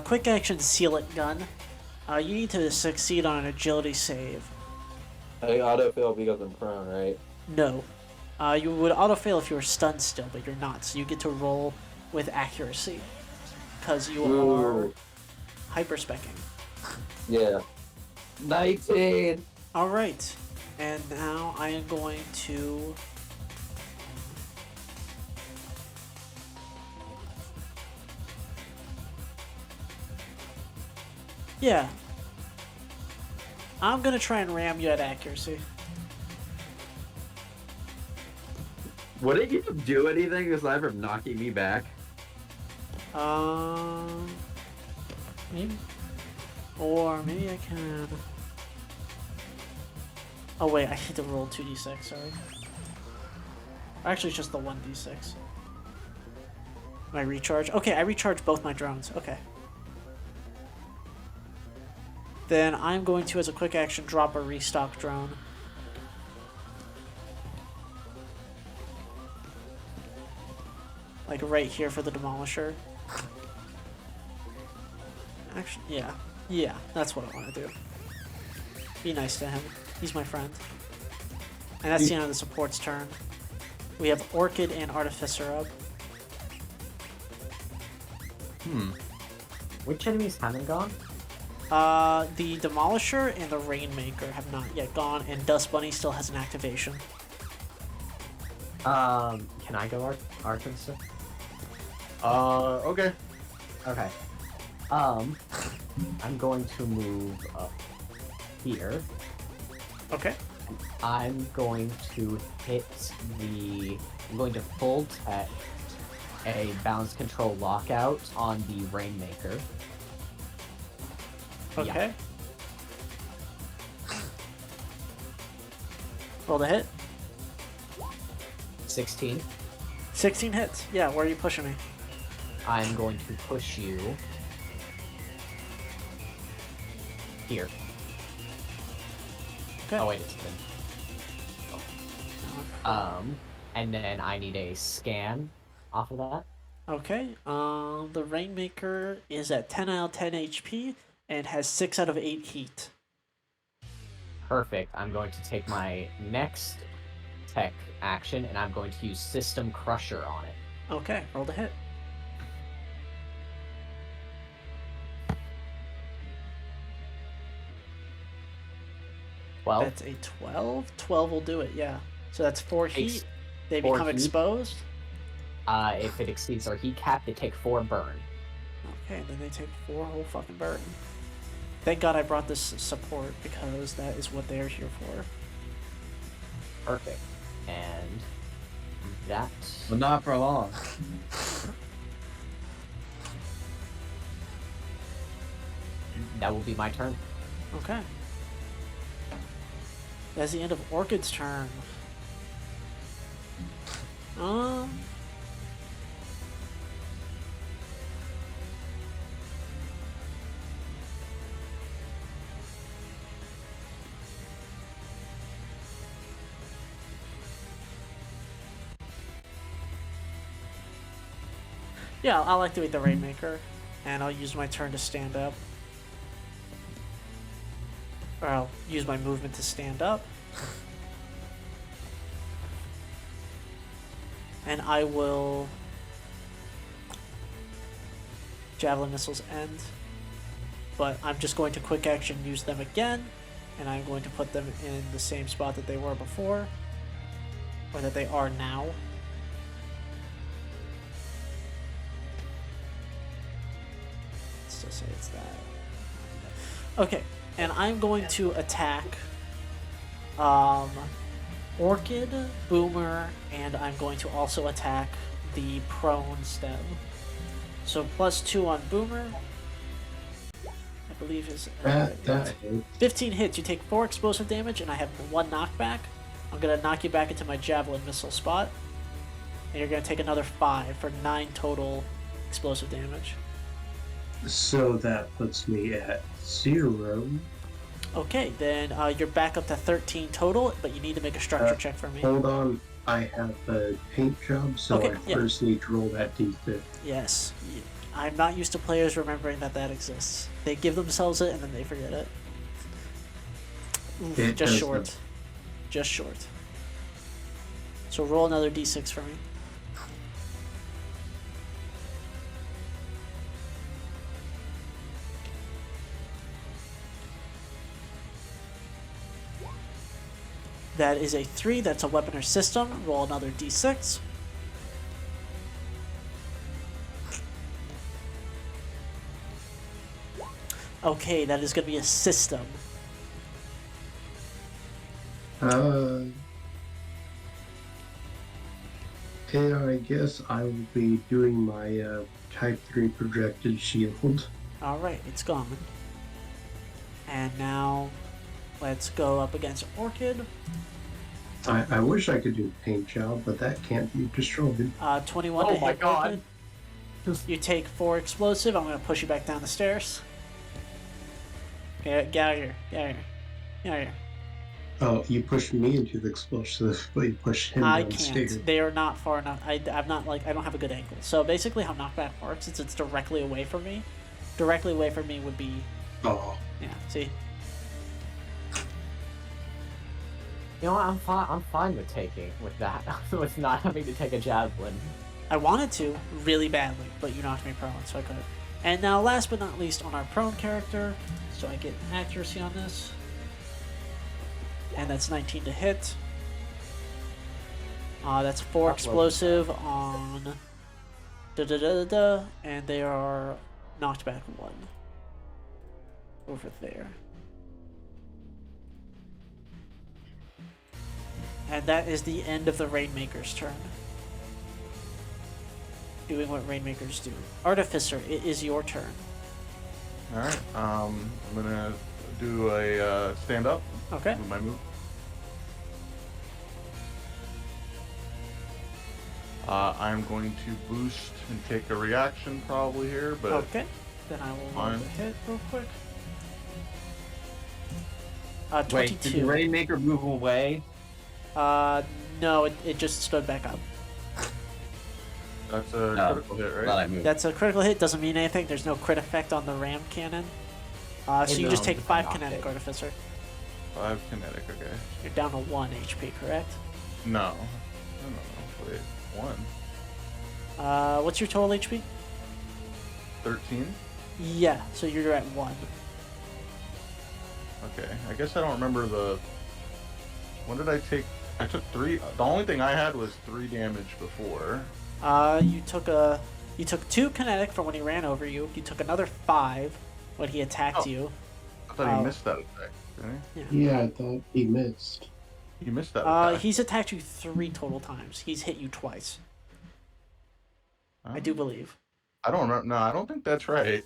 Quick action seal it gun. You need to succeed on an agility save. I autofill because I'm prone, right? No. You would auto-fail if you were stunned still, but you're not, so you get to roll with accuracy. Because you are Ooh. hyper-specking. Yeah. 19! Alright. And now I am going to... Yeah. I'm gonna try and ram you at accuracy. Wouldn't you do anything aside from knocking me back? Maybe. Or maybe I can... Oh wait, I need to roll 2d6, sorry. Actually, it's just the 1d6. My recharge? Okay, I recharge both my drones. Okay. Then I'm going to, as a quick action, drop a restock drone. Like right here for the Demolisher. Actually, yeah. Yeah, that's what I want to do. Be nice to him. He's my friend. And that's the end of the support's turn. We have Orchid and Artificer up. Which enemies haven't gone? The Demolisher and the Rainmaker have not yet gone, and Dust Bunny still has an activation. Can I go Arkansas? Okay. Okay. I'm going to move up here. Okay. I'm going to I'm going to full tech a balance control lockout on the Rainmaker. Okay. Roll the hit. 16. 16 hits. Yeah, where are you pushing me? I'm going to push you Here. Okay. Oh wait, it's been. And then I need a scan off of that. Okay. The Rainmaker is at 10 out of 10 HP and has 6 out of 8 heat. Perfect. I'm going to take my next tech action, and I'm going to use System Crusher on it. Okay, roll the hit. Well, That's a 12. 12 will do it, yeah. So that's 4 heat. They 4 become heat. exposed. If it exceeds their heat cap, they take 4 burn. Okay, then they take 4 whole fucking burn. Thank God I brought this support because that is what they're here for. Perfect. And that. But not for long. That will be my turn. Okay. That's the end of Orchid's turn. Yeah, I'll activate the Rainmaker, and I'll use my turn to stand up. Or I'll use my movement to stand up. And I will... Javelin missiles end. But I'm just going to quick action use them again, and I'm going to put them in the same spot that they were before. Or that they are now. Let's just say it's that. Okay, and I'm going to attack Orchid, Boomer, and I'm going to also attack the prone stem. So +2 on Boomer. I believe is That's 15 hits. You take 4 explosive damage, and I have 1 knockback. I'm gonna knock you back into my javelin missile spot, and you're gonna take another 5 for 9 total explosive damage. So that puts me at 0. Okay, then you're back up to 13 total, but you need to make a structure check for me. Hold on, I have a paint job, so Okay, I yeah. first need to roll that d6. Yes, I'm not used to players remembering that that exists. They give themselves it and then they forget it. Oof, It just does short. not. Just short. So roll another d6 for me. That is a 3. That's a weapon or system. Roll another d6. Okay, that is going to be a system. And I guess I will be doing my Type 3 projected shield. Alright, it's gone. And now, let's go up against Orchid. I wish I could do paint job, but that can't be destroyed. 21 Oh to my hit God. Orchid. You take 4 explosive. I'm going to push you back down the stairs. Get out of here. Get out of here. Get out of here. Oh, you pushed me into the explosive, but you pushed him I downstairs. can't. They are not far enough. I'm not like I don't have a good angle. So basically, how knockback works is it's directly away from me. Directly away from me would be Oh, yeah. See, You know what? I'm fine with that. With not having to take a javelin. I wanted to really badly, but you knocked me prone, so I couldn't. And now, last but not least, on our prone character, so I get accuracy on this, and that's 19 to hit. That's 4 explosive on and they are knocked back 1 over there. And that is the end of the Rainmaker's turn. Doing what Rainmakers do. Artificer, it is your turn. Alright, I'm gonna do a stand up Okay. with my move. I'm going to boost and take a reaction probably here, but Okay. Then I will roll Fine. the hit real quick. Wait, did the 22. Rainmaker move away? No, it just stood back up. That's a critical hit, right? Glad I moved. That's a critical hit. Doesn't mean anything. There's no crit effect on the ram cannon. So you just take 5 kinetic, Artificer. 5 kinetic, okay. You're down to 1 HP, correct? No. Wait, 1. What's your total HP? 13? Yeah, so you're at 1. Okay. I guess I don't remember the... When did I take... I took 3... The only thing I had was 3 damage before. You took 2 kinetic from when he ran over you. You took another 5 when he attacked you. I thought he missed that attack, didn't Yeah, I thought he missed. he? He missed that attack. He's attacked you 3 total times. He's hit you twice. I do believe. I don't remember. No, I don't think that's right.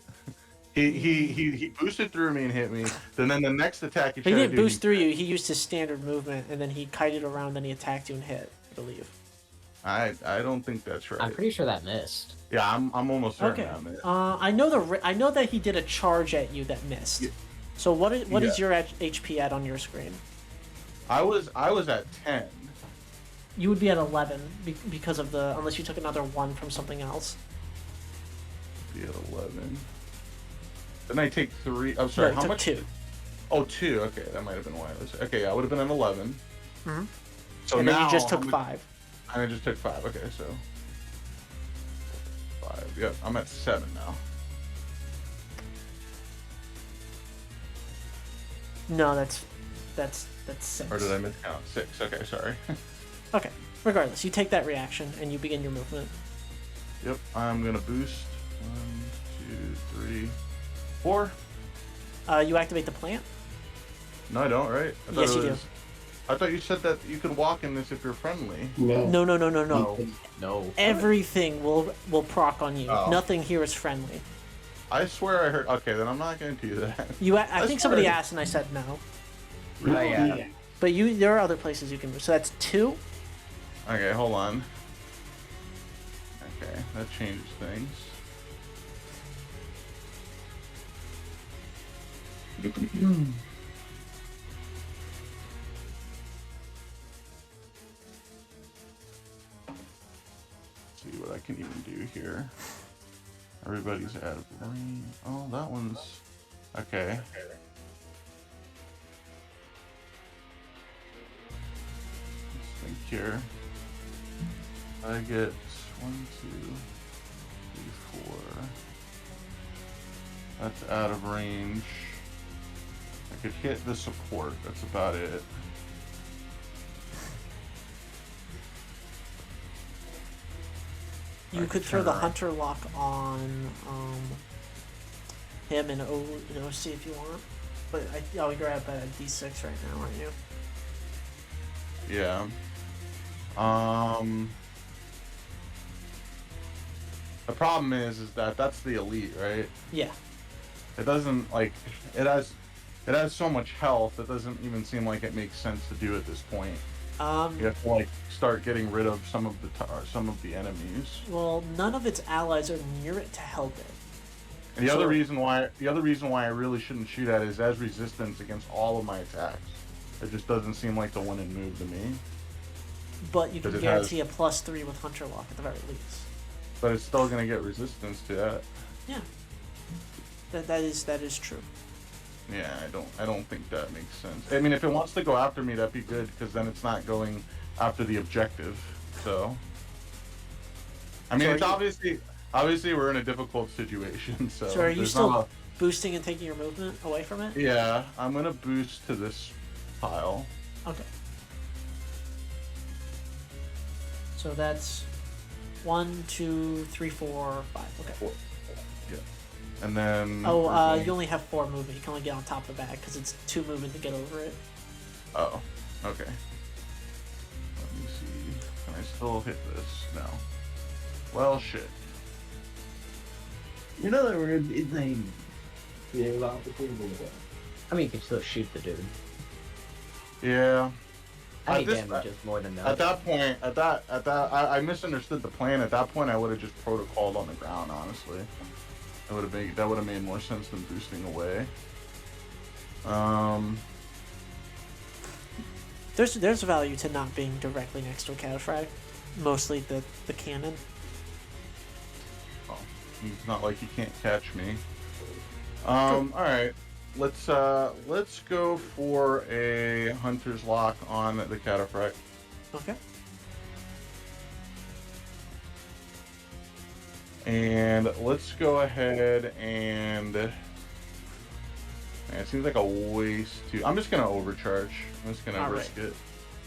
He boosted through me and hit me. Then the next attack he He tried to didn't do, boost through you. He used his standard movement, and then he kited around, and he attacked you and hit, I believe. I don't think that's right. I'm pretty sure that missed. Yeah, I'm almost certain Okay. that missed. I know that he did a charge at you that missed. Yeah. So what is Yeah. your HP at on your screen? I was at 10. You would be at 11 because of the unless you took another 1 from something else. Be at 11. Then I take 3. I'm sorry. No, you How took much? 2. Oh, 2. Okay, that might have been why I was. Okay, I would have been at 11. Mhm. So And now then you just how took much- 5. And I just took 5. Okay, so 5. Yep, I'm at 7 now. No, that's 6. Or did I miscount? 6. Okay, sorry. Okay. Regardless, you take that reaction and you begin your movement. Yep, I'm gonna boost. 1, 2, 3, 4. You activate the plant. No, I don't. Right? I thought Yes, it you do. was- I thought you said that you could walk in this if you're friendly. No. No. No. Everything will proc on you. Oh. Nothing here is friendly. I swear I heard. Okay, then I'm not going to do that. I think somebody swear. asked and I said no. Yeah. But there are other places you can move. So that's 2. Okay, hold on. Okay, that changes things. See what I can even do here. Everybody's out of range. Oh, that one's okay. Let's think here. I get 1, 2, 3, 4. That's out of range. I could hit the support. That's about it. You could throw the hunter lock on him and OC if you want. But I'll grab a D6 right now, aren't you? Yeah. The problem is that that's the elite, right? Yeah. It doesn't like it has so much health. It doesn't even seem like it makes sense to do at this point. You have to like start getting rid of some of the enemies. Well, none of its allies are near it to help it. And the other reason why I really shouldn't shoot at it is as resistance against all of my attacks. It just doesn't seem like the winning move to me. But you can 'Cause it guarantee a +3 with hunter lock at the very least. But it's still gonna get resistance to that. Yeah. That is true. Yeah, I don't think that makes sense. I mean, if it wants to go after me, that'd be good because then it's not going after the objective. So, I mean, So it's are you- obviously we're in a difficult situation. So, So are you there's still not boosting and taking your movement away from it? yeah, I'm gonna boost to this pile. Okay. So that's 1, 2, 3, 4, 5. Okay. And then You only have 4 movement. You can only get on top of the bag because it's 2 movement to get over it. oh, okay. Let me see. Can I still hit this? No. Well, shit. In other words, it's a big opportunity. I mean, you can still shoot the dude. Yeah. Any At this- damage is more than At enough. that point, I misunderstood the plan. At that point, I would have just protocoled on the ground. Honestly, that would have made more sense than boosting away. There's value to not being directly next to a cataphract. Mostly the cannon. Oh, it's not like you can't catch me. All right. Let's go for a hunter's lock on the cataphract. Okay. And let's go ahead and. Man, it seems like a waste to. I'm just gonna overcharge. I'm just gonna risk it.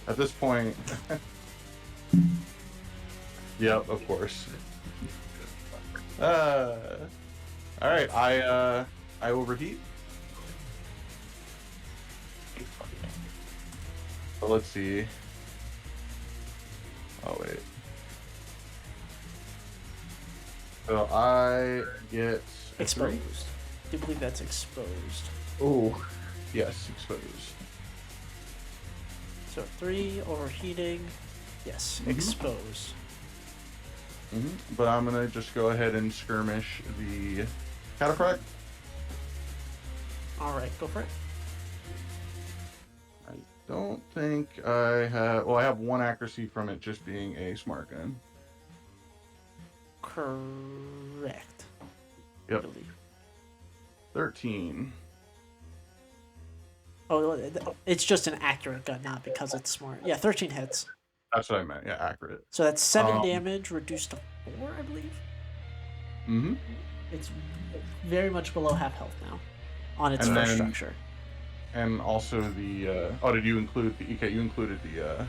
At this point. Yep, of course. All right, I overheat. So let's see. Oh wait. So I get Exposed. I do believe that's exposed. Oh, yes, exposed. So 3 overheating. Yes, exposed. But I'm gonna just go ahead and skirmish the cataphract. All right, go for it. I don't think I have. Well, I have 1 accuracy from it just being a smart gun. Correct. I Yep. believe. 13. Oh, it's just an accurate gun, not because it's smart. Yeah, 13 hits. That's what I meant. Yeah, accurate. So that's 7 damage reduced to 4, I believe. Mm-hmm. It's very much below half health now on its And first then- structure. And also the. Oh, did you include the? Okay, you included the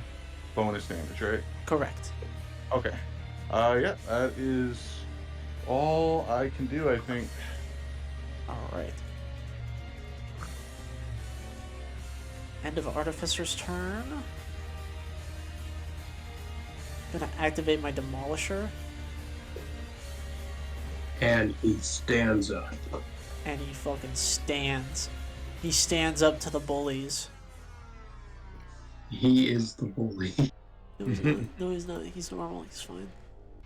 bonus damage, right? Correct. Okay. Yeah, that is all I can do, I think. All right. End of Artificer's turn. Gonna activate my Demolisher, And he stands up. and he fucking stands. He stands up to the bullies. He is the bully. No, he's not. No, he's not. He's normal. He's fine.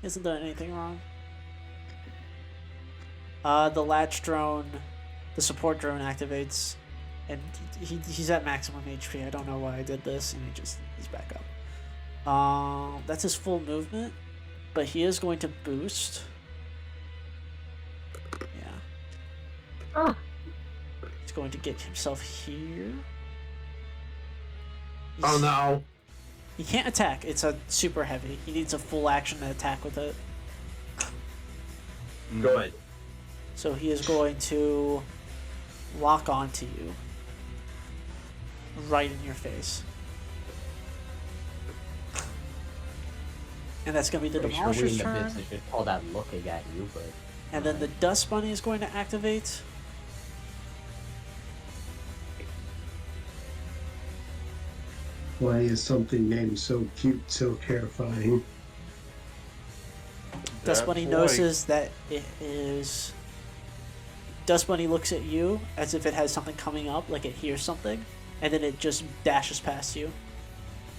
He hasn't done anything wrong. The latch drone, the support drone activates, and he's at maximum HP. I don't know why I did this, and he's back up. That's his full movement, but he is going to boost. Yeah. He's going to get himself here. Oh no. He can't attack. It's a super heavy. He needs a full action to attack with it. Good. So he is going to lock onto you. Right in your face. And that's going to be the Pretty sure we Demolisher's in the turn. business should call that looking at you, but And then the Dust Bunny is going to activate. Why is something named so cute so terrifying? Dust Bunny That's notices that it is. Dust Bunny looks at you as if it has something coming up, like it hears something, and then it just dashes past you.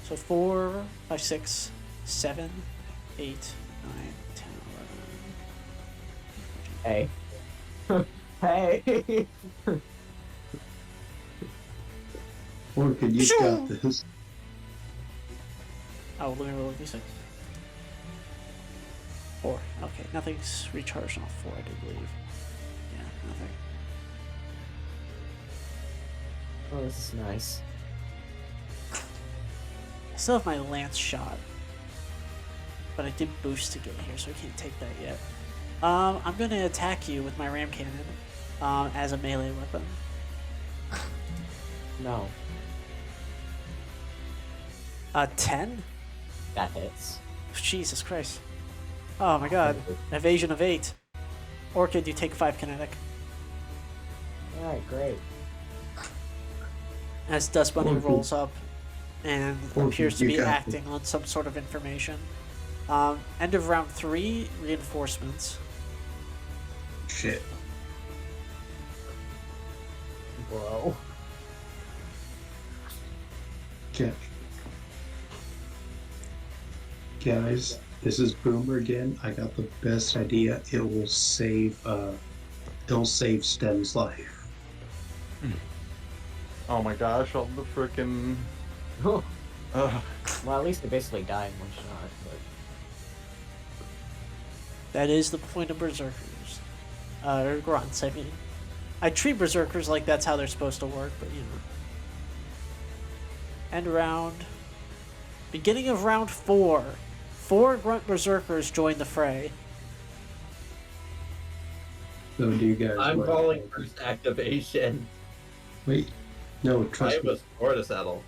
So 4, 5, 6, 7, 8, 9, 10, 11. hey, hey. Orchid, you got this. Oh, let me roll a d6. 4. Okay, nothing's recharged on 4, I do believe. Yeah, nothing. Oh, this is nice. I still have my lance shot, but I did boost to get here, so I can't take that yet. I'm gonna attack you with my ram cannon as a melee weapon. No, 10? that hits. Jesus Christ. Oh my god. Evasion of 8. Orchid, you take 5 kinetic. Alright, great. As Dust Bunny Orchid. rolls up and Orchid, appears to you be got acting on some sort of information. End of round 3, reinforcements. Shit. Bro. Okay. Guys, this is Boomer again. I got the best idea. It'll save Stem's life. Oh my gosh, all the frickin'. Ugh. Well, at least they basically die in one shot. But... That is the point of berserkers. Or grunts, I mean. I treat berserkers like that's how they're supposed to work, but you know. End round. Beginning of round 4. 4 grunt berserkers join the fray. So do you guys I'm want- calling first activation. Wait, no, I trust have me. a score to settle.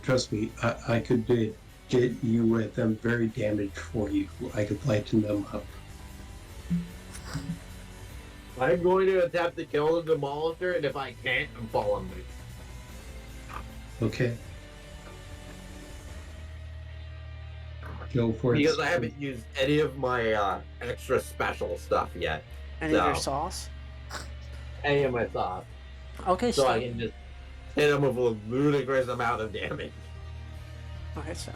Trust me, I could get you with them very damaged for you. I could lighten them up. I'm going to attempt to kill the Demolisher, and if I can't, I'm following me. Okay. Go for it. Because I haven't used any of my extra special stuff yet. Any of your No. sauce? Any of my stuff. Okay, So so. I can just hit him with a ludicrous amount of damage. Okay, so.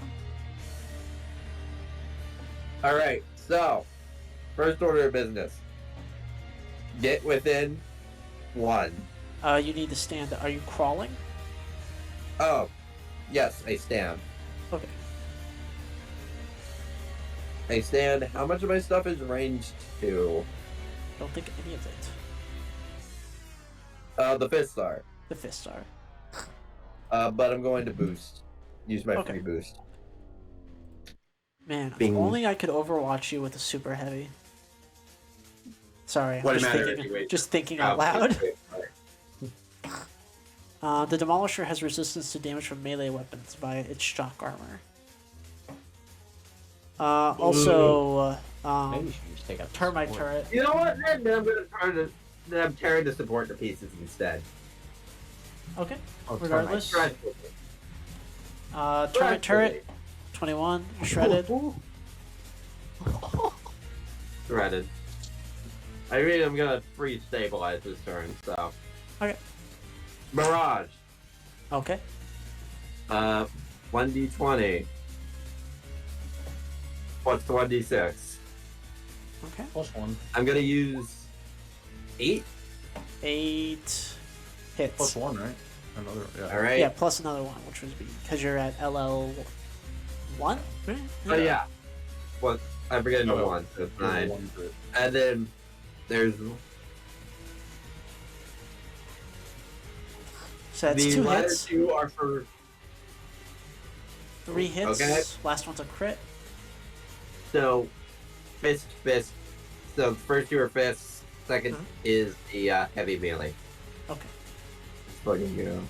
Alright, so first order of business. Get within 1. You need to stand. Are you crawling? Oh, yes, I stand. Okay. I stand. How much of my stuff is ranged to? Don't think any of it. The fists are. The fists are. But I'm going to boost. Use my Okay. free boost. Man, Bing. if only I could overwatch you with a super heavy. Sorry, I'm Wouldn't just matter thinking, anyway. just thinking out loud. The Demolisher has resistance to damage from melee weapons via its shock armor. Also, Maybe you should just take out the termite support. turret. You know what? Then I'm gonna turn the. Then I'm tearing the support to pieces instead. Okay, Oh, regardless. Shred. Termite turret, 21, shredded. Shredded. I mean, I'm gonna free stabilize this turn. So. Okay. Mirage. Okay, 1d20. Plus 1d6. okay. +1. I'm gonna use 8. 8 hits. +1, right? Another, yeah. All right. Yeah, plus another one, which would be because you're at LL 1, right? Oh yeah. Well, I'm forgetting the Oh, 1, so it's There's 9. one crit. And then there's So that's the 2 latter hits, 2 are for 3 hits. Okay. Last one's a crit. so fist. So the first 2 are fists. Second Uh-huh. is the heavy melee. Okay. Fucking go.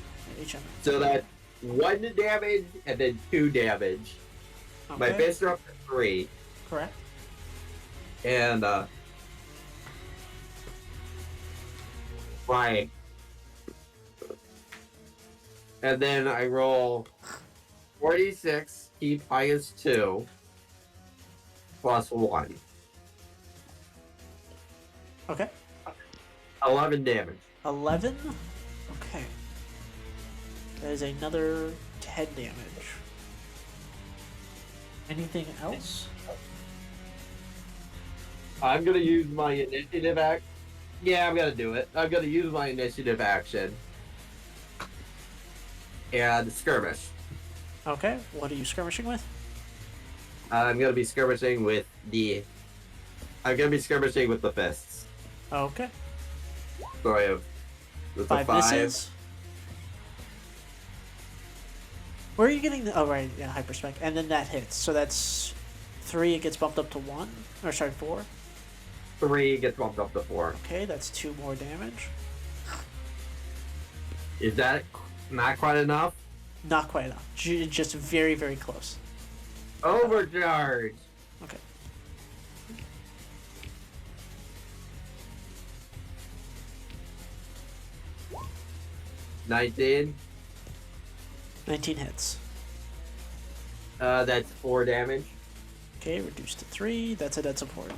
Each of them. So that's 1 damage and then 2 damage. My Okay, fists are up to 3, correct. and my. And then I roll 46, keep highest 2, plus 1. Okay. 11 damage. 11. Okay. That is another 10 damage. Anything else? I'm gonna use my initiative act. Yeah, I'm gonna do it. I'm gonna use my initiative action. And skirmish. Okay. What are you skirmishing with? I'm gonna be skirmishing with the. I'm gonna be skirmishing with the fists. Okay. So I have with the 5 5. misses. Where are you getting the? Oh right, yeah, hyperspec, and then that hits. So that's 3. It gets bumped up to 1, or sorry, 4. 3 gets bumped up to 4. Okay, that's 2 more damage. Is that not quite enough? Not quite enough. Just very, very close. Overcharge. Okay. $19. 19 hits. That's 4 damage. Okay, reduced to 3. That's a dead support.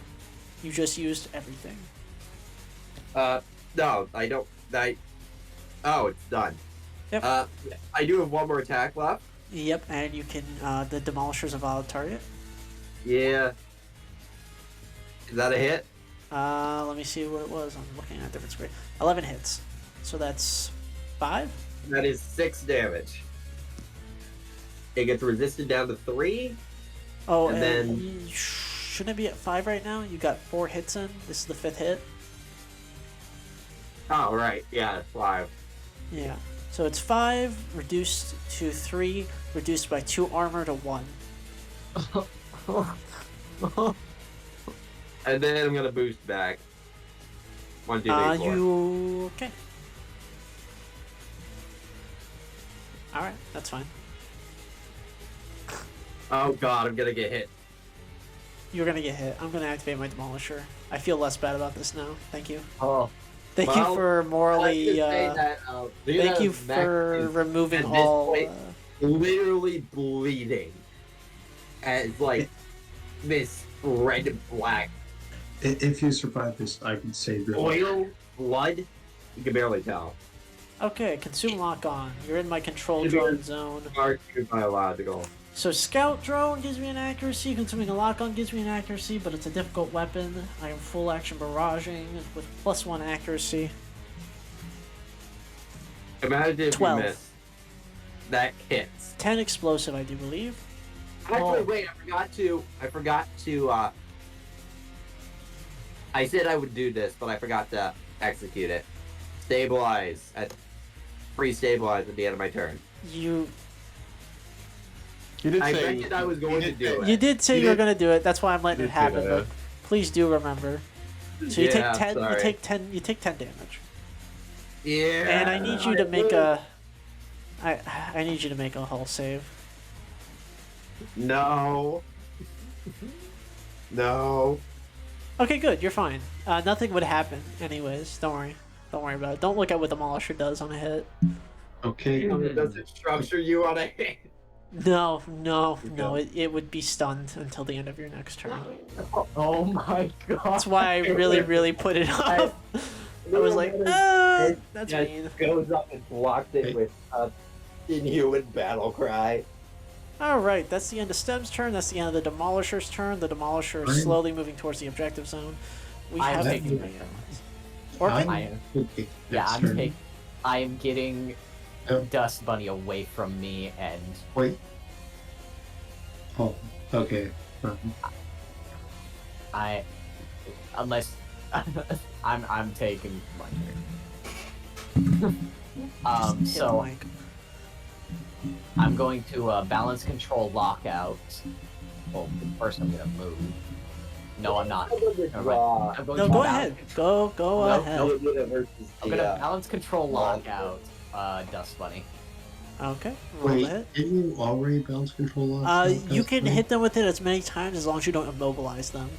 You just used everything. No, I don't. Oh, it's done. Yep. I do have 1 more attack left. Yep, and you can, the Demolisher's a valid target. Yeah. Is that a hit? Let me see what it was. I'm looking at a different screen. 11 hits. So that's 5? That is 6 damage. it gets resisted down to 3. Oh, And and then- you shouldn't it be at 5 right now? You got 4 hits in. This is the 5th hit. Oh, right. Yeah, it's 5. Yeah. So it's 5 reduced to 3, reduced by 2 armor to 1. And then I'm gonna boost back. 1, 2, 3, 4. You okay? All right, that's fine. Oh god, I'm gonna get hit. You're gonna get hit. I'm gonna activate my Demolisher. I feel less bad about this now. Thank you. Oh, Thank you Well, for morally. Thank Thank you for removing at this all. point- literally bleeding as like this red and black If you survive this, I can save your life. oil blood. You can barely tell. Okay, consume lock on. You're in my control drone zone. Are biological. So scout drone gives me an accuracy. Consuming a lock on gives me an accuracy, but it's a difficult weapon. I am full action barraging with +1 accuracy. Imagine if 12. you miss. That hits. 10 explosive, I do believe. Actually, Oh. wait, I forgot to, I said I would do this, but I forgot to execute it. Stabilize pre-stabilize at the end of my turn. You You did I say mentioned I was going to do it. you did say You you were did- gonna do it. That's why I'm letting you it did say happen. that. But please do remember. So you Yeah, take 10. sorry. You take 10. You take 10 damage. Yeah. And I need you to make a. I need you to make a hull save. No. No. Okay, good. You're fine. Nothing would happen, anyways. Don't worry. Don't worry about it. Don't look at what the Demolisher does on a hit. Okay. It doesn't structure you on a hit. No, no, no. It would be stunned until the end of your next turn. oh my god. That's why I really, really put it up. I was like, that's Just mean. goes up and blocks it with a inhuman battle cry. Alright, that's the end of Stem's turn. That's the end of the Demolisher's turn. The Demolisher is Fine. slowly moving towards the objective zone. We I'm have taking the my Orchid. I am. Okay, Yeah, next I'm turn. taking. I am getting Oh. Dust Bunny away from me, and Wait. Oh, okay. I, unless I'm taking my turn. Hit So Mike. I'm going to balance control lockout. Well, first I'm gonna move. No, I'm not. Never mind. I'm going No, to go balance ahead. control- Go No, ahead. no. I'm gonna balance control lockout. Dust Bunny. Okay, roll Wait, the hit. didn't you already balance control off? You can hit them with it as many times as long as you don't immobilize them.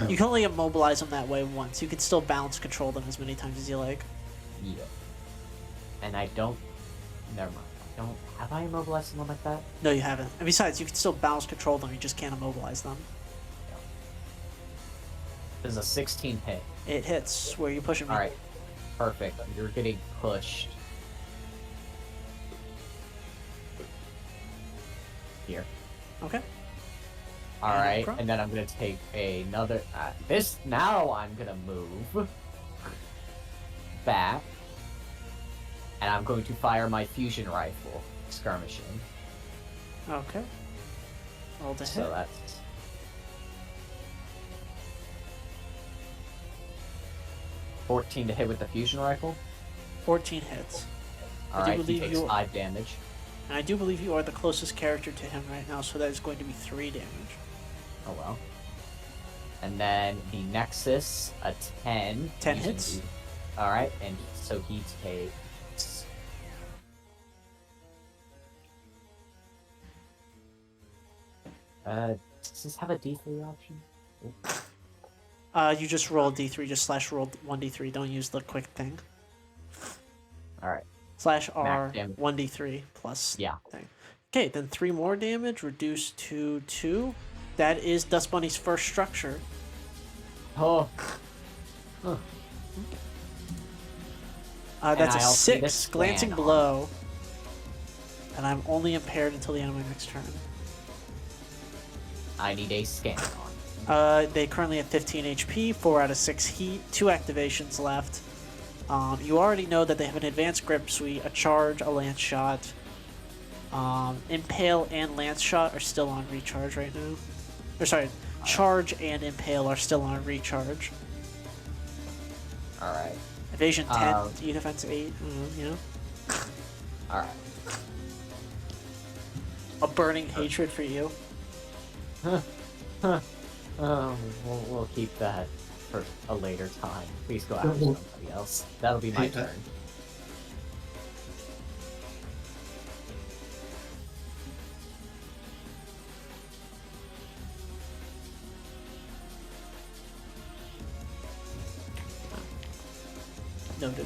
Oh. You can only immobilize them that way once. You can still balance control them as many times as you like. Yeah. And I don't. Never mind. I don't. Have I immobilized someone like that? No, you haven't. And besides, you can still balance control them. You just can't immobilize them. This is a 16 hit. It hits. Where are you pushing me? Alright. Perfect. You're getting pushed. Here. Okay. Alright. across. And then I'm gonna take another. Now I'm gonna move back. And I'm going to fire my fusion rifle, skirmishing. Okay. Roll the So hit. that's. $14 to hit with the fusion rifle. 14 hits. I do Alright, he believe takes you- 5 damage. And I do believe you are the closest character to him right now, so that is going to be 3 damage. Oh well. And then the Nexus, a 10. 10 using hits? the- Alright, and so he takes. Does this have a D3 option? You just roll D3, just slash roll 1D3. Don't use the quick thing. Alright. Slash R Max damage. 1D3 plus Yeah. thing. Okay, then 3 more damage, reduced to 2. That is Dust Bunny's first structure. Oh. That's a I also need a 6, glancing scan on. blow. And I'm only impaired until the end of my next turn. I need a scan on. They currently have 15 HP, 4 out of 6 heat, 2 activations left. You already know that they have an advanced grip suite, a charge, a lance shot, Impale and Lance Shot are still on recharge right now. Or sorry, Charge and Impale are still on recharge. Alright. Evasion 10, defense 8, you know? Alright. A burning hatred for you. We'll keep that for a later time. Please go after somebody else. That'll be my turn. Noted.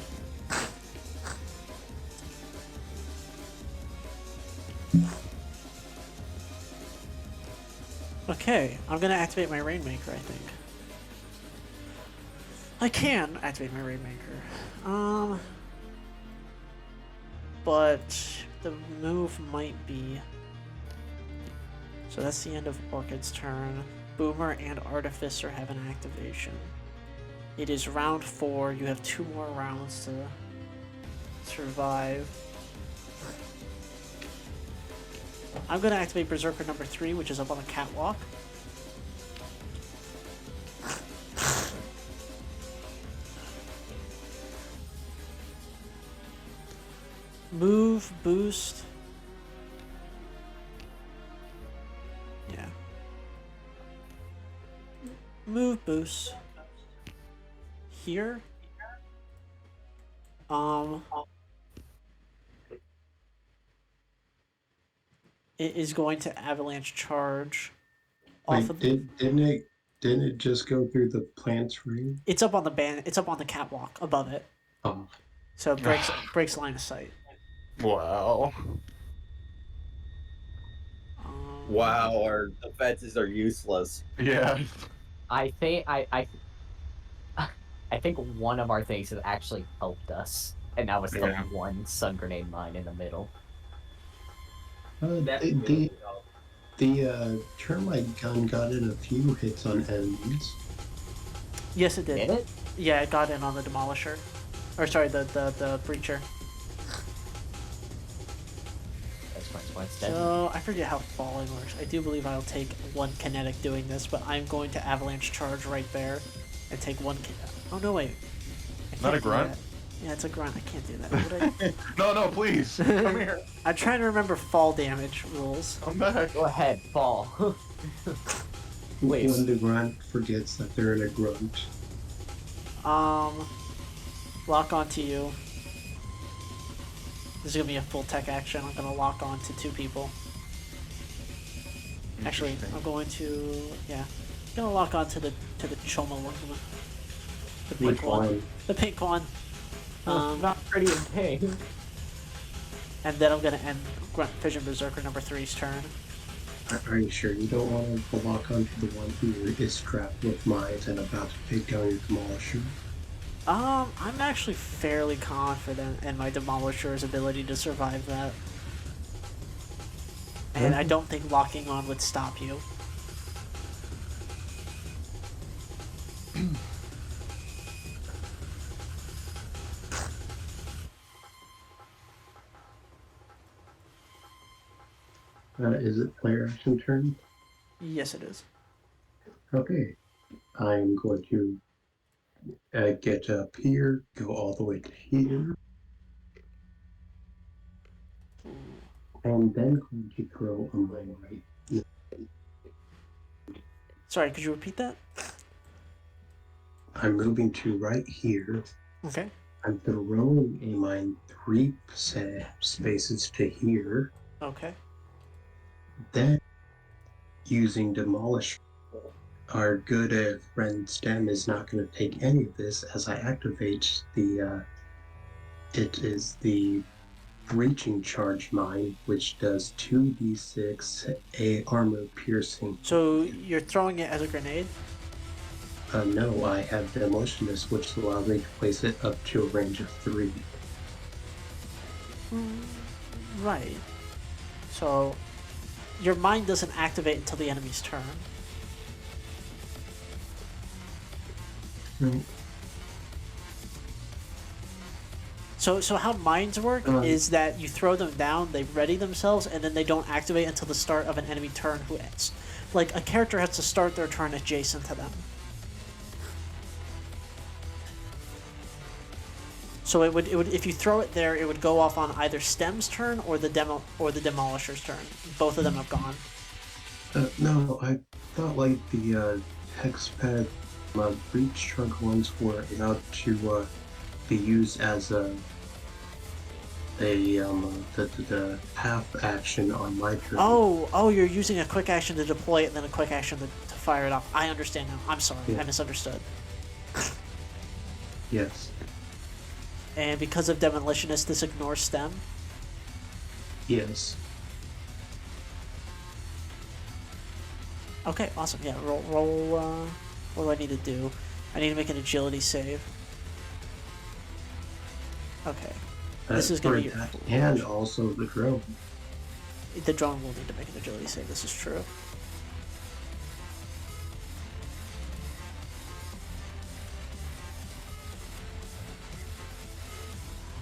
Okay, I'm gonna activate my Rainmaker, I think. I can activate my Rainmaker. But the move might be... So that's the end of Orchid's turn. Boomer and Artificer have an activation. It is round 4. You have 2 more rounds to survive. I'm going to activate Berserker number 3, which is up on the catwalk. Move, boost. Yeah. Move, boost. Here. It is going to avalanche charge off of didn't it just go through the plant's ring? It's up on the it's up on the catwalk above it. Oh. So it breaks line of sight. Wow. Wow, our defenses are useless. Yeah. I think I think one of our things has actually helped us, and that was the one sun grenade mine in the middle. The termite gun got in a few hits on enemies. Yes, it did. Did it? Yeah, it got in on the demolisher, or sorry, the breacher. So I forget how falling works. I do believe I'll take 1 kinetic doing this, but I'm going to avalanche charge right there and take 1. Oh no, wait. Not a grunt? Yeah, it's a grunt. I can't do that. No, please. Come here. I'm trying to remember fall damage rules. Come back. Go ahead, fall. Wait. When the grunt forgets that they're in a grunt. Lock onto you. This is gonna be a full tech action. I'm gonna lock on to 2 people. Actually, I'm going to gonna lock on to the Choma one. The pink one. The pink one. Not pretty in pain. And then I'm gonna end Grunt Fission Berserker number 3's turn. Are you sure you don't want to lock onto the one who is strapped with mines and about to take down your demolisher? I'm actually fairly confident in my Demolisher's ability to survive that. And I don't think locking on would stop you. Is it player action turn? Yes, it is. Okay. I'm going to get up here, go all the way to here, and then going to throw on my right. Sorry, could you repeat that? I'm moving to right here. Okay. I'm throwing a mine 3 spaces to here. Okay. Then, using Demolish, our good friend Stem is not going to take any of this as I activate the, it is the Breaching Charge mine, which does 2d6 a armor piercing. So you're throwing it as a grenade? No, I have Demolitionist, which allows me to place it up to a range of 3. Right. So your mine doesn't activate until the enemy's turn. Right. So how mines work is that you throw them down, they ready themselves, and then they don't activate until the start of an enemy turn. Who ends? Like a character has to start their turn adjacent to them. So it would if you throw it there, it would go off on either Stem's turn or the Demolisher's turn. Both of them have gone. No, I thought like the hexpad breach chunk ones were allowed to be used as the half action on my turn. Oh, you're using a quick action to deploy it, and then a quick action to fire it off. I understand now. I'm sorry, Yeah. I misunderstood. Yes. And because of Demolitionist, this ignores Stem. Yes. Okay, awesome. Yeah, roll. What do I need to do? I need to make an agility save. Okay. This is gonna be your and also the drone. The drone will need to make an agility save. This is true.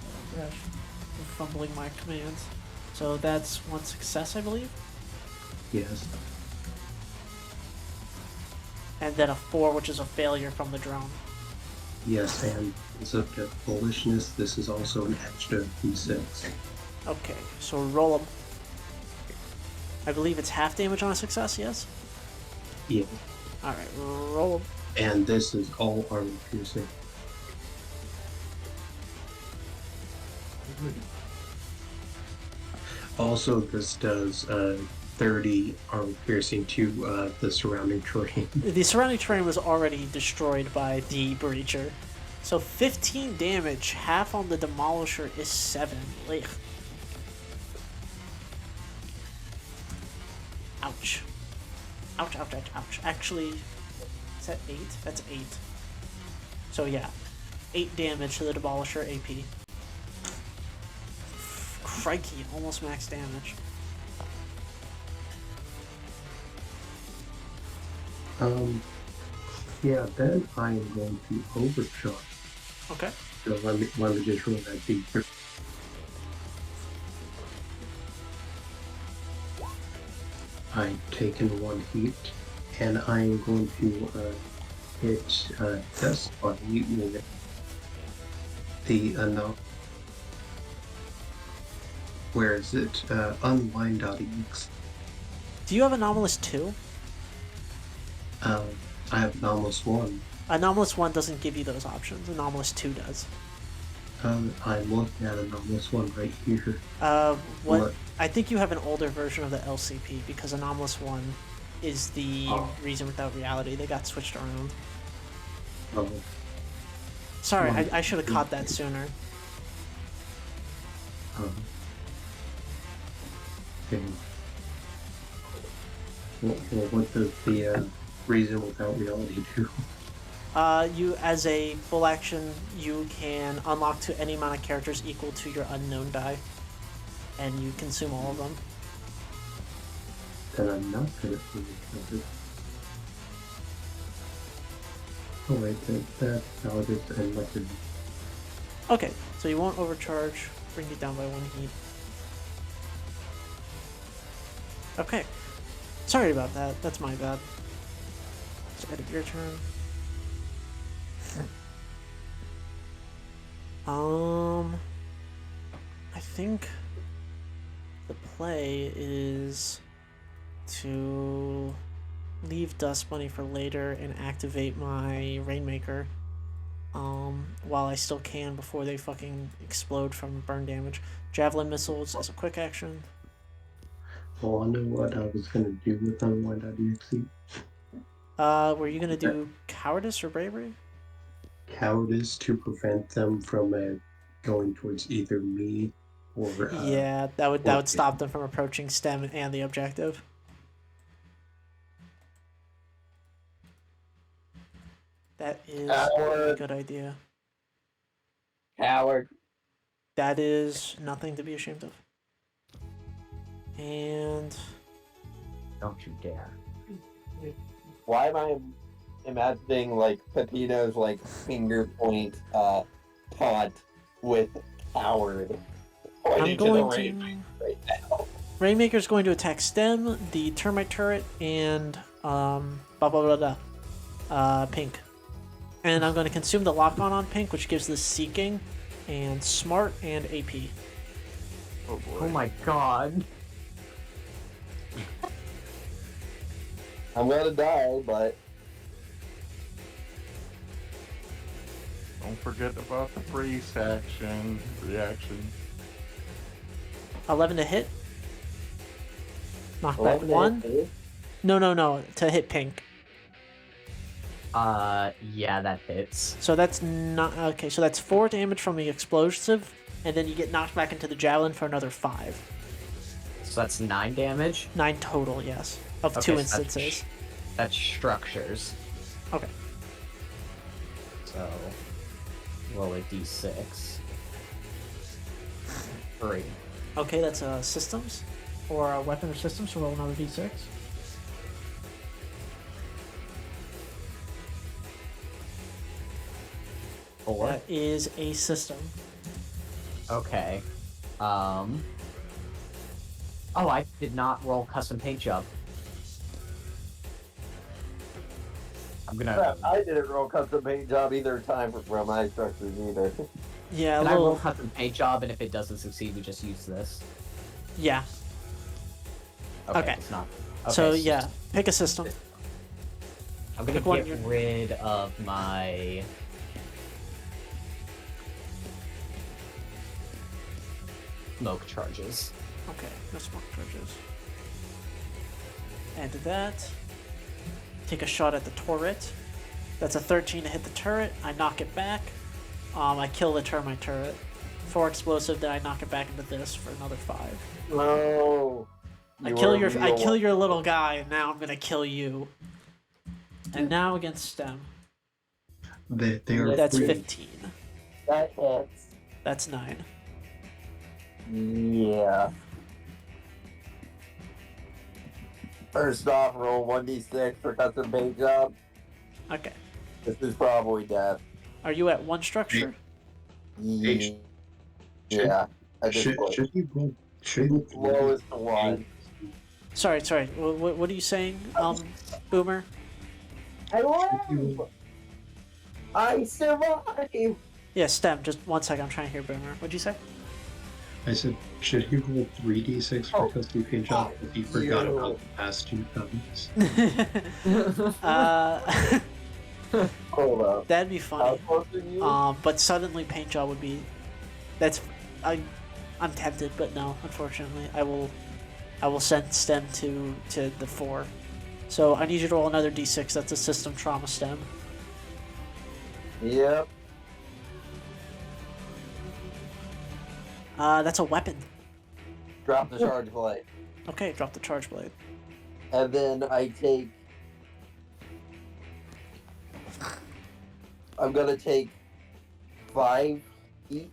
Oh gosh, I'm fumbling my commands. So that's one success, I believe, Yes. and then a 4, which is a failure from the drone. Yes, and because of the bullishness, this is also an extra D6. Okay, so roll them. I believe it's half damage on a success. Yes. Yeah. All right, roll them. And this is all armor piercing. Also, this does 30 armor piercing to the surrounding terrain. The surrounding terrain was already destroyed by the breacher. So 15 damage, half on the Demolisher is 7. Like, ouch. Ouch, ouch, ouch, ouch. Actually, is that 8? That's 8. So yeah, 8 damage to the Demolisher AP. Crikey, almost max damage. Yeah, then I am going to overcharge. Okay. So let me just roll that deeper. I've taken 1 heat, and I am going to hit Dust Bunny with the where is it? Unwind.exe. Do you have Anomalous 2? I have Anomalous 1. Anomalous 1 doesn't give you those options. Anomalous 2 does. I'm looking at Anomalous 1 right here. What? I think you have an older version of the LCP because Anomalous 1 is the Reason Without Reality. They got switched around. Oh. Sorry, I should have caught that sooner. Okay. Well, what does the Reason Without Reality do? You, as a full action, you can unlock to any amount of characters equal to your unknown die, and you consume all of them. Then I'm not gonna do it. Oh wait, I'll just end my turn. Okay, so you won't overcharge, bring you down by 1 heat. Okay, sorry about that, that's my bad. So edit your turn. I think the play is to leave Dust Bunny for later and activate my Rainmaker while I still can before they fucking explode from burn damage. Javelin missiles as a quick action. Oh, I know what I was gonna do with Unwind.exe. Were you gonna do cowardice or bravery? Cowardice to prevent them from going towards either me or Yeah, that would stop them from approaching STEM and the objective. That is a good idea. Coward. That is nothing to be ashamed of. And Don't you dare. Why am I imagining like Pepito's like finger point taunt with Coward. I'm Pointing to the going rain to. right now. Rainmaker's going to attack Stem, the termite turret, and Pink. And I'm going to consume the lock-on on Pink, which gives this Seeking, and Smart, and AP. Oh boy. Oh my god. I'm gonna die, but Don't forget about the freeze action reaction. 11 to hit. Knockback 11 to 1. hit. No. To hit Pink. Yeah, that hits. So that's not okay. So that's 4 damage from the explosive, and then you get knocked back into the javelin for another 5. So that's 9 damage. 9 total, yes, of Okay, 2 so instances. That's structures. Okay. So roll a d6. 3. Okay, that's systems, or a weapon or systems. So roll another d6. Four. That is a system. Okay. Oh, I did not roll custom paint job. I'm gonna. Crap, I didn't roll custom paint job either time from my structures either. Yeah, Can a I roll little. custom paint job, and if it doesn't succeed, we just use this? Yeah. Okay. It's not. So Okay, yeah, pick a system. I'm gonna pick one get you're- rid of my. Smoke charges. Okay, no smoke charges. Add to that. Take a shot at the turret. That's a 13 to hit the turret. I knock it back. I kill the termite turret. 4 explosive, then I knock it back into this for another 5. No. I kill your little guy, and now I'm gonna kill you. And now against Stem. They are That's free. 15. That hits. That's 9. Yeah. First off, roll 1d6 for custom paint job. Okay. This is probably death. Are you at 1 structure? Yeah. Yeah. I just Should he roll? Should he roll lowest one. Sorry. What are you saying, Boomer? I live! I survived! Yeah, Stem. Just 1 second. I'm trying to hear Boomer. What'd you say? I said, should he roll 3d6 for Oh. custom paint job if he forgot you. about the past 2 times? Hold up. That'd be How funny. close are you? But suddenly paint job would be. I'm tempted, but no. Unfortunately, I will send Stem to the 4. So I need you to roll another d6. That's a system trauma Stem. Yep. That's a weapon. Drop the charge blade. Okay, drop the charge blade. And then I take. I'm gonna take 5 heat.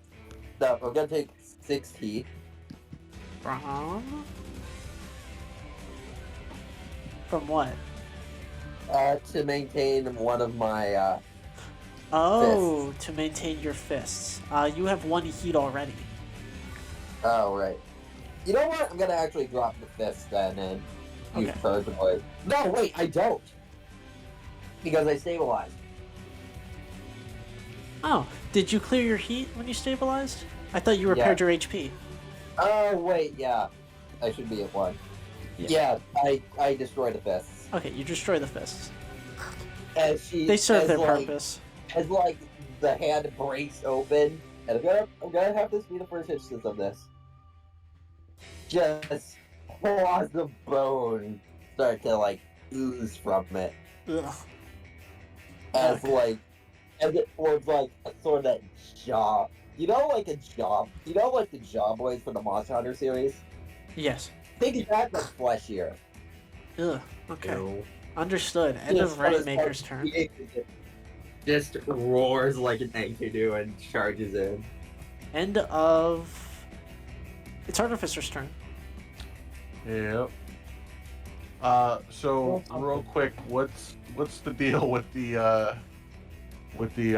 No, I'm gonna take 6 heat. From what? To maintain one of my. Oh, to maintain your fists. You have 1 heat already. Oh, right. You know what? I'm gonna actually drop the fist then and use Okay. charge blade. No, wait, I don't. Because I stabilized. Oh, did you clear your heat when you stabilized? I thought you repaired your HP. Oh, wait, yeah. I should be at 1. Yeah, I destroy the fists. Okay, you destroy the fists. They serve their purpose. As like the hand breaks open, and I'm gonna have this be the first instance of this. Just claws of bone start to like ooze from it, Ugh. as Okay. like, as it forms like a sort of jaw. You know, like a jaw. You know, like the jaw boys from the Monster Hunter series. Yes. Think of that, but fleshier. Ugh. Okay. Ew. Understood. End Just of what it's Rainmaker's called. turn. Just roars like an Enkidu and charges in. End of. It's Artificer's turn. Yep. So real quick, what's the deal with the with the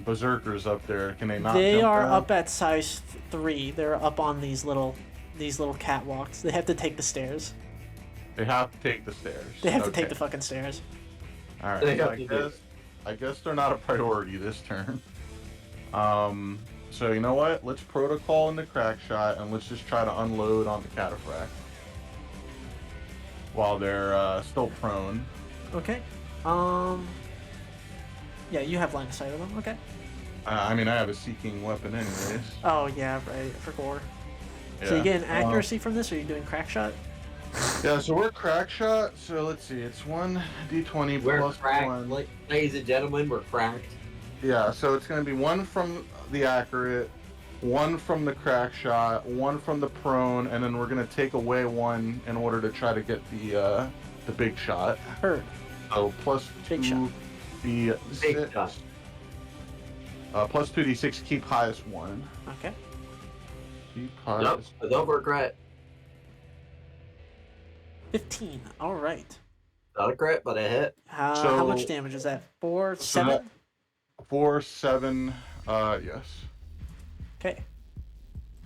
berserkers up there. Can they not? They jump are down? up at size 3. They're up on these little catwalks. They have to take the stairs. They have to take the stairs. They have to take Okay. the fucking stairs. All right. They So have to do it. I guess they're not a priority this turn. So you know what? Let's protocol into crack shot and let's just try to unload on the cataphract while they're still prone. Okay. Yeah, you have line of sight of them. Okay. I mean, I have a seeking weapon anyways. Oh yeah, right. For gore. So you Yeah. getting accuracy from this, or are you doing crack shot? Yeah, so we're crack shot. So let's see. It's 1d20 We're plus cracked, 1. ladies and gentlemen. We're cracked. Yeah, so it's going to be 1 from the accurate, 1 from the crack shot, 1 from the prone, and then we're going to take away 1 in order to try to get the big shot. Heard. So plus Big shot. 2d6. shot. Plus 2d6, keep highest 1. Okay. Keep Nope. highest. Don't regret. 15. All right. Not a crit, but a hit. How So- much damage is that? 4, So 7. that- 4, 7, yes. Okay.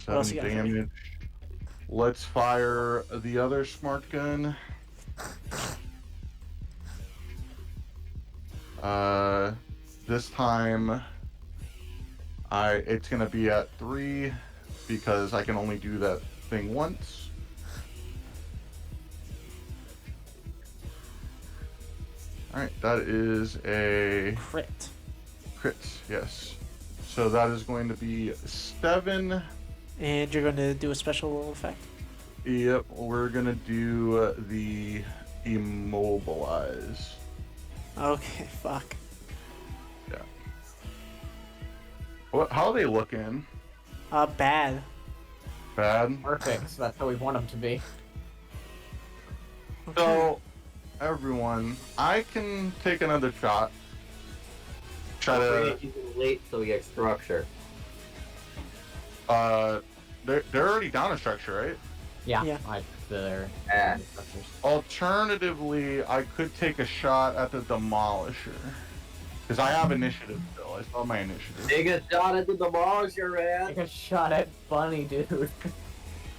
7 else you got for me? damage. Let's fire the other smart gun. This time, it's gonna be at 3 because I can only do that thing once. All right, that is a Crit. crit. Yes. So that is going to be 7. And you're going to do a special effect. Yep, we're gonna do the immobilize. Okay, fuck. Yeah. What? How are they looking? Bad. Bad. Perfect. That's how we want them to be. Okay. So, everyone, I can take another shot. Try to. Keep it late so we get structure. They're already down a structure, right? Yeah. Yeah. They're Ah. Alternatively, I could take a shot at the demolisher. Because I have initiative still. I still have my initiative. Take a shot at the demolisher, Take man. a shot at Bunny, dude.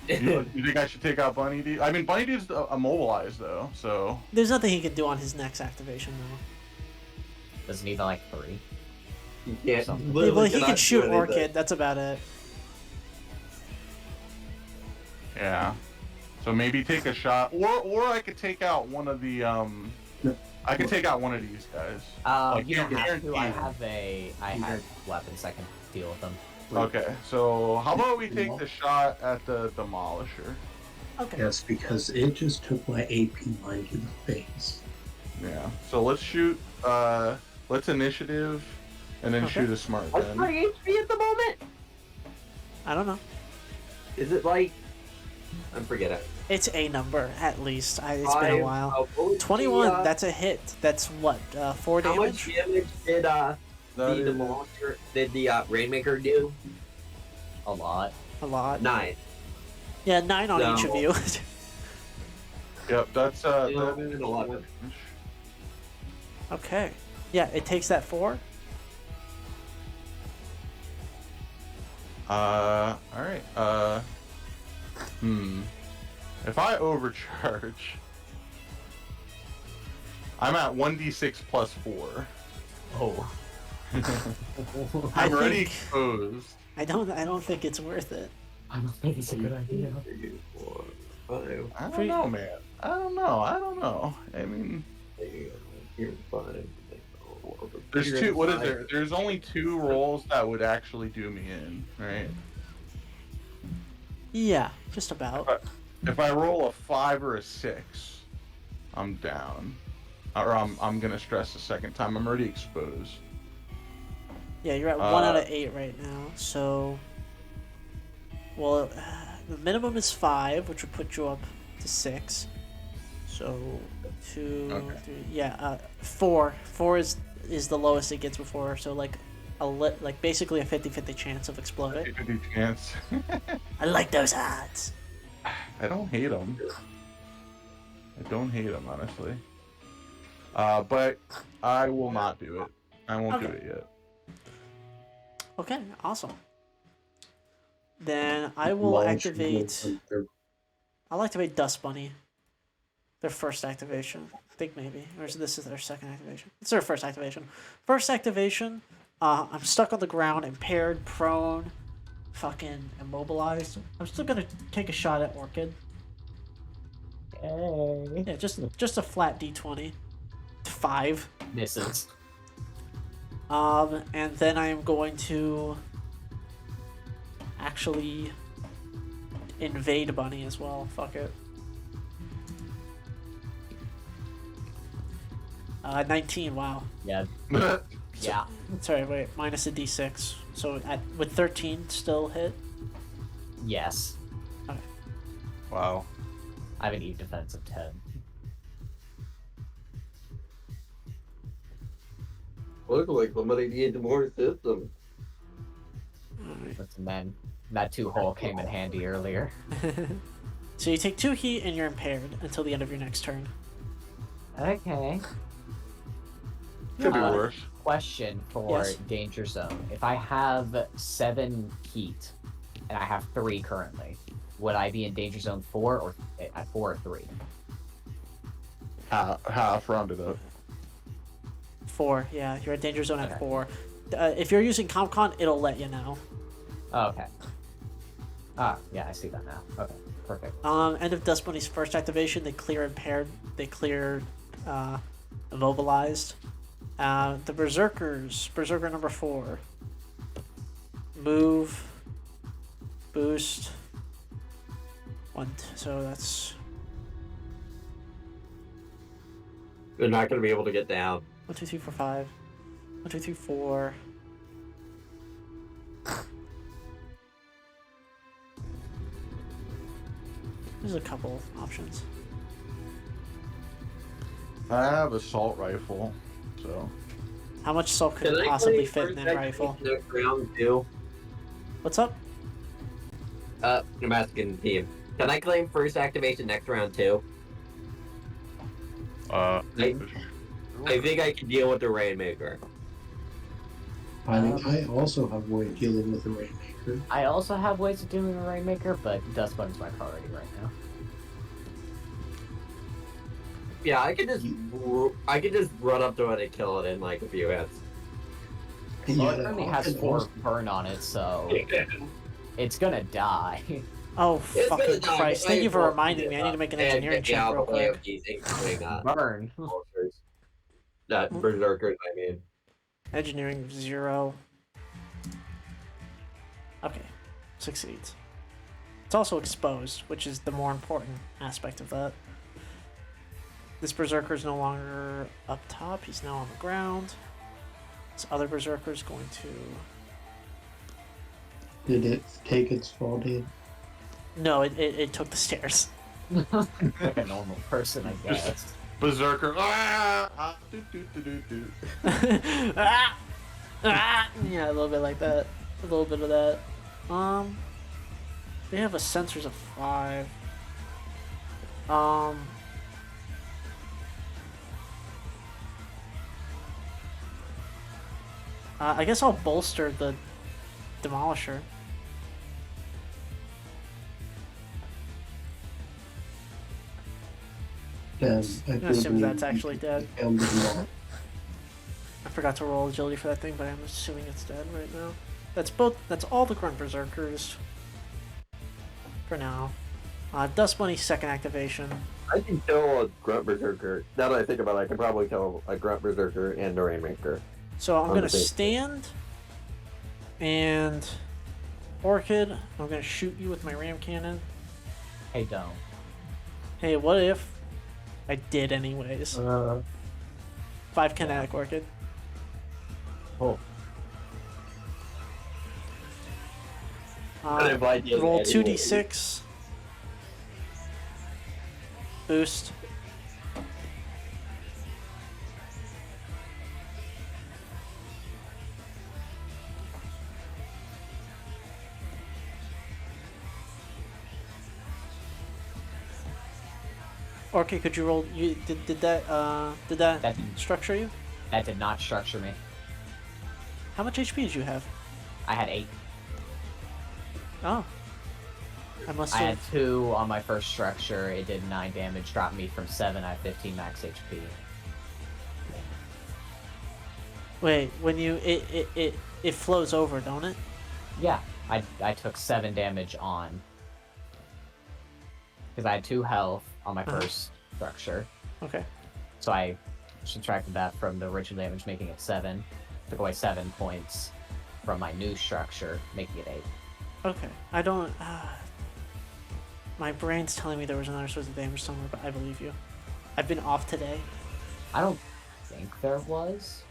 You think I should take out Bunny D? I mean, Bunny D's immobilized though, so. There's nothing he can do on his next activation, though. Doesn't he like 3? You can't. Something. Well, literally he cannot can do shoot anything. Orchid. That's about it. Yeah. So maybe take a shot, or I could take out one of the I could take out one of these guys. You don't have to. guaranteed. I have weapons I can deal with them. Okay, so how about we take the shot at the demolisher? Okay. Yes, because it just took my AP line to the face. Yeah. So let's shoot. Let's initiative, and then Okay. shoot a smart What's gun. my HP at the moment? I don't know. Is it like? I forget it. It's a number, at least. It's been a while. What was 21, the, that's a hit. That's what, 4 how much damage? damage did That the is- demolisher, did the Rainmaker do? A lot. A lot. 9. Yeah, 9 on each of No. you. Yep, that's Yeah, that and is 11. Okay. Yeah, it takes that 4. Alright, if I overcharge, I'm at 1d6 plus 4. Oh. I I'm already think- exposed. I don't think it's worth it. I don't think it's a good idea. 3, 4, 5, I don't Pretty- know, man. I don't know. I mean, 5. there's two. What is there? There's only 2 rolls that would actually do me in, right? Yeah, just about. If I roll a 5 or a 6, I'm down, or I'm gonna stress the second time. I'm already exposed. Yeah, you're at 1 out of 8 right now, so... Well, the minimum is 5, which would put you up to 6. So, 2, Okay. 3... Yeah, 4. 4 is the lowest it gets before, so like... like basically a 50-50 chance of exploding. 50 chance. I like those odds. I don't hate them. Honestly. But I will not do it. I won't do Okay. it yet. Okay, awesome. Then I will Launch activate. their- I'll activate Dust Bunny. Their first activation. I think maybe. Or this is their second activation. It's their first activation. First activation, I'm stuck on the ground, impaired, prone, fucking immobilized. I'm still gonna take a shot at Orchid. Hey. Yeah, just a flat D20. 5. Misses. And then I am going to actually invade Bunny as well. Fuck it. 19. Wow. Yeah. Yeah. Sorry, wait. Minus a D6. So with 13 still hit. Yes. Wow. I have an Eve defense of 10. Look like somebody needed more system. Alright. Listen, man, that 2-hole came in handy earlier. So you take 2 heat and you're impaired until the end of your next turn. Okay. Could be Uh, worse. Question for Yes. Danger Zone. If I have 7 heat and I have 3 currently, would I be in Danger Zone 4 or at 4 or 3? Half rounded up. 4. Yeah, you're at danger zone at Okay. 4. If you're using CompCon, it'll let you know. Oh, okay. Ah, yeah, I see that now. Okay, perfect. End of Dust Bunny's first activation, they clear impaired. They clear immobilized. The Berserkers. Berserker number 4. Move. Boost. 1. So that's They're not going to be able to get down. 1, 2, 3, 4, 5. 1, 2, 3, 4. There's a couple options. I have assault rifle, so How much salt could it possibly fit in that rifle? Next round too. What's up? I'm asking the team. Can I claim first activation next round too? I think I can deal with the Rainmaker. I mean, I also have a way of dealing with the Rainmaker. I also have ways of doing a Rainmaker, but Dust Bun's my priority right now. Yeah, I could just run up to it and kill it in like a few hits. Well, it that only has Orchid 4 also- burn on it, so it's gonna die. Oh, It's fucking gonna die, Christ. but Thank I you for will reminding do me. I that need to make an and engineering get me check out real of the way quick. of these incoming Burn. monsters. Berserkers, I mean. Engineering 0. Okay. Succeeds. It's also exposed, which is the more important aspect of that. This Berserker is no longer up top. He's now on the ground. This other Berserker is going to... Did it take its fall, dude? No, it took the stairs. Like a normal person, I guess. Berserker. Do, do, do, do, do. Ah! Ah! Yeah, a little bit like that. A little bit of that. They have a sensors of 5. I guess I'll bolster the Demolisher. Then I assume that's actually dead. Killed them all. I forgot to roll agility for that thing, but I'm assuming it's dead right now. That's all the Grunt Berserkers. For now. Dust Bunny's second activation. I can kill a Grunt Berserker. Now that I think about it, I can probably kill a Grunt Berserker and a Rainmaker. So I'm On gonna the base. stand and Orchid, I'm gonna shoot you with my ram cannon. Hey, don't. Hey, what if I did anyways? 5 kinetic Orchid. Oh, But if I did Roll anyway- 2d6. Boost. Okay, could you roll? You did that? Did that That didn't- structure you? that did not structure me. How much HP did you have? I had 8. Oh. I must I have. had 2 on my first structure. It did 9 damage, dropped me from 7. I have 15 max HP. Wait, when you it flows over, don't it? Yeah, I took 7 damage on. Because I had 2 health on my first structure. Okay. So I subtracted that from the original damage, making it 7. Took away 7 points from my new structure, making it 8. Okay. I don't. My brain's telling me there was another source of damage somewhere, but I believe you. I've been off today. I don't think there was.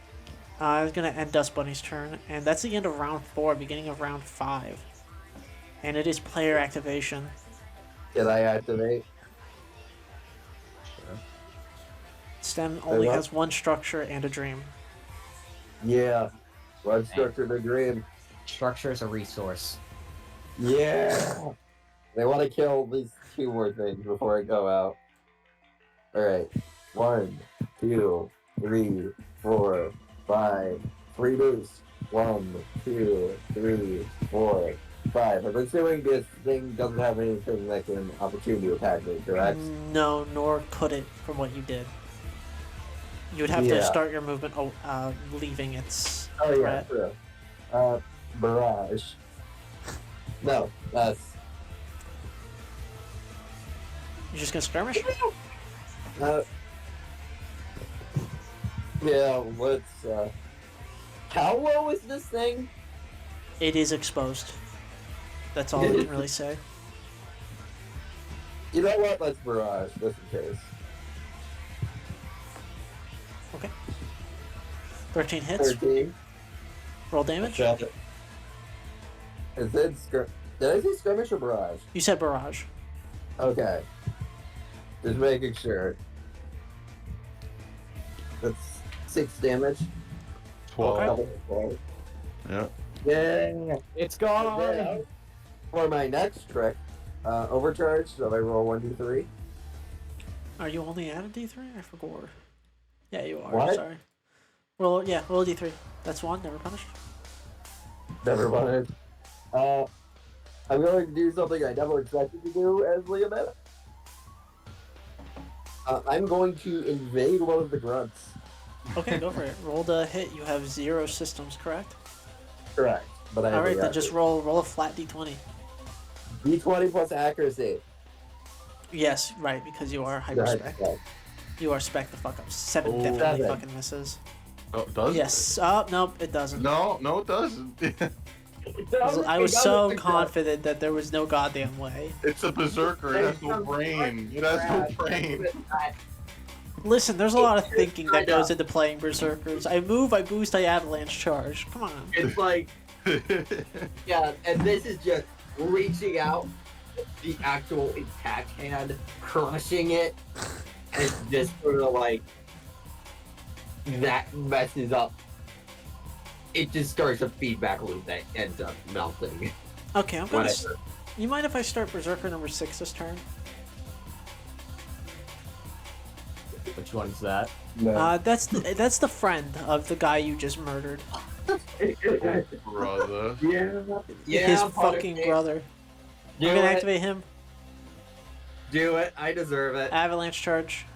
I was gonna end Dust Bunny's turn, and that's the end of round 4, beginning of round 5. And it is player activation. Did I activate? Sure. Stem only what? has 1 structure and a dream. Yeah. One structure to dream. Structure is a resource. Yeah. They want to kill these 2 more things before I go out. Alright. 1, 2, 3, 4, 5. 3 boosts. 1, 2, 3, 4, 5. I'm assuming this thing doesn't have anything that can opportunity attack me, correct? No, nor could it from what you did. You would have to Yeah. start your movement leaving its Oh yeah, threat. true. Barrage. No, that's You're just gonna skirmish? yeah. What's how low is this thing? It is exposed. That's all I can really say. You know what? Let's barrage just in case. Okay. 13 hits. 13. Roll damage. Is it Did I say skirmish or barrage? You said barrage. Okay. Just making sure. That's 6 damage. 12. Okay. 12. Yeah. Yeah. It's gone! Yeah. For my next trick, overcharge, so I roll 1d3. Are you only at a D3? I forgot. Yeah, you are. What? Sorry. Roll a D3. That's 1. Never punished. Never mind. I'm going to do something I never expected to do as Leonetta. I'm going to invade one of the grunts. Okay, go for it. Roll the hit. You have 0 systems, correct? Correct. But I have All right, a then just roll a flat D20. D20 plus accuracy. Yes, right, because you are hyper spec. You are spec the fuck up. 7 Oh. definitely 7. fucking misses. Oh, does Yes. Oh, nope, it doesn't. No, it doesn't. I was so confident that there was no goddamn way. It's a berserker. It has no brain. It has no brain. Listen, there's a lot of thinking that goes into playing Berserkers. I move, I boost, I avalanche charge. Come on. It's like, yeah, and this is just reaching out, the actual attack hand, crushing it, and it's just sort of like, that messes up. It just starts a feedback loop that ends up melting. Okay, I'm gonna. Whatever. You mind if I start Berserker number 6 this turn? Which one is that? No. That's the friend of the guy you just murdered. Brother. Yeah, His I'm part of fucking it. brother. Do I'm gonna it. activate him. Do it. I deserve it. Avalanche charge.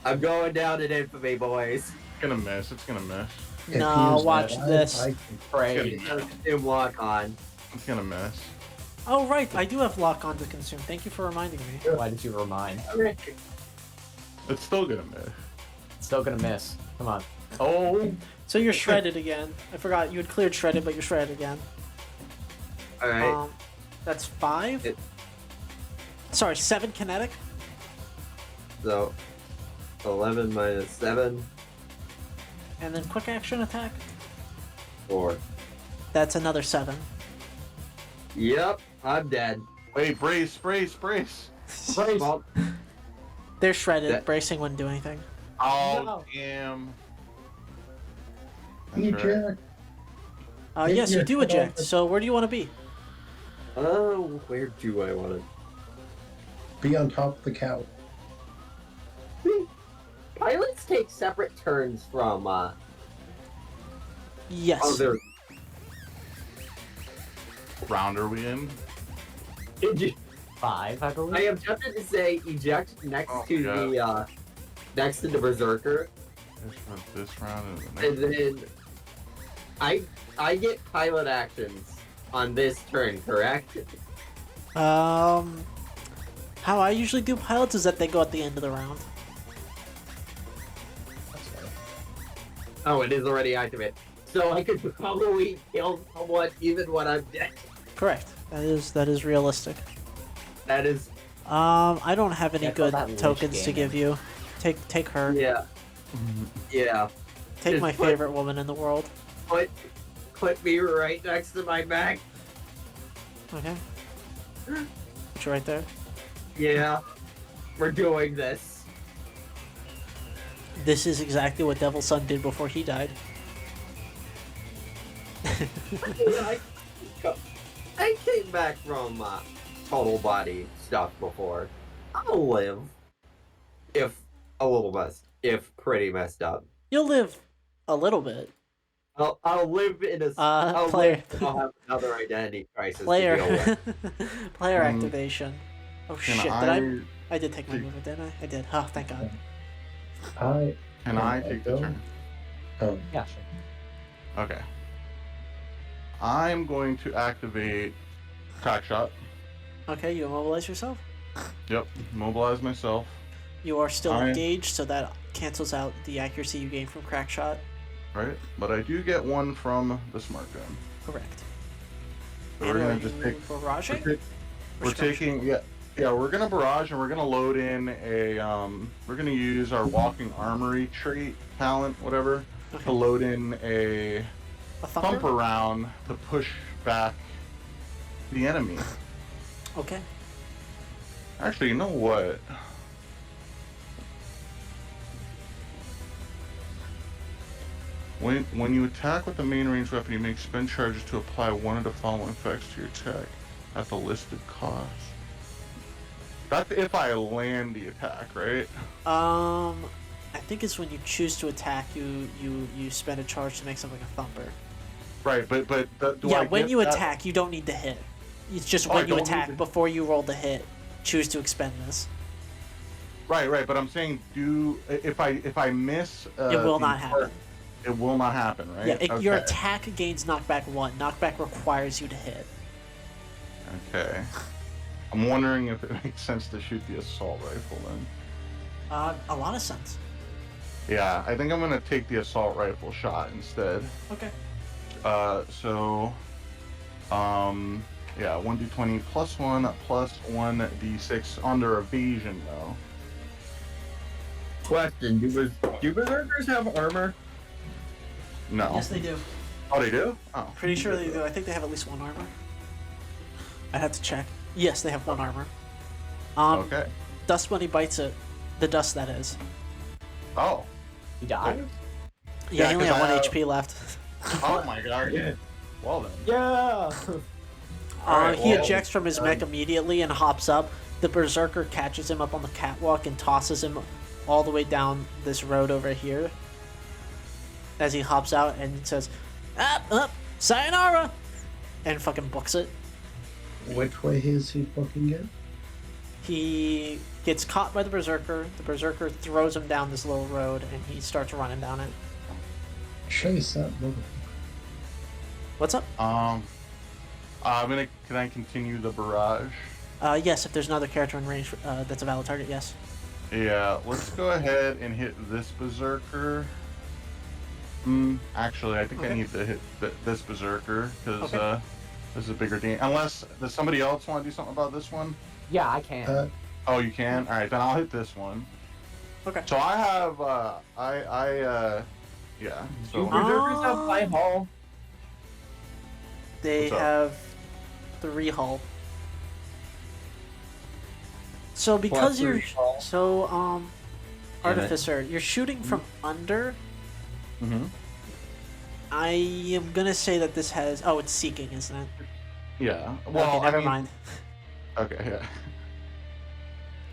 I'm going down in infamy, boys. It's gonna miss. It's gonna miss. No, watch this. It's Pray. gonna miss. And walk on. It's gonna miss. Oh right, I do have lock on to consume. Thank you for reminding me. Why did you remind? It's still gonna miss. Still gonna miss. Come on. Oh. So you're shredded again. I forgot you had cleared shredded, but you're shredded again. Alright. That's 5. It- Sorry, 7 kinetic. So, 11 minus 7, And then quick action attack. 4. That's another 7. Yep, I'm dead. Wait, brace. Well, They're shredded. That- Bracing wouldn't do anything. Oh, No. damn. You That's right. jerk. Yes, you do You're- eject. So where do you want to be? where do I want to? Be on top of the cow. Pilots take separate turns from, Yes. Oh, there. round are we in? 5, I believe. I am tempted to say eject next Oh, to God. the next to the berserker, This round and the and next. then I get pilot actions on this turn, correct? How I usually do pilots is that they go at the end of the round. Oh, it is already activated. So I could probably kill someone even when I'm dead. Correct. That is realistic. That is, I don't have any Yeah, I call good that Lich tokens to gaming. give you. Take her. yeah. Yeah. Take just my put- favorite woman in the world. Put me right next to my back. Okay. Put you right there. Yeah. We're doing this. This is exactly what Devil's Son did before he died. I came back from total body stuff before. I'll live. If a little messed. If pretty messed up. You'll live a little bit. I'll live in a. Player. I'll have another identity crisis to deal Player. with. Player Mm. activation. Oh Can shit! I I did take my movement, didn't I? I did. Oh, thank God. can I take the turn? Yeah, sure. Okay. I'm going to activate crack shot. Okay, you immobilize yourself. Yep. Mobilize myself. You are still I- engaged, so that cancels out the accuracy you gain from crack shot. Right. But I do get one from the smart gun. Correct. So we're And gonna are just you take. barraging? We're taking we're gonna barrage and we're gonna load in a we're gonna use our walking armory trait talent whatever to Okay. load in a A thumper round to push back the enemy. Okay. Actually, you know what? When you attack with the main range weapon, you make spend charges to apply one of the following effects to your attack at the listed cost. That's if I land the attack, right? I think it's when you choose to attack, you spend a charge to make something a thumper. Right, but do Yeah, I when get you that? attack, you don't need to hit. It's just Oh, I when you don't need attack, to- before you roll the hit, choose to expend this. Right, but I'm saying, if I miss, It will the not happen. It will not happen, right? Yeah, your Okay. attack gains knockback 1. Knockback requires you to hit. Okay. I'm wondering if it makes sense to shoot the assault rifle then. A lot of sense. Yeah, I think I'm gonna take the assault rifle shot instead. Okay. Yeah, 1d20 plus 1 plus 1d6 under evasion though. Question: Do berserkers have armor? No. Yes, they do. Oh, they do? Oh. Pretty sure they do. I think they have at least 1 armor. I'd have to check. Yes, they have 1 armor. Okay. Dust when he bites it. The dust, that is. Oh. You died? Yeah, Yeah, he only 'cause had 1 I- HP left. Oh my god. Well then. Yeah! Alright, He well, ejects from his mech immediately and hops up. The berserker catches him up on the catwalk and tosses him all the way down this road over here. As he hops out and says, up, sayonara! And fucking books it. Which way is he fucking get? He gets caught by the berserker. The berserker throws him down this little road and he starts running down it. Chase that motherfucker. What's up? Can I continue the barrage? Yes, if there's another character in range that's a valid target, yes. Yeah, let's go ahead and hit this berserker. Actually, I think I Okay. need to hit this berserker because Okay. this is a bigger game. Unless does somebody else want to do something about this one? Yeah, I can. Oh, you can. All right, then I'll hit this one. Okay. So I have yeah. Do So berserkers have high hull? They What's up? have 3 hull. So because you're Artificer, you're shooting from under. Mhm. I am gonna say that this has. Oh, it's seeking, isn't it? Yeah. Well, Okay, never I mean, mind. Okay. Yeah.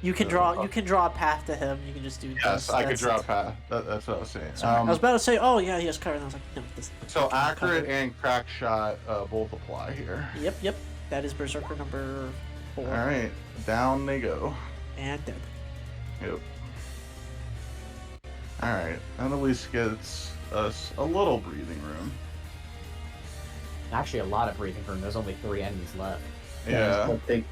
You can draw a path to him. You can just do. Yes, I could that's draw a it. path. That's what I was saying. Sorry, I was about to say, oh yeah, he has cover, and I was like, no, this. So accurate cover. and crack shot both apply here. Yep. That is Berserker number 4. All right, down they go. And dead. Yep. All right, that at least gets us a little breathing room. Actually, a lot of breathing room. There's only 3 enemies left. Yeah. I'll take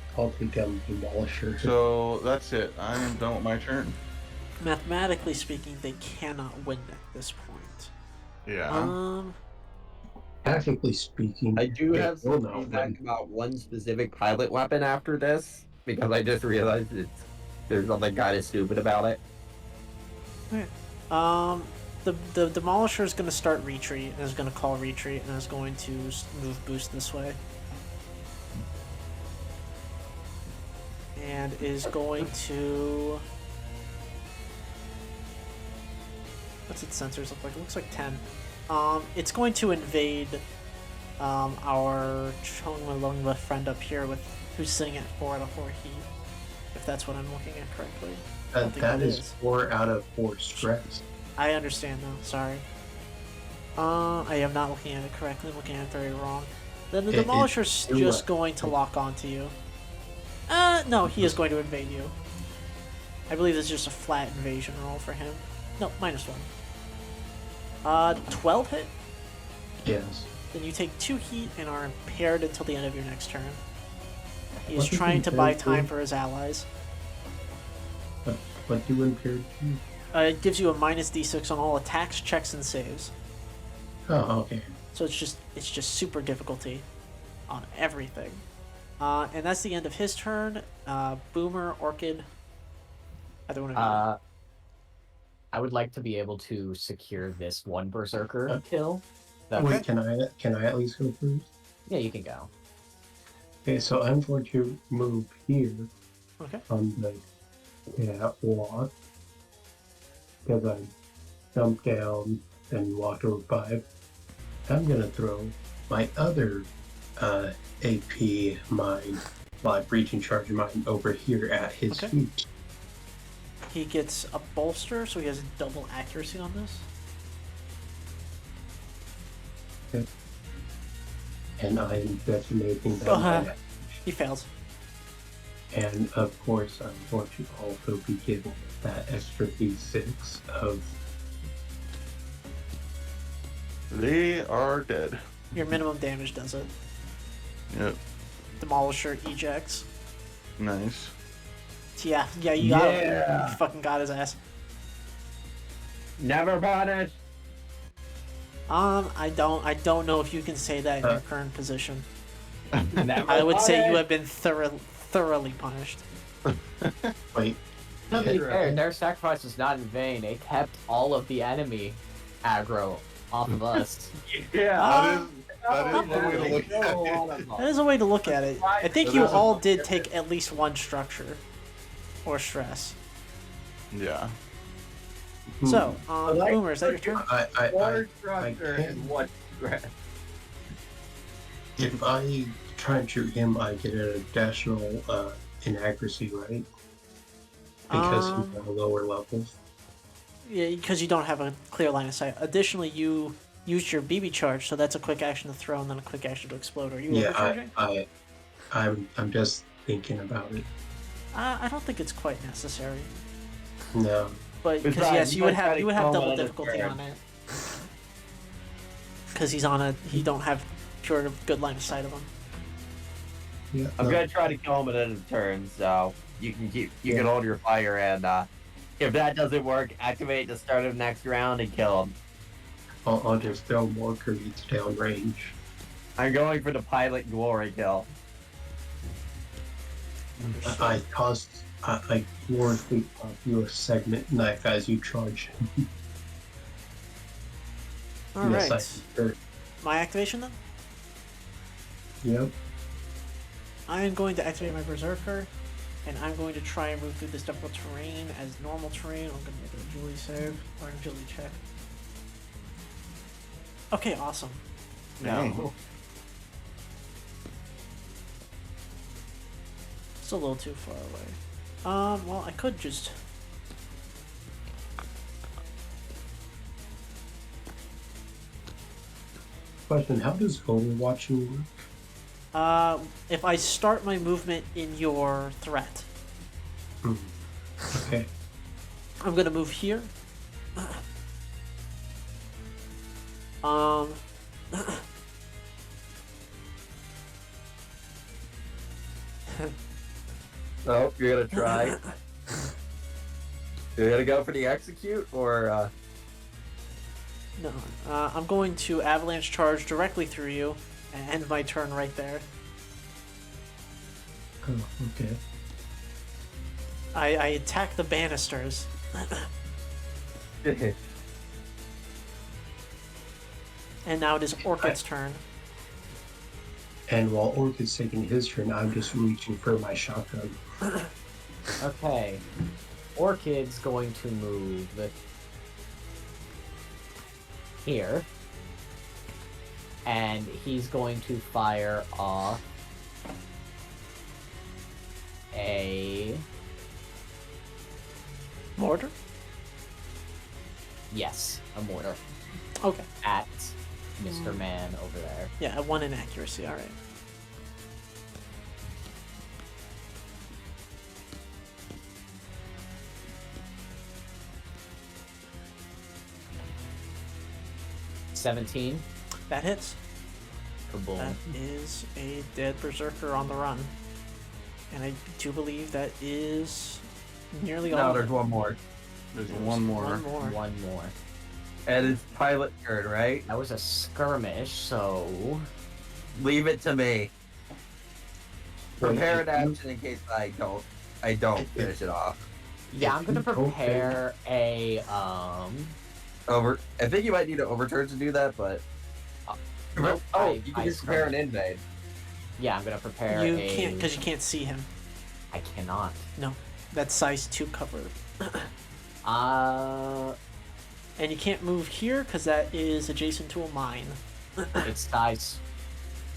down the Demolisher. So that's it. I am done with my turn. Mathematically speaking, they cannot win at this point. Yeah. Tactically speaking, I do they have will some not feedback win. about one specific pilot weapon after this because I just realized there's something kind of stupid about it. The Demolisher is going to start retreat and is going to call retreat and is going to move boost this way. And is going to... What's its sensors look like? It looks like 10. It's going to invade our Chongmalungva friend up here with who's sitting at 4 out of 4 heat. If that's what I'm looking at correctly. That is 4 out of 4 stress. I understand though, sorry. I am not looking at it correctly, I'm looking at it very wrong. Then the Demolisher's just going to lock onto you. No, he is going to invade you. I believe this is just a flat invasion roll for him. No, -1. 12 hit? Yes. Then you take 2 heat and are impaired until the end of your next turn. He is What is trying to buy impaired time for? for his allies. What do impaired do? It gives you a -d6 on all attacks, checks, and saves. Oh, okay. So it's just super difficulty on everything. And that's the end of his turn. Boomer, Orchid. Either one of you. I would like to be able to secure this one Berserker kill. That Wait, can I at least go first? Yeah, you can go. Okay, so I'm going to move here Okay. on the walk because I jumped down and walked over 5. I'm gonna throw my other AP mine, breaching charge mine, over here at his Okay. feet. He gets a bolster, so he has double accuracy on this. And I am detonating them. Uh-huh. He fails. And of course, I'm going to also be giving that extra d6 of. They are dead. Your minimum damage does it. Yep. Demolisher ejects. Nice. Yeah, you got him. Yeah. You fucking got his ass. Never punished. I don't know if you can say that in your current position. Never I would say you punished. have been thoroughly punished. Wait, To be fair, their sacrifice was not in vain. It kept all of the enemy aggro off of us. Yeah. That is the way to look at it. That is a way to look at it. I think you all did take at least one structure or stress. Yeah. So, like- Boomer, is that your turn? One I structure can't- and one stress. if I try and shoot him, I get an additional inaccuracy, right? Because he's on a lower level. Yeah, because you don't have a clear line of sight. Additionally, you used your BB charge, so that's a quick action to throw and then a quick action to explode. Are you overcharging? I'm just thinking about it. I don't think it's quite necessary. No. But because Besides, yes, you you would might have try to double kill him difficulty in a on it. Because he don't have pure good line of sight of him. Yeah. I'm no. gonna try to kill him at end of turn, so you can hold your fire, and if that doesn't work, activate the start of next round and kill him. I'll just throw more grenades down range. I'm going for the pilot glory kill. I gloriously pop you a segment knife as you charge. All Yes, right. sure. My activation then. Yep. I am going to activate my Berserker, and I'm going to try and move through this difficult terrain as normal terrain. I'm going to make an agility save or an agility check. Okay, awesome. No. It's a little too far away. Well, I could just... Question, how does overwatching work? If I start my movement in your threat, Okay. I'm gonna move here. Um... Oh, you're gonna try. You're gonna go for the execute, or No, I'm going to avalanche charge directly through you and end my turn right there. Oh, okay. I attack the banisters. And now it is Orchid's turn. And while Orchid's taking his turn, I'm just reaching for my shotgun. Okay. Orchid's going to move here. And he's going to fire off a... Mortar? Yes, a mortar. Okay. At Mr. Man over there. Yeah, I won in accuracy, alright. $17. That hits. Kaboom. That is a dead berserker on the run. And I do believe that is nearly all. no, of there's it. one more. There's one more. One more. One more. And it's pilot turn, right? That was a skirmish, so... Leave it to me. Prepare an action in case I don't finish it off. Yeah, I'm gonna prepare a, I think you might need an overturn to do that, but nope, you can just prepare an invade. Yeah, I'm gonna prepare You a... can't, because you can't see him. I cannot. No. That's size 2 cover. And you can't move here, because that is adjacent to a mine. It's size...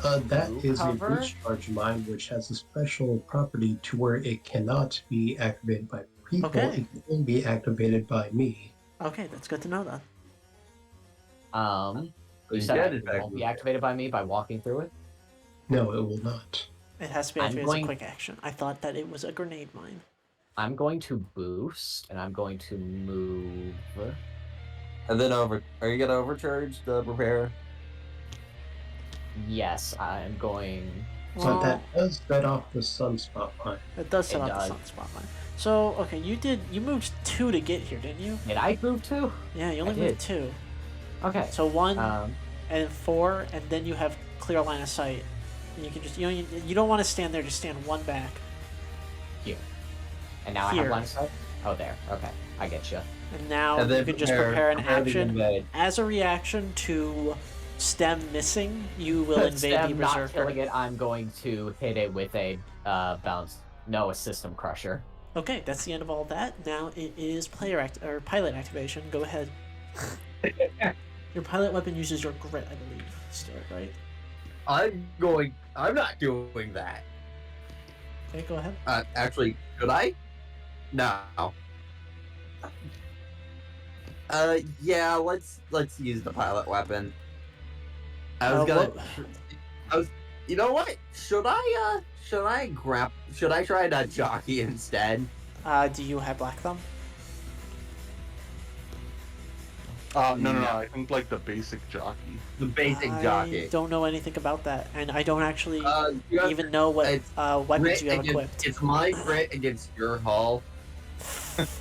That Blue is cover? a discharge mine, which has a special property to where it cannot be activated by people. Okay. It can only be activated by me. Okay, that's good to know then. You said it won't be activated by me by walking through it? No, it will not. It has to be I'm activated as a going- quick action. I thought that it was a grenade mine. I'm going to boost, and I'm going to move... And then are you gonna overcharge the prepare? Yes, I'm going... But that does set off the sunspot line. It does set It off the does. sunspot line. So, okay, you moved 2 to get here, didn't you? Did I move too? Yeah, you only I moved 2. Okay. So 1 Um, and 4, and then you have clear line of sight. And you can just, you don't want to stand there, just stand 1 back. here. And now I Here. have line of sight? Oh, there. Okay. I get you. And now And you then can just prepare an the action. invade. As a reaction to Stem missing, you will invade the Instead of not Berserker. killing it, I'm going to hit it with a bounce. No, a system crusher. Okay, that's the end of all that. Now it is pilot activation. Go ahead. Your pilot weapon uses your grit, I believe. Start, right? I'm not doing that. Okay, go ahead. Actually, could I? No. Yeah, let's use the pilot weapon. You know what? Should I try that jockey instead? Do you have Black Thumb? No. I think like the basic jockey. The basic jockey. I don't know anything about that, and I don't actually You have even know what it's weapons crit you have against- equipped. It's my crit against your hull.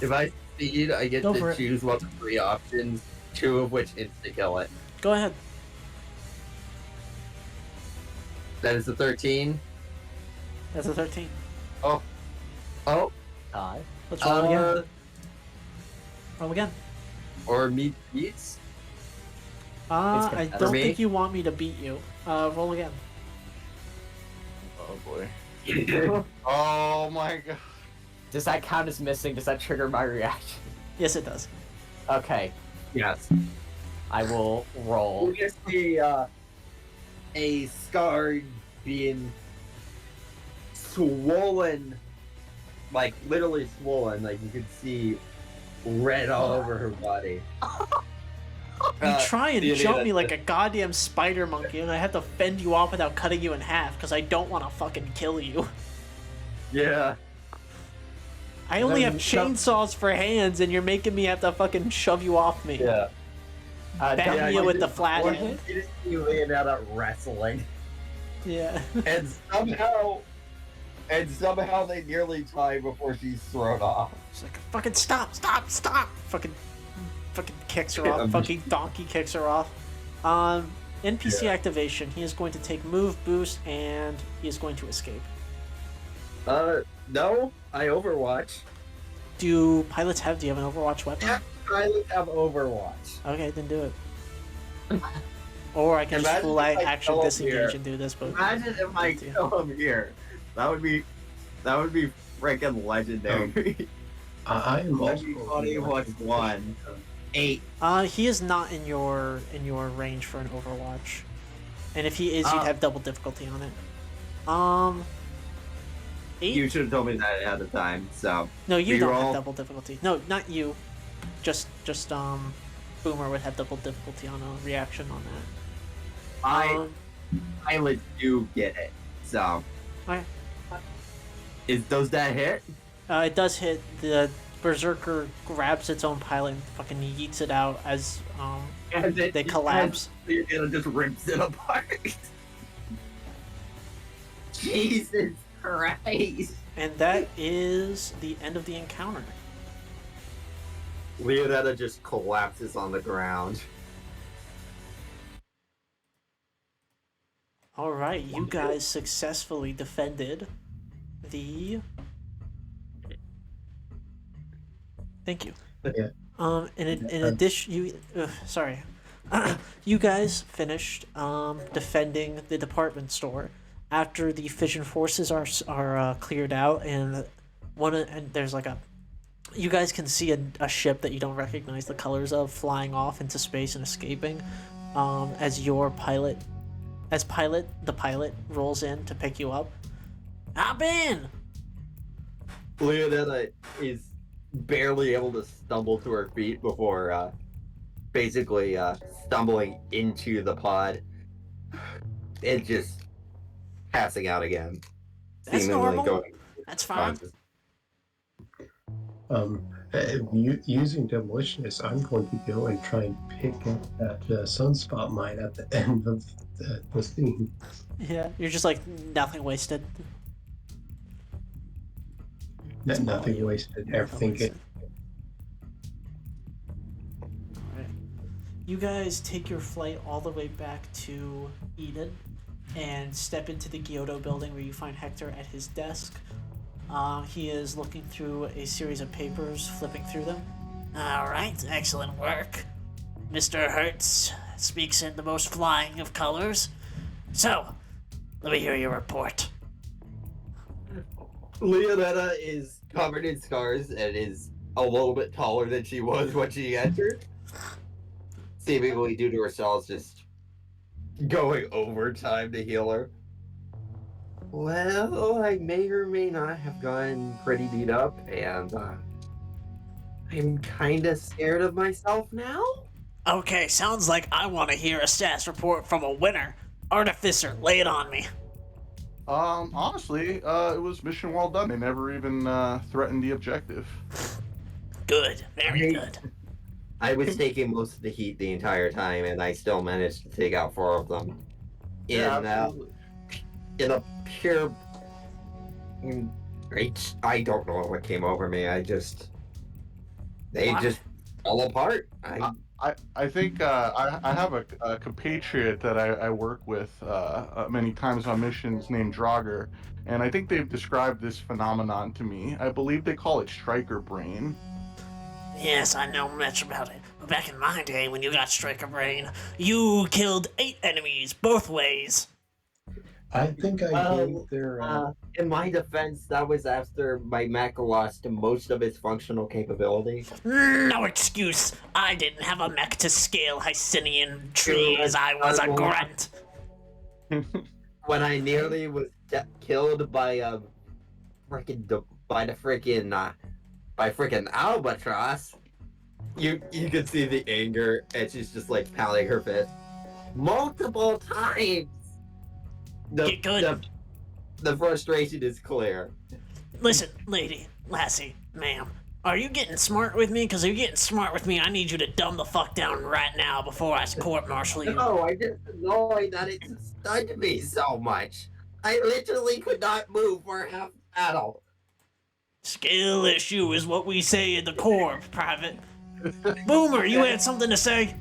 If I succeed, I get Go for to it. choose one of 3 options, 2 of which insta kill it. Go ahead. That is a 13. That's a 13. Oh, Let's roll again. uh, Roll again. or meets. I For don't me? think you want me to beat you. Roll again. Oh boy. Oh my god. Does that count as missing? Does that trigger my reaction? Yes, it does. Okay. Yes. I will roll. We just see a scar being swollen like literally swollen. Like you could see red all over her body. You try and Leonida, jump me like a goddamn spider monkey, and I have to fend you off without cutting you in half because I don't want to fucking kill you. Yeah. I only have Then chainsaws for hands, and you're making me have to fucking shove you off me. Yeah. Bang you with the flathead. You just see Leonida wrestling, Yeah. and somehow they nearly tie before she's thrown off. She's like, fucking stop. Fucking kicks her off. Fucking donkey kicks her off. NPC activation. He is going to take move, boost, and he is going to escape. No, I Overwatch. Do pilots have? Do you have an Overwatch weapon? Yeah, pilots have Overwatch. Okay, then do it. Or I can just Imagine full if I action kill him disengage here. and do this, but Imagine if I kill him here. That would be freaking legendary. I am also. Everybody wants one. 8. he is not in your range for an Overwatch. And if he is, you'd have double difficulty on it. 8? You should have told me that ahead of time. So No, you don't have reroll. double difficulty. No, not you. Just Boomer would have double difficulty on a reaction on that. Pilot do get it. So Alright. does that hit? It does hit. The Berserker grabs its own pilot and fucking yeets it out as they collapse. It just rips it apart. Jesus Christ. And that is the end of the encounter. Leonetta just collapses on the ground. Alright, you guys successfully defended the... Thank you. Yeah. In addition, sorry. You guys finished defending the department store after the fission forces are cleared out, and there's like a... You guys can see a ship that you don't recognize the colors of flying off into space and escaping as your pilot... the pilot rolls in to pick you up. Hop in! Leonetta is barely able to stumble to her feet before basically stumbling into the pod and just passing out again. That's seemingly normal. That's fine. Using demolitionist, I'm going to go and try and pick up that sunspot mine at the end of the scene. Yeah, you're just like, nothing wasted. Nothing wasted. Everything good. Alright. You guys take your flight all the way back to Eden and step into the Gyoto building where you find Hector at his desk. He is looking through a series of papers, flipping through them. Alright, excellent work. Mr. Hertz speaks in the most flying of colors. So, let me hear your report. Leonetta is covered in scars and is a little bit taller than she was when she entered. Seemingly due to her cells just going overtime to heal her. Well, I may or may not have gotten pretty beat up, and I'm kinda scared of myself now. Okay, sounds like I want to hear a stats report from a winner. Artificer, lay it on me. Honestly, it was mission well done. They never even threatened the objective. Good, very good. I was taking most of the heat the entire time, and I still managed to take out 4 of them. In a pure... I don't know what came over me. They just fell apart. I think I have a compatriot that I work with many times on missions named Draugr, and I think they've described this phenomenon to me. I believe they call it striker brain. Yes, I know much about it. But back in my day, when you got Striker Brain, you killed 8 enemies both ways. I think I gave their. In my defense, that was after my mech lost most of its functional capability. No excuse. I didn't have a mech to scale Hycinian trees. I was a grunt. When I nearly was killed by a freaking by the freaking albatross. You can see the anger, and she's just like pounding her fist multiple times. Get good. The frustration is clear. Listen, lady, lassie, ma'am. Are you getting smart with me? Because if you're getting smart with me, I need you to dumb the fuck down right now before I court-martial you. No, I just annoyed that it stunned me so much. I literally could not move for half the battle. Skill issue is what we say in the Corps, Private. Boomer, you had something to say?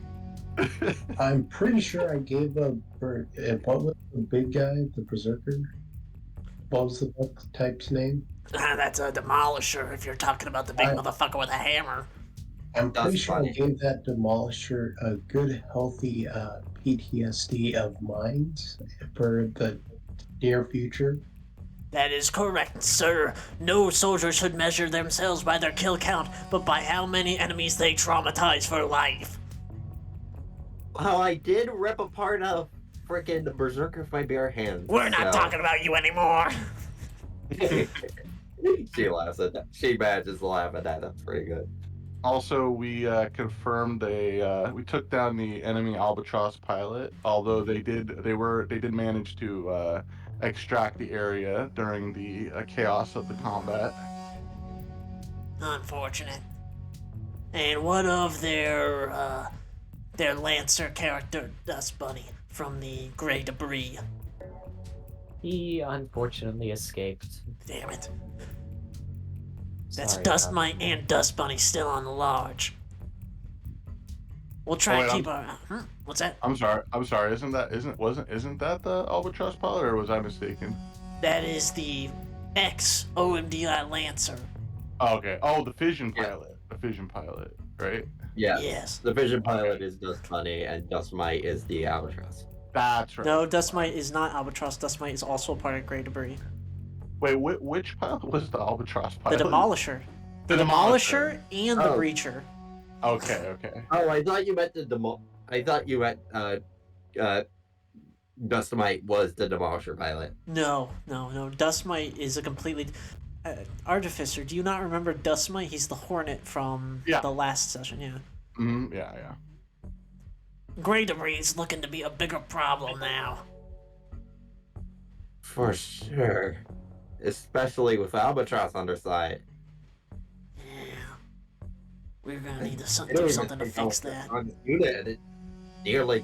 I'm pretty sure I gave what was the big guy, the berserker? What was the book type's name? That's a demolisher if you're talking about the big motherfucker with a hammer. I'm pretty That's sure funny. I gave that demolisher a good, healthy PTSD of mind for the near future. That is correct, sir. No soldier should measure themselves by their kill count, but by how many enemies they traumatize for life. Well, I did rip apart a freaking berserker with my bare hands. We're not talking about you anymore. She laughs at that. She manages to laugh at that. That's pretty good. Also, we confirmed we took down the enemy albatross pilot. Although they did manage to extract the area during the chaos of the combat. Unfortunate. And what of their Lancer character, Dust Bunny, from the Grey Debris? He unfortunately escaped. Damn it. That's Sorry Dust about Mite and Dust Bunny still on the large. We'll try and keep our. What's that? I'm sorry. Isn't that the albatross pilot, or was I mistaken? That is the ex-OMDI Lancer. Oh, okay. Oh, the fission Yeah. pilot. The fission pilot, right? Yes. The vision pilot is Dust Bunny, and Dust Mite is the albatross. That's right. No, Dust Mite is not Albatross. Dust Mite is also a part of Grey Debris. Wait, which pilot was the albatross The pilot? Demolisher. The Demolisher and the Oh. Breacher. Okay. Oh, I thought you meant Dust Mite was the demolisher pilot. No. Dust Mite is a completely. Artificer, do you not remember Dust Mite? He's the Hornet from Yeah. the last session, yeah. Mm-hmm. Yeah. Grey Debris is looking to be a bigger problem now. For sure. Especially with albatross on their side. Yeah. We're gonna need to do something to fix that. On the unit, and it nearly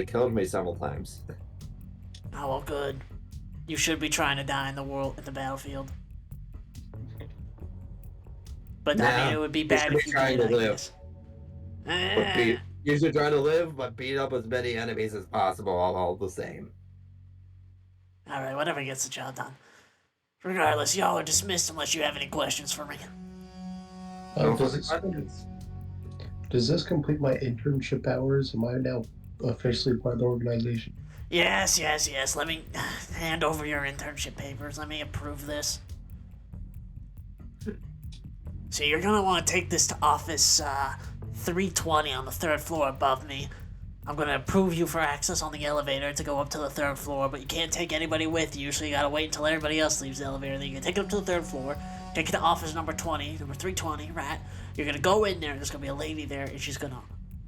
killed me several times. Oh, well, good. You should be trying to die in the battlefield. But I mean, it would be bad if you trying did, to I live. guess. You should try to live, but beat up as many enemies as possible, all the same. Alright, whatever gets the job done. Regardless, y'all are dismissed unless you have any questions for me. Does this complete my internship hours? Am I now officially part of the organization? Yes. Let me hand over your internship papers. Let me approve this. So you're gonna want to take this to office 320 on the 3rd floor above me. I'm gonna approve you for access on the elevator to go up to the 3rd floor, but you can't take anybody with you, so you gotta wait until everybody else leaves the elevator. Then you can take it up to the 3rd floor, take it to office number 320, right? You're gonna go in there, there's gonna be a lady there, and she's gonna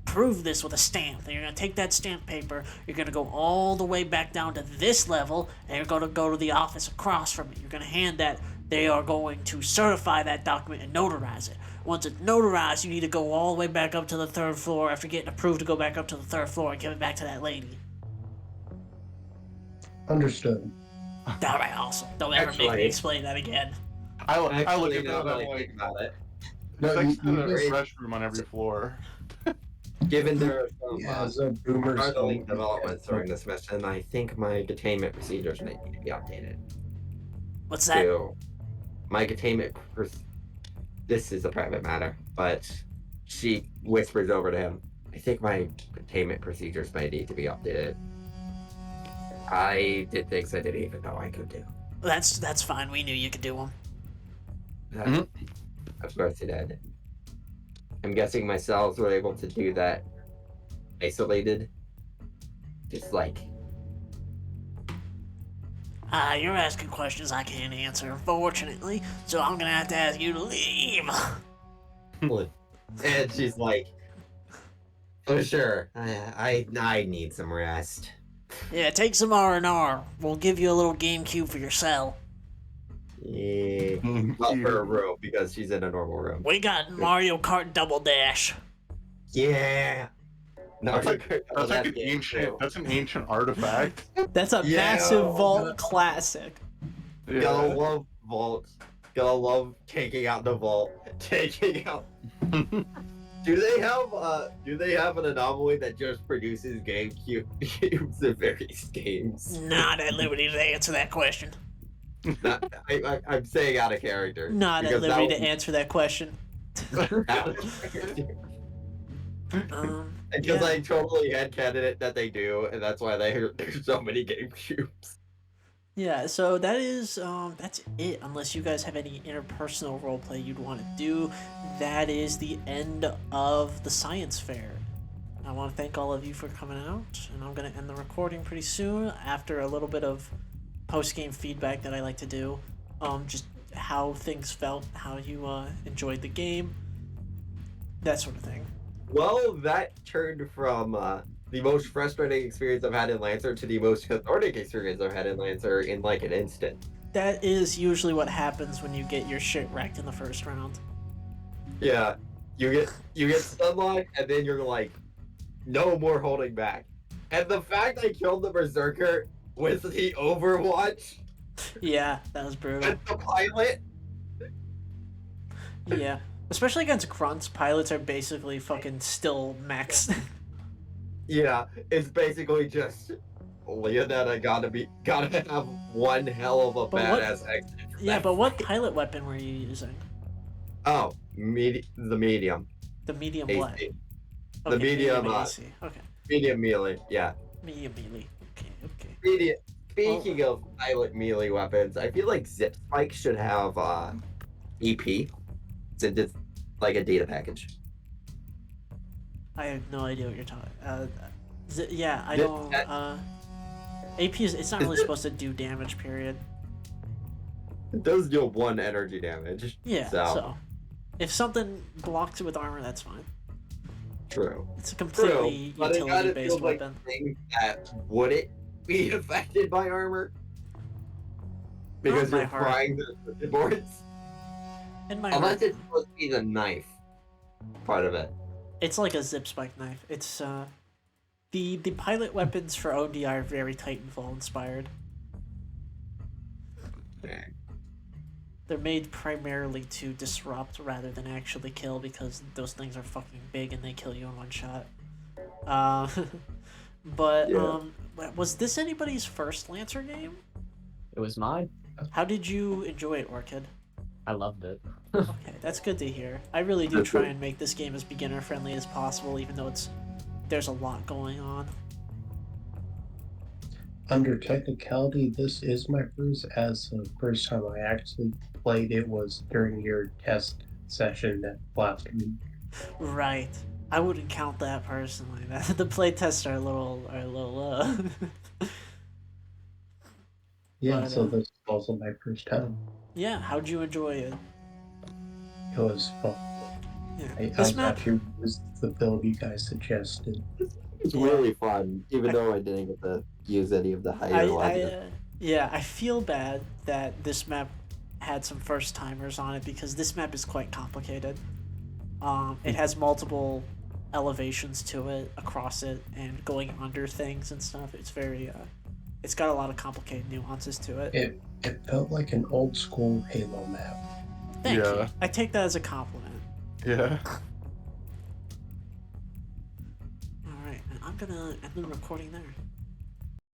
approve this with a stamp. Then you're gonna take that stamp paper, you're gonna go all the way back down to this level, and you're gonna go to the office across from it. You're gonna hand that. They are going to certify that document and notarize it. Once it's notarized, you need to go all the way back up to the 3rd floor after getting approved to go back up to the 3rd floor and give it back to that lady. Understood. Alright, awesome. Don't ever make me explain that again. I look Actually, at now that, that I'm I like, think about it, No, it's like you a just- restroom on every floor. given there are some as a boomer, startling developments during this mission, I think my detainment procedures might need to be updated. What's that? My containment. This is a private matter, but she whispers over to him, I think my containment procedures might need to be updated. I did things I didn't even know I could do. That's fine. We knew you could do them. Of course it did. I'm guessing my cells were able to do that isolated. Just like You're asking questions I can't answer, unfortunately, so I'm gonna have to ask you to leave. And she's like, "Oh sure, I need some rest." Yeah, take some R&R. We'll give you a little game cube for your cell. Yeah, well, her room because she's in a normal room. We got Mario Kart Double Dash. Yeah. No, That's like an ancient. That's an ancient artifact. That's a Yeah. massive vault classic. Gotta Yeah. love vaults. Gotta love taking out the vault. Taking out. Do they have an anomaly that just produces GameCube cubes in various games? Not at liberty to answer that question. I'm saying out of character. Not at because that liberty to would- answer that question. out of character. Because Yeah. I totally headcanon it that they do, and that's why there's so many GameCubes. Yeah, so that is that's it. Unless you guys have any interpersonal roleplay you'd want to do, that is the end of the science fair. I want to thank all of you for coming out, and I'm gonna end the recording pretty soon after a little bit of post-game feedback that I like to do. Just how things felt, how you enjoyed the game, that sort of thing. Well, that turned from the most frustrating experience I've had in Lancer to the most cathartic experience I've had in Lancer in like an instant. That is usually what happens when you get your shit wrecked in the first round. Yeah, you get stunlocked, and then you're like, no more holding back. And the fact I killed the Berserker with the Overwatch Yeah, that was brutal. with the pilot. Yeah. Especially against grunts, pilots are basically fucking still maxed. Yeah, it's basically just Leonetta gotta have one hell of a But what- badass exit. Yeah, but what pilot weapon were you using? Oh, the medium. The medium AC. what? The Okay, medium, AC. Okay. Medium melee, yeah. Medium melee. Okay. Medium. Speaking of pilot melee weapons, I feel like Zip Spike should have EP. Since it's like a data package. I have no idea what you're talking. Yeah, I Did- don't. AP it's not is really it- supposed to do damage. Period. It does deal 1 energy damage. Yeah. So, So, if something blocks it with armor, that's fine. true. It's a True. completely But it kind of utility-based feels like weapon. things that wouldn't be affected by armor. Because Not my you're heart. frying the circuit boards. In my Unless heart, it's supposed to be the knife part of it. it's like a zip spike knife. It's the pilot weapons for ODI are very Titanfall inspired. They're made primarily to disrupt rather than actually kill because those things are fucking big and they kill you in one shot. But Yeah. was this anybody's first Lancer game? It was mine. How did you enjoy it, Orchid? I loved it. Okay, that's good to hear. I really do That's try good. and make this game as beginner friendly as possible, even though there's a lot going on. Under technicality, this is my first, as the first time I actually played it was during your test session that last week. Right. I wouldn't count that personally. The playtests are a little Yeah, But, so this is also my first time. Yeah, how'd you enjoy it? It was fun. Yeah. I This map actually used the build you guys suggested. It's really fun, even though I didn't get to use any of the higher levels. yeah, I feel bad that this map had some first timers on it because this map is quite complicated. It has multiple elevations to it, across it, and going under things and stuff. It's very it's got a lot of complicated nuances to it. It felt like an old school Halo map. Thank you. Yeah. I take that as a compliment. Yeah. Alright, and I'm gonna end the recording there.